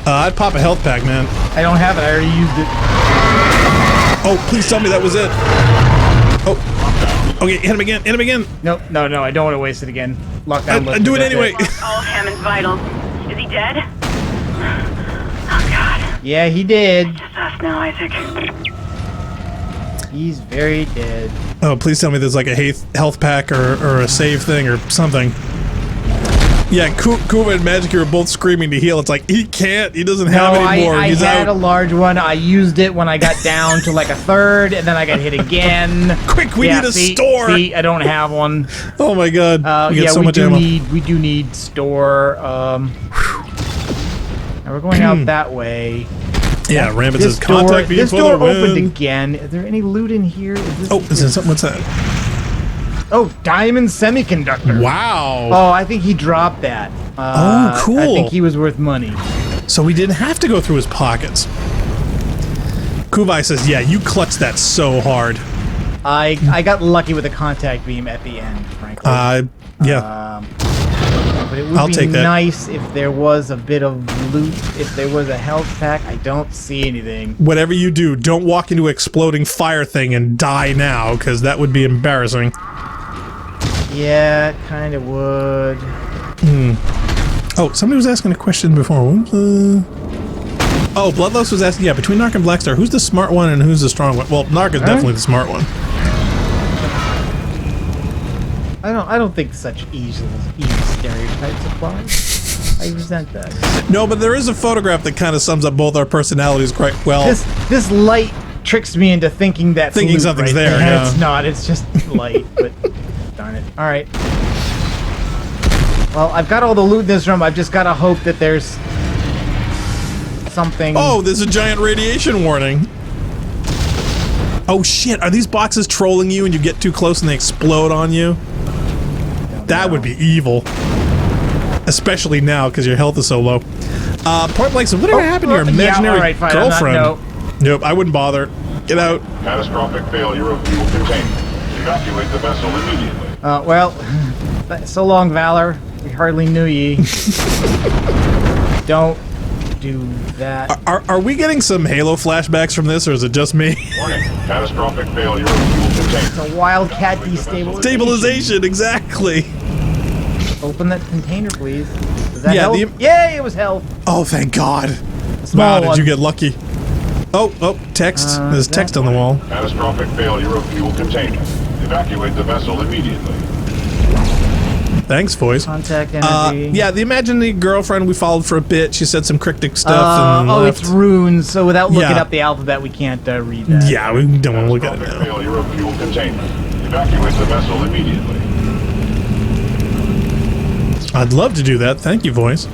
I'd pop a health pack, man. I don't have it. I already used it. Oh, please tell me that was it. Oh. Okay, hit him again. Hit him again. No, I don't want to waste it again. Lockdown. I do it anyway. All of Hammond's vitals. Is he dead? Oh, God. Yeah, he did. Just us now, Isaac. He's very dead. Oh, please tell me there's like a health pack or a save thing or something. Yeah, Kuma and Magic are both screaming to heal. It's like, he can't. He doesn't have any more. I He's had out. a large one. I used it when I got down to like a third, and then I got hit again. Quick, we need a store. See, I don't have one. Oh my God. We get so we much do ammo. we do need store. Now we're going out that way. Yeah, Rampant says contact me This for door the win. opened again. Is there any loot in here? Is there something? What's that? Oh, diamond semiconductor. Wow. Oh, I think he dropped that. Oh, cool. I think he was worth money. So we didn't have to go through his pockets. Kuvai says, yeah, you clutched that so hard. I got lucky with a contact beam at the end, frankly. Yeah. But it would be nice if there was a bit of loot, if there was a health pack. I don't see anything. Whatever you do, don't walk into an exploding fire thing and die now, because that would be embarrassing. Yeah, it kind of would. Oh, somebody was asking a question before. Oh, Bloodlust was asking, yeah, between Narc and Blackstar, who's the smart one and who's the strong one? Well, Narc is definitely the smart one. I don't think such easy stereotypes apply. I resent that. No, but there is a photograph that kind of sums up both our personalities quite well. This light tricks me into thinking that something's there. Yeah. It's not. It's just light. But darn it. All right. Well, I've got all the loot in this room. I've just got to hope that there's something. Oh, there's a giant radiation warning. Oh shit! Are these boxes trolling you and you get too close and they explode on you? That would be evil. Especially now, because your health is so low. Point blank said, whatever happened to your imaginary girlfriend? Nope, I wouldn't bother. Get out. Catastrophic failure of fuel containment. Evacuate the vessel immediately. Well, so long, Valor. We hardly knew ye. Don't do that. Are we getting some Halo flashbacks from this, or is it just me? Warning. Catastrophic failure of fuel containment. It's a wildcat destabilization. Stabilization, exactly. Open that container, please. Does that help? Yay, it was health. Oh, thank God. Small wow, did you get lucky? Oh, text. There's text on the wall. Catastrophic failure of fuel containment. Evacuate the vessel immediately. Thanks, voice. Contact energy. Yeah, the imaginary girlfriend we followed for a bit. She said some cryptic stuff and left. It's runes, so without looking up the alphabet, we can't read that. Yeah, we don't want to look at it now. Failure of fuel containment. Evacuate the vessel immediately. I'd love to do that. Thank you, voice.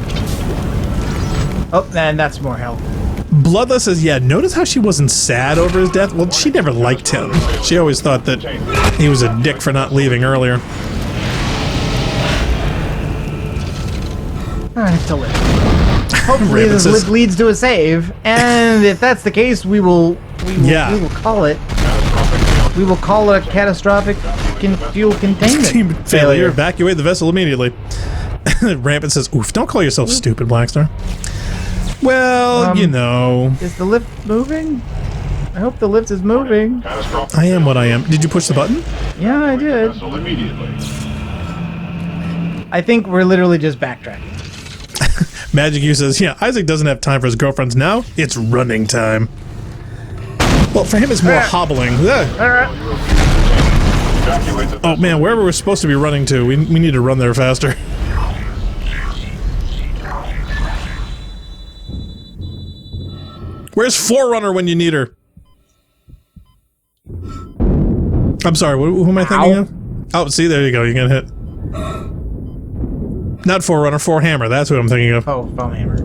Oh, and that's more help. Bloodless says, yeah, notice how she wasn't sad over his death? Well, she never liked him. She always thought that he was a dick for not leaving earlier. Alright, to live. Hopefully this lift leads to a save, and if that's the case, we will call it. We will call it a catastrophic fuel containment failure. Evacuate the vessel immediately. Rampant says, oof, don't call yourself stupid, Blackstar. Well, you know. Is the lift moving? I hope the lift is moving. I am what I am. Did you push the button? Yeah, I did. I think we're literally just backtracking. Magic U says, yeah, Isaac doesn't have time for his girlfriends now. It's running time. Well, for him, it's more hobbling. Oh, man, wherever we're supposed to be running to, we need to run there faster. Where's Forerunner when you need her? I'm sorry, who am I thinking of? Oh, see, there you go, you got hit. Not Forerunner, Forehammer, that's what I'm thinking of. Oh, Foehammer.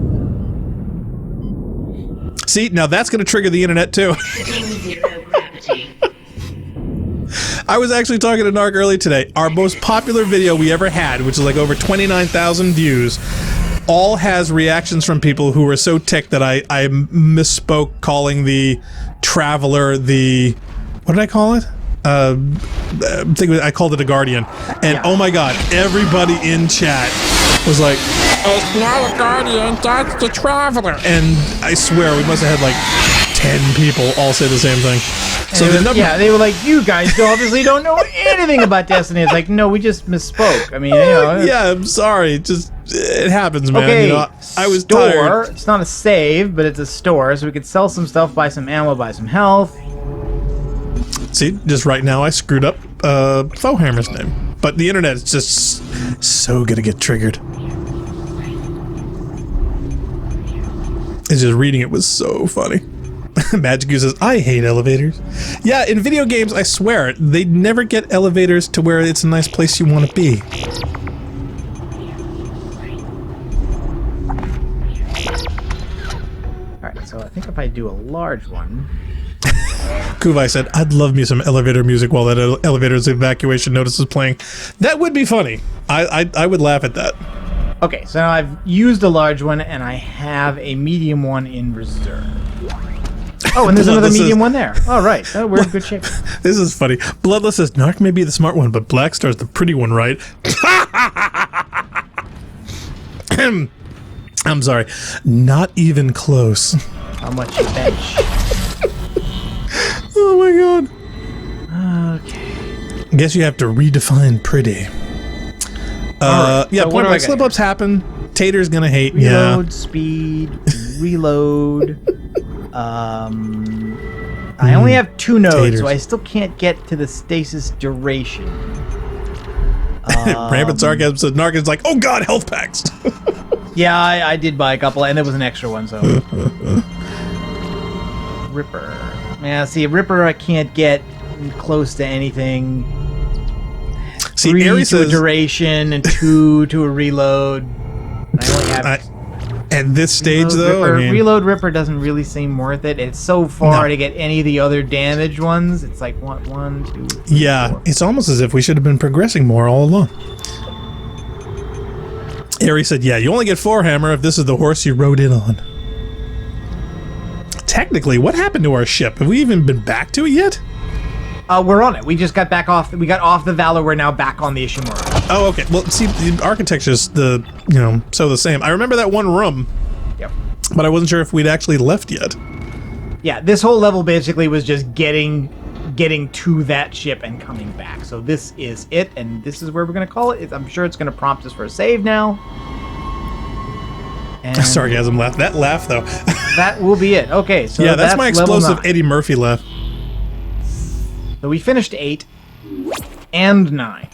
See, now that's going to trigger the internet too. I was actually talking to Narc early today. Our most popular video we ever had, which is like over 29,000 views, all has reactions from people who were so ticked that I misspoke calling the Traveler the... What did I call it? I called it a Guardian. And oh my god, everybody in chat was like, "It's not a Guardian, that's the Traveler." And I swear, we must have had like 10 people all say the same thing. So they were like, "You guys obviously don't know anything about Destiny." It's like, no, we just misspoke. I mean, yeah, I'm sorry. Just it happens, man. Okay, I was store. tired. It's not a save, but it's a store, so we could sell some stuff, buy some ammo, buy some health. See, just right now I screwed up Fohammer's name, but the internet is just so gonna get triggered. It's just reading it was so funny. Magic says, I hate elevators. Yeah, in video games, I swear, they never get elevators to where it's a nice place you want to be. Alright, so I think if I do a large one... Kuvai said, I'd love me some elevator music while that elevator's evacuation notice is playing. That would be funny. I would laugh at that. Okay, so now I've used a large one, and I have a medium one in reserve. Oh, and there's another medium one there. All right, we're in good shape. This is funny. Bloodless says, Narc may be the smart one, but Blackstar's the pretty one, right? I'm sorry. Not even close. How much you bench? Oh my god. Okay. Guess you have to redefine pretty. Right, yeah, so point blank, slip-ups happen. Tater's gonna hate. Reload, speed, reload. I only have 2 nodes, Taters. so I still can't get to the stasis duration. Rampant Sarcasm said, Narc is like, oh god, health packs. Yeah, I did buy a couple, and there was an extra one, so... Ripper. Yeah, see, Ripper I can't get close to anything. See, 3 Ares to a says, duration and 2 to a reload. I only have... at this stage, though, Ripper, I mean... Reload Ripper doesn't really seem worth it. It's so far to get any of the other damaged ones. It's like, what, 1, 2, 3, Yeah, 4. it's almost as if we should have been progressing more all along. Ares said, yeah, you only get 4 hammer if this is the horse you rode in on. Technically, what happened to our ship? Have we even been back to it yet? We're on it. We just got back off. We got off the Valor. We're now back on the Ishimura. Oh, okay. Well, see, the architecture's so the same. I remember that one room. Yep. But I wasn't sure if we'd actually left yet. Yeah, this whole level basically was just getting to that ship and coming back. So this is it, and this is where we're going to call it. I'm sure it's going to prompt us for a save now. And Sarcasm laugh. That laugh, though. That will be it. Okay, so yeah, that's my level explosive 9. Eddie Murphy laugh. So we finished 8 and 9.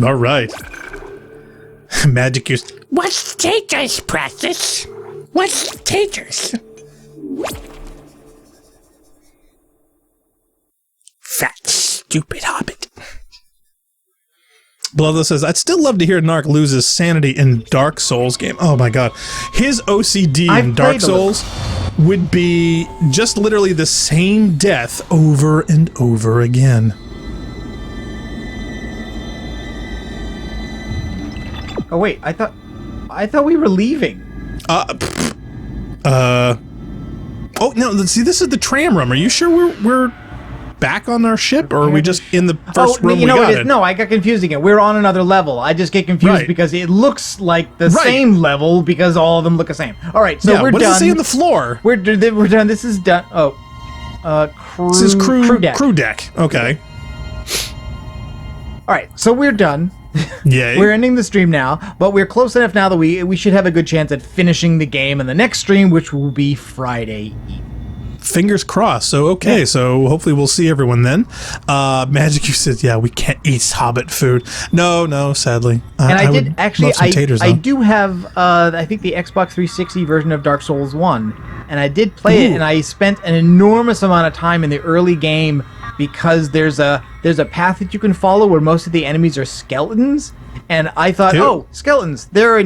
All right. Magic use. What's taters, Practice? What's taters? Fat, stupid hobbit. Bloodless says, I'd still love to hear Narc lose his sanity in Dark Souls game. Oh my god. His OCD in Dark Souls would be just literally the same death over and over again. Oh wait, I thought we were leaving. Oh no, see, this is the tram room. Are you sure we're back on our ship, or are we just in the first room we got in? No, I got confused again. We're on another level. I just get confused because it looks like the same level because all of them look the same. All right, so we're done. What does it say on the floor? We're done. This is done. Oh, this is crew deck. Crew deck. Okay. All right, so we're done. Yay. We're ending the stream now, but we're close enough now that we should have a good chance at finishing the game in the next stream, which will be Friday evening. Fingers crossed. So, okay, so hopefully we'll see everyone then. Magic, you said, yeah, we can't eat Hobbit food. No, sadly. And I did, actually, taters, I do have, I think the Xbox 360 version of Dark Souls 1, and I did play it, and I spent an enormous amount of time in the early game because there's a path that you can follow where most of the enemies are skeletons, and I thought, oh, skeletons, they're a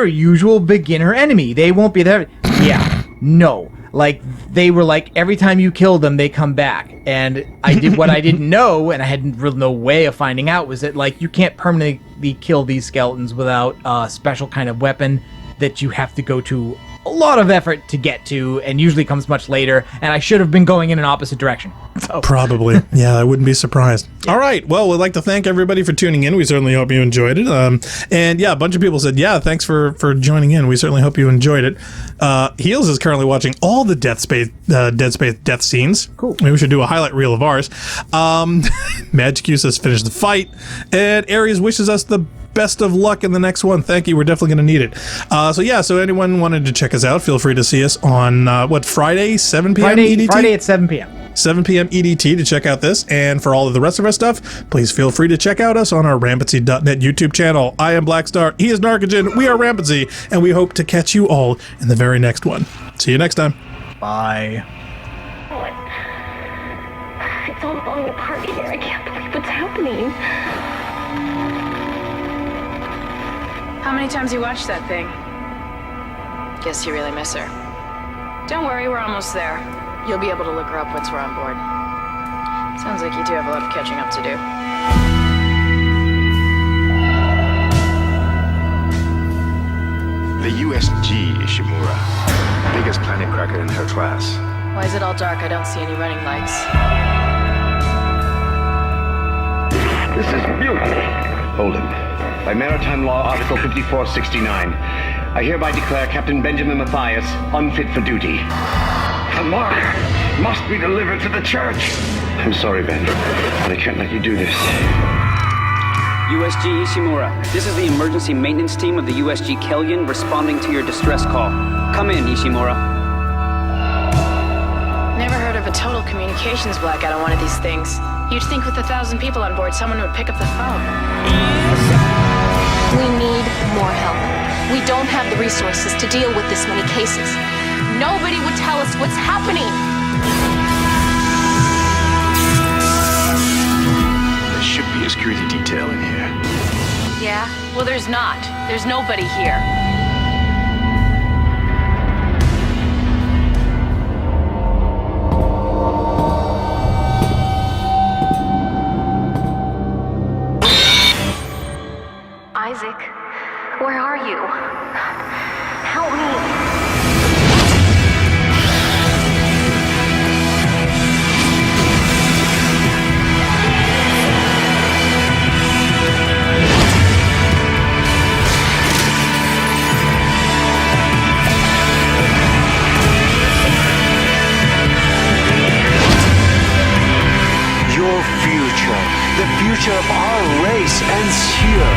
usual beginner enemy. They won't be there. Yeah, no. like they were like every time you kill them they come back, and I did what I didn't know, and I had really no way of finding out, was that like you can't permanently kill these skeletons without a special kind of weapon that you have to go to a lot of effort to get to, and usually comes much later, and I should have been going in an opposite direction. So. Probably. Yeah, I wouldn't be surprised. Yeah. All right. Well, we'd like to thank everybody for tuning in. We certainly hope you enjoyed it. And yeah, a bunch of people said, yeah, thanks for joining in. We certainly hope you enjoyed it. Heels is currently watching all the Dead Space death scenes. Cool. Maybe we should do a highlight reel of ours. Magic Q says, finish the fight. And Aries wishes us the best of luck in the next one. Thank you. We're definitely going to need it. So anyone wanted to check us out, feel free to see us on, Friday, 7 p.m. EDT? Friday at 7 p.m. 7 p.m. EDT to check out this. And for all of the rest of our stuff, please feel free to check out us on our Rampancy.net YouTube channel. I am Blackstar. He is Narcogen. We are Rampancy. And we hope to catch you all in the very next one. See you next time. Bye. It's all falling apart here. I can't believe what's happening. How many times you watched that thing? Guess you really miss her. Don't worry, we're almost there. You'll be able to look her up once we're on board. Sounds like you two have a lot of catching up to do. The USG Ishimura. Biggest planet cracker in her class. Why is it all dark? I don't see any running lights. This is mutiny. Hold him. By Maritime Law, Article 5469, I hereby declare Captain Benjamin Mathias unfit for duty. The mark must be delivered to the church. I'm sorry, Ben, but I can't let you do this. USG Ishimura, this is the emergency maintenance team of the USG Kellyan responding to your distress call. Come in, Ishimura. Never heard of a total communications blackout on one of these things. You'd think with 1,000 people on board, someone would pick up the phone. We need more help. We don't have the resources to deal with this many cases. Nobody would tell us what's happening. There should be a security detail in here. Yeah? Well, there's not. There's nobody here. Isaac, where are you? Help me. Your future, the future of our race ends here.